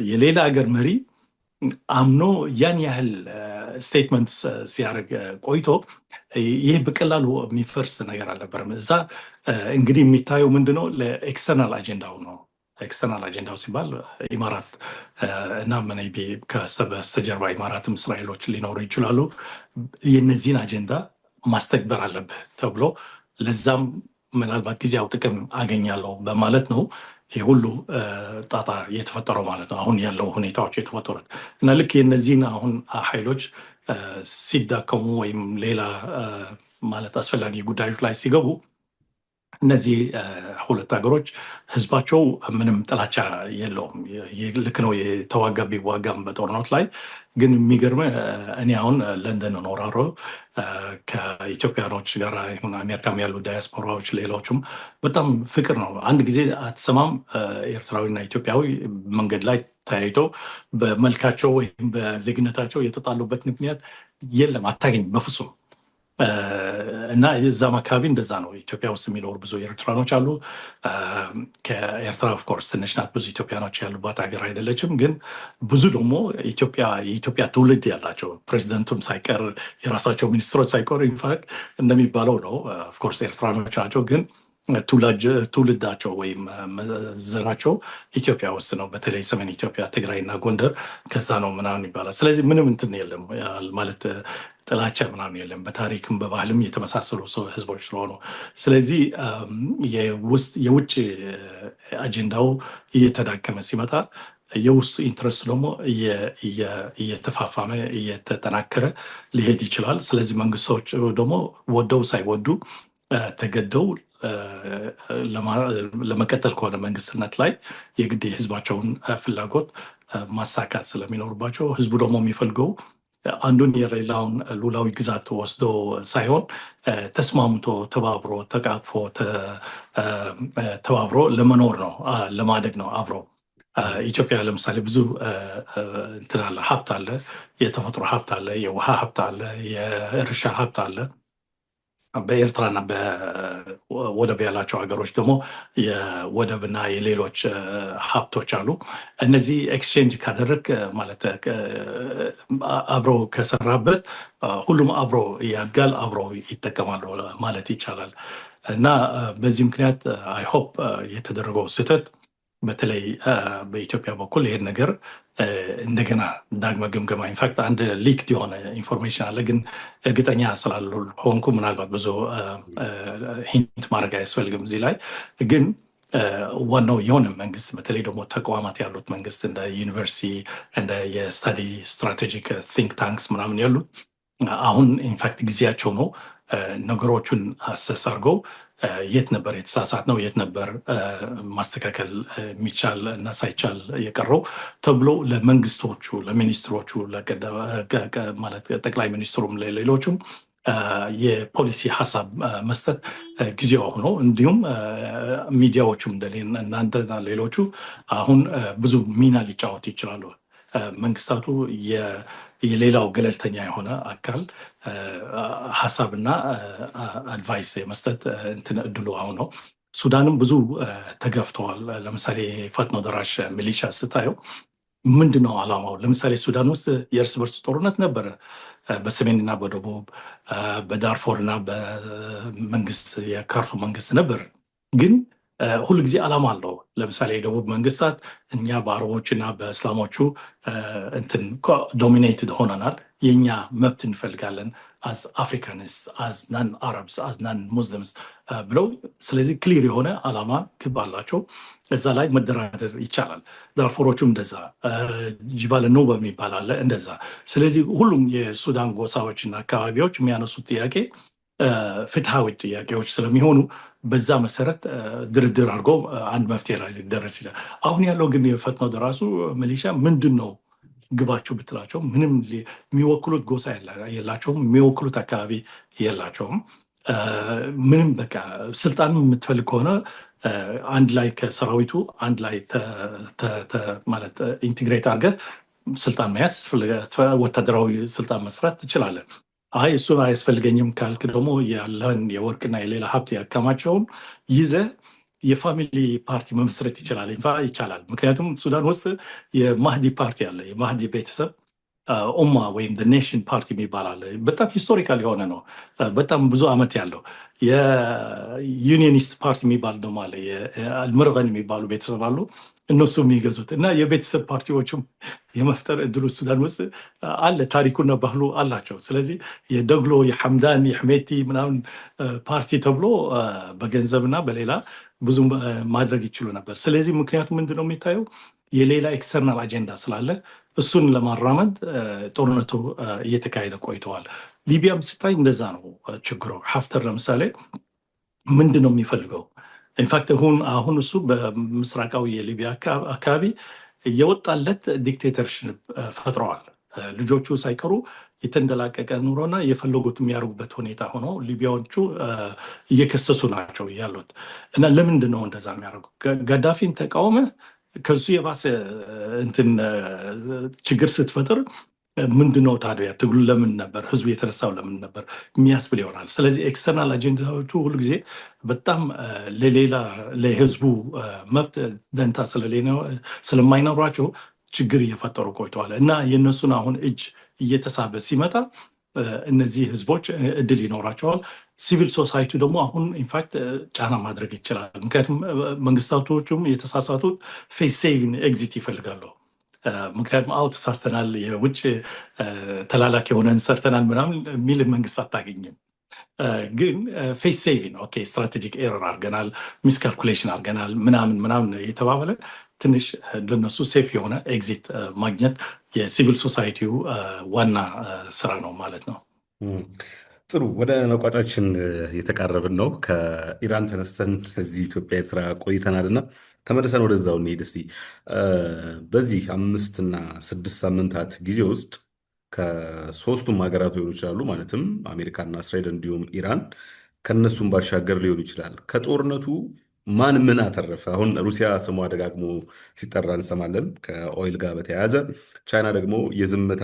የሌላ ሀገር መሪ አምኖ ያን ያህል ስቴትመንት ሲያደርግ ቆይቶ ይህ በቀላሉ የሚፈርስ ነገር አልነበረም። እዛ እንግዲህ የሚታየው ምንድነው ለኤክስተርናል አጀንዳው ነው። ኤክስተርናል አጀንዳው ሲባል ኢማራት እና መናይቤ ከበስተጀርባ ኢማራትም እስራኤሎች ሊኖሩ ይችላሉ። የነዚህን አጀንዳ ማስተግበር አለብህ ተብሎ ለዛም ምናልባት ጊዜያዊ ጥቅም አገኛለሁ በማለት ነው ይህ ሁሉ ጣጣ የተፈጠረው ማለት ነው። አሁን ያለው ሁኔታዎች የተፈጠሩት እና ልክ የነዚህን አሁን ኃይሎች ሲዳከሙ ወይም ሌላ ማለት አስፈላጊ ጉዳዮች ላይ ሲገቡ እነዚህ ሁለት ሀገሮች ህዝባቸው ምንም ጥላቻ የለውም። ልክ ነው የተዋጋ ቢዋጋም በጦርነት ላይ ግን የሚገርም እኔ አሁን ለንደን እኖራለሁ። ከኢትዮጵያኖች ጋር ይሁን አሜሪካም ያሉ ዳያስፖራዎች ሌሎችም በጣም ፍቅር ነው። አንድ ጊዜ አትሰማም ኤርትራዊና ኢትዮጵያዊ መንገድ ላይ ተያይተው በመልካቸው ወይም በዜግነታቸው የተጣሉበት ምክንያት የለም፣ አታገኝ በፍጹም። እና እዛም አካባቢ እንደዛ ነው። ኢትዮጵያ ውስጥ የሚኖሩ ብዙ ኤርትራኖች አሉ። ከኤርትራ ኦፍኮርስ ትንሽ ናት፣ ብዙ ኢትዮጵያኖች ያሉባት ሀገር አይደለችም። ግን ብዙ ደግሞ የኢትዮጵያ ትውልድ ያላቸው ፕሬዚደንቱም ሳይቀር የራሳቸው ሚኒስትሮች ሳይቀሩ ኢንፋክት እንደሚባለው ነው። ኦፍኮርስ ኤርትራኖች ናቸው ግን ትውልዳቸው ወይም ዘራቸው ኢትዮጵያ ውስጥ ነው። በተለይ ሰሜን ኢትዮጵያ ትግራይና ጎንደር ከዛ ነው ምናምን ይባላል። ስለዚህ ምንም እንትን የለም ማለት ጥላቻ ምናምን የለም። በታሪክም በባህልም የተመሳሰሉ ህዝቦች ስለሆኑ ስለዚህ የውጭ አጀንዳው እየተዳከመ ሲመጣ የውስጡ ኢንትረስት ደግሞ እየተፋፋመ እየተጠናከረ ሊሄድ ይችላል። ስለዚህ መንግስቶች ደግሞ ወደው ሳይወዱ ተገደው ለመቀጠል ከሆነ መንግስትነት ላይ የግድ የህዝባቸውን ፍላጎት ማሳካት ስለሚኖርባቸው ህዝቡ ደግሞ የሚፈልገው አንዱን የሌላውን ሉላዊ ግዛት ወስዶ ሳይሆን ተስማምቶ ተባብሮ ተቃቅፎ ተባብሮ ለመኖር ነው፣ ለማደግ ነው አብሮ። ኢትዮጵያ ለምሳሌ ብዙ እንትን አለ፣ ሀብት አለ፣ የተፈጥሮ ሀብት አለ፣ የውሃ ሀብት አለ፣ የእርሻ ሀብት አለ። በኤርትራና በወደብ ያላቸው ሀገሮች ደግሞ የወደብና የሌሎች ሀብቶች አሉ። እነዚህ ኤክስቼንጅ ካደረግ ማለት አብሮ ከሰራበት ሁሉም አብሮ ያድጋል፣ አብሮ ይጠቀማሉ ማለት ይቻላል። እና በዚህ ምክንያት አይሆፕ የተደረገው ስህተት በተለይ በኢትዮጵያ በኩል ይሄን ነገር እንደገና ዳግመ ግምገማ ኢንፋክት አንድ ሊክድ የሆነ ኢንፎርሜሽን አለ፣ ግን እርግጠኛ ስላልሆንኩ ምናልባት ብዙ ሂንት ማድረግ አያስፈልግም እዚህ ላይ። ግን ዋናው የሆነ መንግስት በተለይ ደግሞ ተቋማት ያሉት መንግስት እንደ ዩኒቨርሲቲ እንደ የስታዲ ስትራቴጂክ ቲንክ ታንክስ ምናምን ያሉት አሁን ኢንፋክት ጊዜያቸው ነው ነገሮቹን አሰስ አድርገው የት ነበር የተሳሳት ነው የት ነበር ማስተካከል የሚቻል እና ሳይቻል የቀረው ተብሎ ለመንግስቶቹ ለሚኒስትሮቹ ማለት ጠቅላይ ሚኒስትሩም ሌሎቹም የፖሊሲ ሀሳብ መስጠት ጊዜው ሆኖ እንዲሁም ሚዲያዎቹም እናንተና ሌሎቹ አሁን ብዙ ሚና ሊጫወቱ ይችላሉ። መንግስታቱ የሌላው ገለልተኛ የሆነ አካል ሀሳብና አድቫይስ የመስጠት እንትን እድሉ አሁን ነው። ሱዳንም ብዙ ተገፍተዋል። ለምሳሌ ፈጥኖ ደራሽ ሚሊሻ ስታየው ምንድነው አላማው? ለምሳሌ ሱዳን ውስጥ የእርስ በርስ ጦርነት ነበረ፣ በሰሜንና በደቡብ በዳርፎርና በመንግስት የካርቱም መንግስት ነበር። ግን ሁሉ ጊዜ አላማ አለው። ለምሳሌ የደቡብ መንግስታት እኛ በአረቦችና በእስላሞቹ እንትን ዶሚኔትድ ሆነናል፣ የእኛ መብት እንፈልጋለን አዝ አፍሪካንስ አዝ ናን አረብስ አዝ ናን ሙስሊምስ ብለው ስለዚህ ክሊር የሆነ አላማ ግብ አላቸው። እዛ ላይ መደራደር ይቻላል። ዳርፎሮቹም እንደዛ፣ ጅባል ኑባ የሚባል አለ እንደዛ። ስለዚህ ሁሉም የሱዳን ጎሳዎችና አካባቢዎች የሚያነሱት ጥያቄ ፍትሃዊ ጥያቄዎች ስለሚሆኑ በዛ መሰረት ድርድር አድርጎ አንድ መፍትሄ ላይ ሊደረስ ይችላል። አሁን ያለው ግን የፈጥኖ ደራሱ ሚሊሻ ምንድን ነው ግባቸው ብትላቸው ምንም የሚወክሉት ጎሳ የላቸውም፣ የሚወክሉት አካባቢ የላቸውም። ምንም በቃ ስልጣን የምትፈልግ ከሆነ አንድ ላይ ከሰራዊቱ አንድ ላይ ማለት ኢንቴግሬት አድርገህ ስልጣን መያዝ፣ ወታደራዊ ስልጣን መስራት ትችላለን። አይ እሱን አያስፈልገኝም ካልክ ደግሞ ያለን የወርቅና የሌላ ሀብት ያከማቸውን ይዘህ የፋሚሊ ፓርቲ መመስረት ይቻላል። ምክንያቱም ሱዳን ውስጥ የማህዲ ፓርቲ አለ። የማህዲ ቤተሰብ ኡማ ወይም ኔሽን ፓርቲ የሚባል አለ። በጣም ሂስቶሪካል የሆነ ነው፣ በጣም ብዙ ዓመት ያለው። የዩኒየኒስት ፓርቲ የሚባል ደግሞ አለ። አልምርገን የሚባሉ ቤተሰብ አሉ፣ እነሱ የሚገዙት እና የቤተሰብ ፓርቲዎችም የመፍጠር እድሉ ሱዳን ውስጥ አለ። ታሪኩና ባህሉ አላቸው። ስለዚህ የደግሎ የሐምዳን የሕሜቲ ምናምን ፓርቲ ተብሎ በገንዘብና በሌላ ብዙ ማድረግ ይችሉ ነበር። ስለዚህ ምክንያቱም ምንድነው የሚታየው የሌላ ኤክስተርናል አጀንዳ ስላለ እሱን ለማራመድ ጦርነቱ እየተካሄደ ቆይተዋል። ሊቢያም ስታይ እንደዛ ነው ችግሩ። ሀፍተር ለምሳሌ ምንድን ነው የሚፈልገው? ኢንፋክት አሁን እሱ በምስራቃዊ የሊቢያ አካባቢ የወጣለት ዲክቴተርሽፕ ፈጥረዋል። ልጆቹ ሳይቀሩ የተንደላቀቀ ኑሮና የፈለጉት የሚያደርጉበት ሁኔታ ሆኖ ሊቢያዎቹ እየከሰሱ ናቸው ያሉት። እና ለምንድን ነው እንደዛ የሚያደርጉ? ጋዳፊን ተቃውመ ከሱ የባሰ እንትን ችግር ስትፈጥር ምንድነው ታዲያ ትግሉ ለምን ነበር? ህዝቡ የተነሳው ለምን ነበር የሚያስብል ይሆናል። ስለዚህ ኤክስተርናል አጀንዳዎቹ ሁልጊዜ በጣም ለሌላ ለህዝቡ መብት ደንታ ስለማይኖሯቸው ችግር እየፈጠሩ ቆይተዋል እና የእነሱን አሁን እጅ እየተሳበ ሲመጣ እነዚህ ህዝቦች እድል ይኖራቸዋል። ሲቪል ሶሳይቲ ደግሞ አሁን ኢንፋክት ጫና ማድረግ ይችላል። ምክንያቱም መንግስታቶቹም የተሳሳቱት ፌስ ሴቪንግ ኤግዚት ይፈልጋሉ። ምክንያቱም ተሳስተናል፣ የውጭ ተላላኪ የሆነን ሰርተናል ምናምን የሚል መንግስት አታገኝም። ግን ፌስ ሴቪንግ ኦኬ ስትራቴጂክ ኤረር አድርገናል፣ ሚስካልኩሌሽን አድርገናል ምናምን የተባበለ ትንሽ ለነሱ ሴፍ የሆነ ኤግዚት ማግኘት የሲቪል ሶሳይቲው ዋና ስራ ነው ማለት ነው። ጥሩ፣ ወደ መቋጫችን የተቃረብን ነው። ከኢራን ተነስተን እዚህ ኢትዮጵያ ኤርትራ ቆይተናልና ተመልሰን ወደዛው እንሄድ እስቲ። በዚህ 5 እና 6 ሳምንታት ጊዜ ውስጥ ከሶስቱም ሀገራት ሊሆኑ ይችላሉ፣ ማለትም አሜሪካና እስራኤል እንዲሁም ኢራን፣ ከነሱም ባሻገር ሊሆኑ ይችላል። ከጦርነቱ ማን ምን አተረፈ? አሁን ሩሲያ ስሟ ደጋግሞ ሲጠራ እንሰማለን ከኦይል ጋር በተያያዘ። ቻይና ደግሞ የዝምታ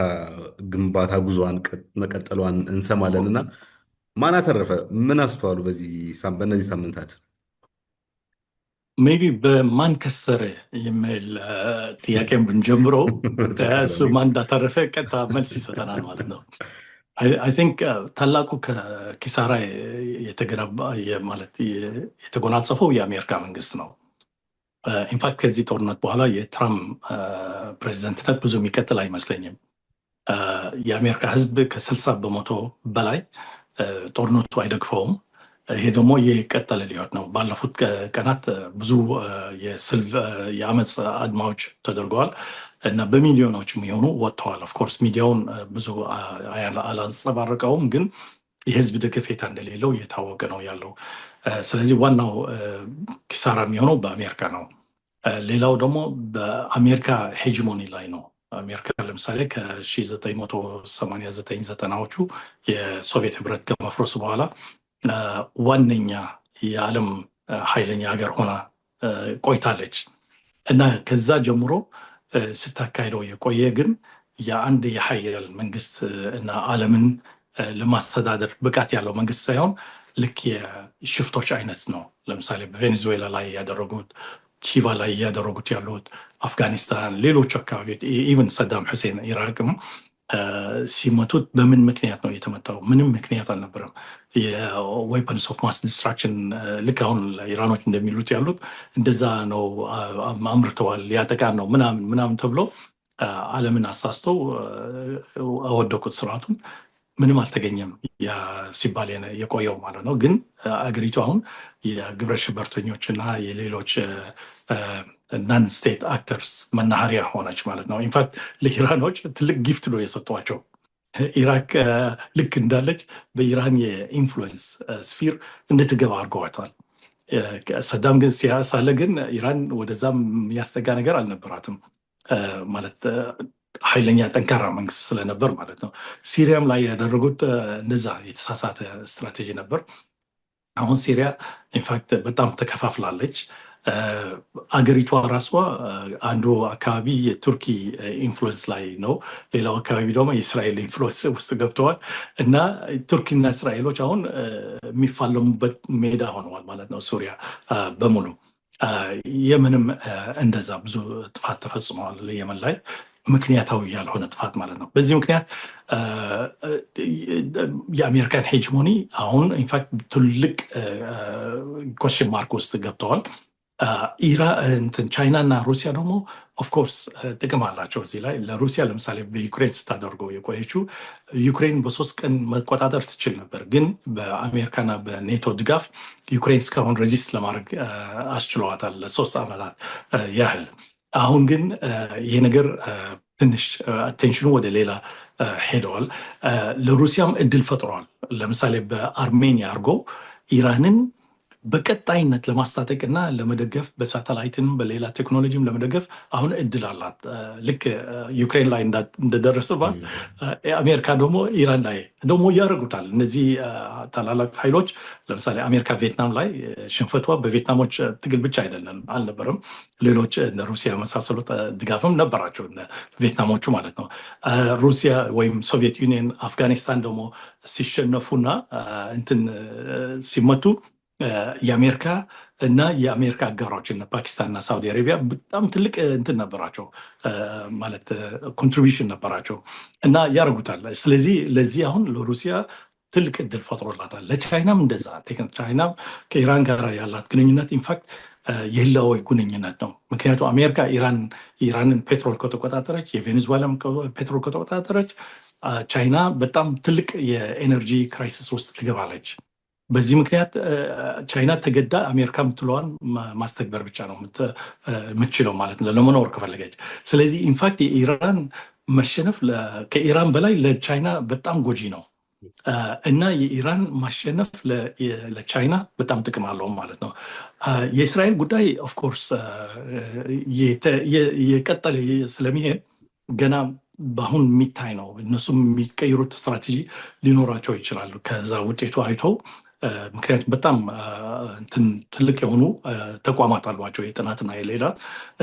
ግንባታ ጉዞዋን መቀጠሏን እንሰማለን። እና ማን አተረፈ? ምን አስተዋሉ በእነዚህ ሳምንታት? ሜቢ በማን ከሰረ የሚል ጥያቄን ብንጀምረው እሱ ማን እንዳተረፈ ቀጥታ መልስ ይሰጠናል ማለት ነው። አይ ቲንክ ታላቁ ከኪሳራ የተጎናጸፈው የአሜሪካ መንግስት ነው። ኢንፋክት ከዚህ ጦርነት በኋላ የትራምፕ ፕሬዚደንትነት ብዙ የሚቀጥል አይመስለኝም። የአሜሪካ ሕዝብ ከ60% በላይ ጦርነቱ አይደግፈውም። ይሄ ደግሞ የቀጠለ ሊሆን ነው። ባለፉት ቀናት ብዙ የአመፅ አድማዎች ተደርገዋል እና በሚሊዮኖች የሚሆኑ ወጥተዋል። ኦፍኮርስ ሚዲያውን ብዙ አላንጸባረቀውም፣ ግን የህዝብ ደገፌታ እንደሌለው እየታወቀ ነው ያለው። ስለዚህ ዋናው ኪሳራ የሚሆነው በአሜሪካ ነው። ሌላው ደግሞ በአሜሪካ ሄጂሞኒ ላይ ነው። አሜሪካ ለምሳሌ ከ1989-90ዎቹ የሶቪየት ህብረት ከመፍረሱ በኋላ ዋነኛ የዓለም ኃይለኛ ሀገር ሆና ቆይታለች እና ከዛ ጀምሮ ስታካሂደው የቆየ ግን የአንድ የሀያል መንግስት እና ዓለምን ለማስተዳደር ብቃት ያለው መንግስት ሳይሆን ልክ የሽፍቶች አይነት ነው። ለምሳሌ በቬኔዙዌላ ላይ ያደረጉት፣ ኪባ ላይ እያደረጉት ያሉት፣ አፍጋኒስታን፣ ሌሎች አካባቢዎች ኢቨን ሰዳም ሁሴን ኢራቅም ሲመቱት በምን ምክንያት ነው የተመታው? ምንም ምክንያት አልነበረም። የዌፐንስ ኦፍ ማስ ዲስትራክሽን ልክ አሁን ኢራኖች እንደሚሉት ያሉት እንደዛ ነው አምርተዋል፣ ሊያጠቃን ነው ምናምን ተብሎ ዓለምን አሳስተው አወደቁት ስርዓቱን። ምንም አልተገኘም ሲባል የቆየው ማለት ነው። ግን አገሪቱ አሁን የግብረ ሽበርተኞች እና የሌሎች ናን ስቴት አክተርስ መናኸሪያ ሆነች ማለት ነው። ኢንፋክት ለኢራኖች ትልቅ ጊፍት ነው የሰጧቸው። ኢራቅ ልክ እንዳለች በኢራን የኢንፍሉዌንስ ስፊር እንድትገባ አድርገዋታል። ሰዳም ግን ሳለ ግን ኢራን ወደዛም ያስጠጋ ነገር አልነበራትም ማለት ኃይለኛ ጠንካራ መንግስት ስለነበር ማለት ነው። ሲሪያም ላይ ያደረጉት እንደዛ የተሳሳተ ስትራቴጂ ነበር። አሁን ሲሪያ ኢንፋክት በጣም ተከፋፍላለች። አገሪቷ ራሷ አንዱ አካባቢ የቱርኪ ኢንፍሉዌንስ ላይ ነው፣ ሌላው አካባቢ ደግሞ የእስራኤል ኢንፍሉዌንስ ውስጥ ገብተዋል እና ቱርኪና እስራኤሎች አሁን የሚፋለሙበት ሜዳ ሆነዋል ማለት ነው። ሱሪያ በሙሉ የመንም እንደዛ ብዙ ጥፋት ተፈጽመዋል የመን ላይ፣ ምክንያታዊ ያልሆነ ጥፋት ማለት ነው። በዚህ ምክንያት የአሜሪካን ሄጅሞኒ አሁን ኢንፋክት ትልቅ ኮስችን ማርክ ውስጥ ገብተዋል። ቻይና እና ሩሲያ ደግሞ ኦፍኮርስ ጥቅም አላቸው እዚህ ላይ። ለሩሲያ ለምሳሌ በዩክሬን ስታደርገው የቆየችው ዩክሬን በ3 ቀን መቆጣጠር ትችል ነበር፣ ግን በአሜሪካና በኔቶ ድጋፍ ዩክሬን እስካሁን ሬዚስት ለማድረግ አስችለዋታል ለ3 ዓመታት ያህል። አሁን ግን ይሄ ነገር ትንሽ አቴንሽኑ ወደ ሌላ ሄደዋል። ለሩሲያም እድል ፈጥረዋል። ለምሳሌ በአርሜኒያ አድርጎ ኢራንን በቀጣይነት ለማስታጠቅና ለመደገፍ በሳተላይትም በሌላ ቴክኖሎጂም ለመደገፍ አሁን እድል አላት። ልክ ዩክሬን ላይ እንደደረሰባት አሜሪካ ደግሞ ኢራን ላይ ደግሞ ያደርጉታል። እነዚህ ታላላቅ ኃይሎች ለምሳሌ አሜሪካ ቪየትናም ላይ ሽንፈቷ በቪየትናሞች ትግል ብቻ አልነበረም። ሌሎች እነ ሩሲያ መሳሰሉት ድጋፍም ነበራቸው፣ ቪየትናሞቹ ማለት ነው። ሩሲያ ወይም ሶቪየት ዩኒየን አፍጋኒስታን ደግሞ ሲሸነፉና እንትን ሲመቱ የአሜሪካ እና የአሜሪካ አጋሮች እነ ፓኪስታን እና ሳውዲ አረቢያ በጣም ትልቅ እንትን ነበራቸው፣ ማለት ኮንትሪቢሽን ነበራቸው እና ያደርጉታል። ስለዚህ ለዚህ አሁን ለሩሲያ ትልቅ እድል ፈጥሮላታል። ለቻይናም እንደዛ። ቻይና ከኢራን ጋር ያላት ግንኙነት ኢንፋክት የህላዊ ግንኙነት ነው። ምክንያቱም አሜሪካ ኢራንን ፔትሮል ከተቆጣጠረች፣ የቬኔዙዌላም ፔትሮል ከተቆጣጠረች ቻይና በጣም ትልቅ የኤነርጂ ክራይሲስ ውስጥ ትገባለች። በዚህ ምክንያት ቻይና ተገዳ አሜሪካ የምትለዋን ማስተግበር ብቻ ነው የምትችለው ማለት ነው ለመኖር ከፈለገች። ስለዚህ ኢንፋክት የኢራን መሸነፍ ከኢራን በላይ ለቻይና በጣም ጎጂ ነው እና የኢራን ማሸነፍ ለቻይና በጣም ጥቅም አለው ማለት ነው። የእስራኤል ጉዳይ ኦፍኮርስ የቀጠለ ስለሚሄድ ገና በአሁን የሚታይ ነው። እነሱም የሚቀይሩት ስትራቴጂ ሊኖራቸው ይችላሉ ከዛ ውጤቱ አይተው። ምክንያቱም በጣም ትልቅ የሆኑ ተቋማት አሏቸው የጥናትና የሌላ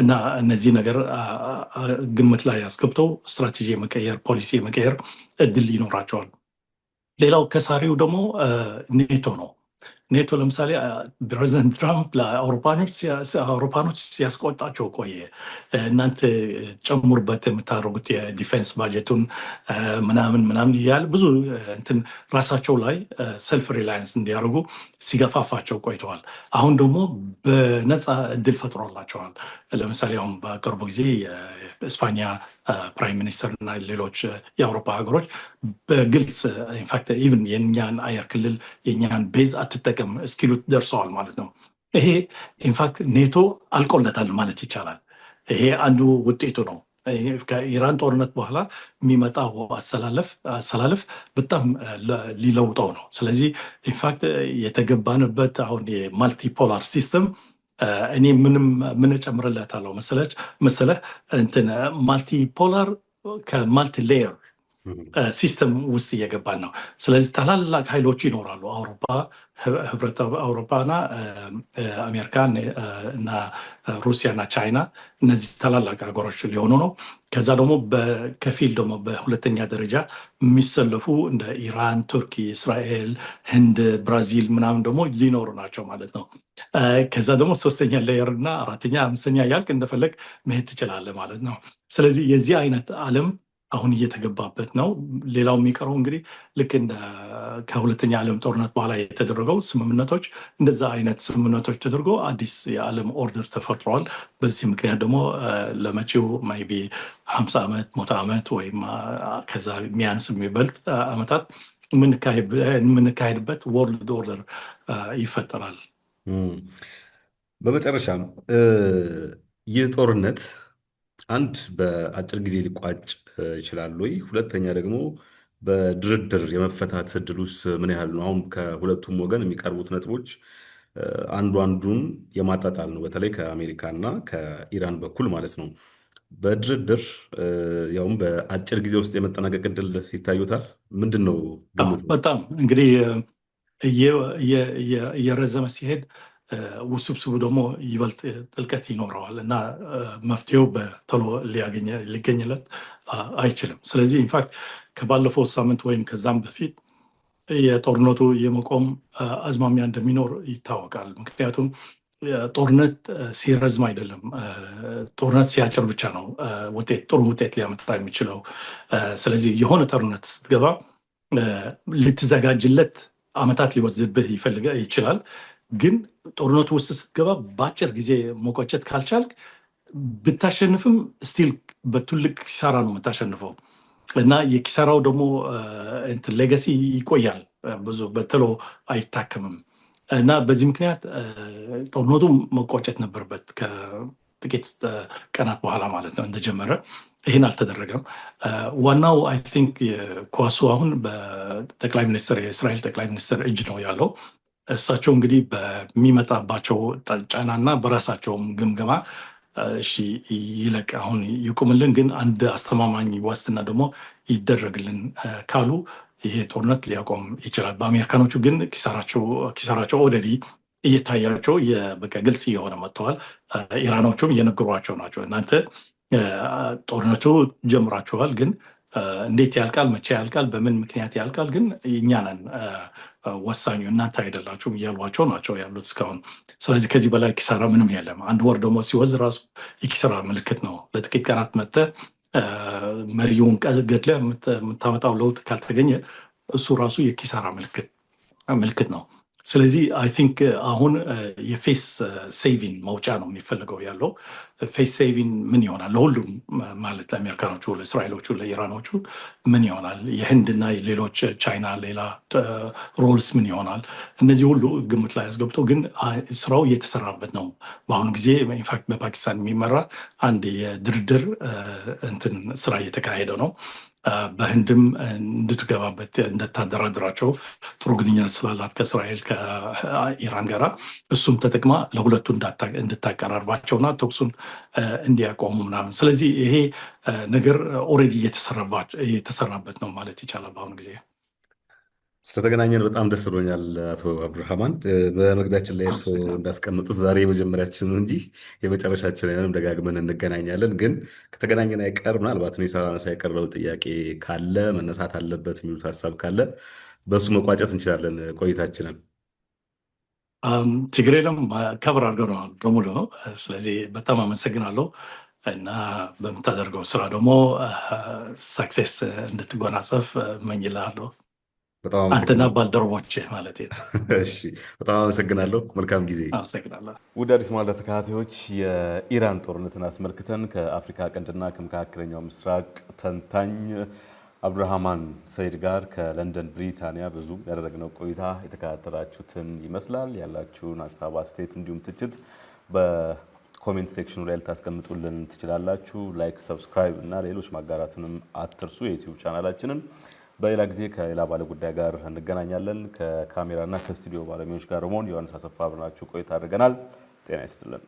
እና እነዚህ ነገር ግምት ላይ አስገብተው ስትራቴጂ የመቀየር ፖሊሲ የመቀየር እድል ይኖራቸዋል። ሌላው ከሳሪው ደግሞ ኔቶ ነው። ኔቶ ለምሳሌ ፕሬዚደንት ትራምፕ ለአውሮፓኖች ሲያስቆጣቸው ቆየ። እናንተ ጨምሩበት የምታደርጉት የዲፌንስ ባጀቱን ምናምን እያለ ብዙ እንትን ራሳቸው ላይ ሰልፍ ሪላያንስ እንዲያደርጉ ሲገፋፋቸው ቆይተዋል። አሁን ደግሞ በነፃ እድል ፈጥሮላቸዋል። ለምሳሌ አሁን በቅርቡ ጊዜ የስፓኛ ፕራይም ሚኒስትር እና ሌሎች የአውሮፓ ሀገሮች በግልጽ ኢንፋክት ኢቭን የእኛን አየር ክልል የእኛን ቤዝ አትጠቀም እስኪሉት ደርሰዋል ማለት ነው። ይሄ ኢንፋክት ኔቶ አልቆለታል ማለት ይቻላል። ይሄ አንዱ ውጤቱ ነው። ከኢራን ጦርነት በኋላ የሚመጣው አሰላለፍ በጣም ሊለውጠው ነው። ስለዚህ ኢንፋክት የተገባንበት አሁን የማልቲፖላር ሲስተም እኔ ምን እጨምርለታለሁ መሰለህ እንትን ማልቲፖላር ከማልቲ ሌየር ሲስተም ውስጥ እየገባን ነው። ስለዚህ ታላላቅ ኃይሎች ይኖራሉ። አውሮፓና አሜሪካ እና ሩሲያ እና ቻይና እነዚህ ታላላቅ ሀገሮች ሊሆኑ ነው። ከዛ ደግሞ በከፊል ደግሞ በሁለተኛ ደረጃ የሚሰለፉ እንደ ኢራን፣ ቱርኪ፣ እስራኤል፣ ህንድ፣ ብራዚል ምናምን ደግሞ ሊኖሩ ናቸው ማለት ነው። ከዛ ደግሞ ሶስተኛ ሌየር እና አራተኛ አምስተኛ ያልክ እንደፈለግ መሄድ ትችላለህ ማለት ነው። ስለዚህ የዚህ አይነት ዓለም አሁን እየተገባበት ነው። ሌላው የሚቀረው እንግዲህ ልክ ከሁለተኛ ዓለም ጦርነት በኋላ የተደረገው ስምምነቶች እንደዛ አይነት ስምምነቶች ተደርጎ አዲስ የዓለም ኦርደር ተፈጥሯል። በዚህ ምክንያት ደግሞ ለመጪው ማይቢ 50 ዓመት 100 ዓመት ወይም ከዛ የሚያንስ የሚበልጥ ዓመታት የምንካሄድበት ወርልድ ኦርደር ይፈጠራል። በመጨረሻም ይህ ጦርነት አንድ በአጭር ጊዜ ሊቋጭ ይችላል ወይ? ሁለተኛ ደግሞ በድርድር የመፈታት እድሉስ ምን ያህል ነው? አሁን ከሁለቱም ወገን የሚቀርቡት ነጥቦች አንዱን የማጣጣል ነው፣ በተለይ ከአሜሪካና ከኢራን በኩል ማለት ነው። በድርድር ያውም በአጭር ጊዜ ውስጥ የመጠናቀቅ እድል ይታዩታል? ምንድን ነው ግምቱ? በጣም እንግዲህ እየረዘመ ሲሄድ ውስብስቡ ደግሞ ይበልጥ ጥልቀት ይኖረዋል እና መፍትሄው በቶሎ ሊገኝለት አይችልም። ስለዚህ ኢንፋክት ከባለፈው ሳምንት ወይም ከዛም በፊት የጦርነቱ የመቆም አዝማሚያ እንደሚኖር ይታወቃል። ምክንያቱም ጦርነት ሲረዝም አይደለም፣ ጦርነት ሲያጭር ብቻ ነው ጥሩ ውጤት ሊያመጣ የሚችለው። ስለዚህ የሆነ ጦርነት ስትገባ ልትዘጋጅለት ዓመታት ሊወስድብህ ይችላል። ግን ጦርነቱ ውስጥ ስትገባ በአጭር ጊዜ መቆጨት ካልቻልክ ብታሸንፍም ስቲል በትልቅ ኪሳራ ነው የምታሸንፈው እና የኪሳራው ደግሞ ሌጋሲ ይቆያል፣ ብዙ በቶሎ አይታከምም እና በዚህ ምክንያት ጦርነቱ መቆጨት ነበረበት ከጥቂት ቀናት በኋላ ማለት ነው እንደጀመረ። ይህን አልተደረገም። ዋናው አይ ቲንክ ኳሱ አሁን የእስራኤል ጠቅላይ ሚኒስትር እጅ ነው ያለው። እሳቸው እንግዲህ በሚመጣባቸው ጫናና በራሳቸውም ግምገማ እሺ ይለቅ አሁን ይቁምልን፣ ግን አንድ አስተማማኝ ዋስትና ደግሞ ይደረግልን ካሉ ይሄ ጦርነት ሊያቆም ይችላል። በአሜሪካኖቹ ግን ኪሳራቸው ኦልሬዲ እየታያቸው በቃ ግልጽ እየሆነ መጥተዋል። ኢራኖቹም እየነገሯቸው ናቸው። እናንተ ጦርነቱ ጀምራችኋል፣ ግን እንዴት ያልቃል፣ መቼ ያልቃል፣ በምን ምክንያት ያልቃል፣ ግን እኛ ነን ወሳኙ እናንተ አይደላችሁም እያሏቸው ናቸው ያሉት እስካሁን። ስለዚህ ከዚህ በላይ ኪሳራ ምንም የለም። አንድ ወር ደግሞ ሲወዝ ራሱ የኪሳራ ምልክት ነው። ለጥቂት ቀናት መጥተህ መሪውን ገድለ የምታመጣው ለውጥ ካልተገኘ እሱ ራሱ የኪሳራ ምልክት ነው። ስለዚህ አይ ቲንክ አሁን የፌስ ሴቪንግ መውጫ ነው የሚፈልገው ያለው። ፌስ ሴቪንግ ምን ይሆናል ለሁሉም ማለት ለአሜሪካኖቹ፣ ለእስራኤሎቹ፣ ለኢራኖቹ ምን ይሆናል? የህንድና ሌሎች ቻይና ሌላ ሮልስ ምን ይሆናል? እነዚህ ሁሉ ግምት ላይ ያስገብቶ ግን ስራው እየተሰራበት ነው። በአሁኑ ጊዜ ኢንፋክት በፓኪስታን የሚመራ አንድ የድርድር እንትን ስራ እየተካሄደ ነው። በህንድም እንድትገባበት እንድታደራድራቸው ጥሩ ግንኙነት ስላላት ከእስራኤል ከኢራን ጋራ እሱም ተጠቅማ ለሁለቱ እንድታቀራርባቸውና ተኩሱን እንዲያቆሙ ምናምን። ስለዚህ ይሄ ነገር ኦልሬዲ እየተሰራበት ነው ማለት ይቻላል በአሁኑ ጊዜ። ስለተገናኘን በጣም ደስ ብሎኛል አቶ አብዱራህማን። በመግቢያችን ላይ እርስዎ እንዳስቀምጡት ዛሬ የመጀመሪያችን እንጂ የመጨረሻችን አይሆንም፣ ደጋግመን እንገናኛለን። ግን ከተገናኘን አይቀር ምናልባት እኔ ሳላነሳ የቀረው ጥያቄ ካለ መነሳት አለበት የሚሉት ሀሳብ ካለ በእሱ መቋጨት እንችላለን ቆይታችንን። ችግር የለም፣ ከብር አድርገነዋል በሙሉ ነው። ስለዚህ በጣም አመሰግናለሁ እና በምታደርገው ስራ ደግሞ ሰክሴስ እንድትጎናጸፍ እመኝልሃለሁ። አንተና ባልደረቦች ማለት ነው። በጣም አመሰግናለሁ። መልካም ጊዜ። አመሰግናለሁ። ውድ አዲስ ማለዳ ተከታታዮች የኢራን ጦርነትን አስመልክተን ከአፍሪካ ቀንድና ከመካከለኛው ምስራቅ ተንታኝ አብዱራህማን ሰይድ ጋር ከለንደን ብሪታንያ ብዙ ያደረግነው ቆይታ የተከታተላችሁትን ይመስላል። ያላችሁን ሀሳብ፣ አስተያየት እንዲሁም ትችት በኮሜንት ሴክሽኑ ላይ ልታስቀምጡልን ትችላላችሁ። ላይክ፣ ሰብስክራይብ እና ሌሎች ማጋራትንም አትርሱ። የዩቲዩብ ቻናላችንን በሌላ ጊዜ ከሌላ ባለ ጉዳይ ጋር እንገናኛለን። ከካሜራና ከስቱዲዮ ባለሙያዎች ጋር ሆነን ዮሐንስ አሰፋ አብረናችሁ ቆይታ አድርገናል። ጤና ይስጥልን።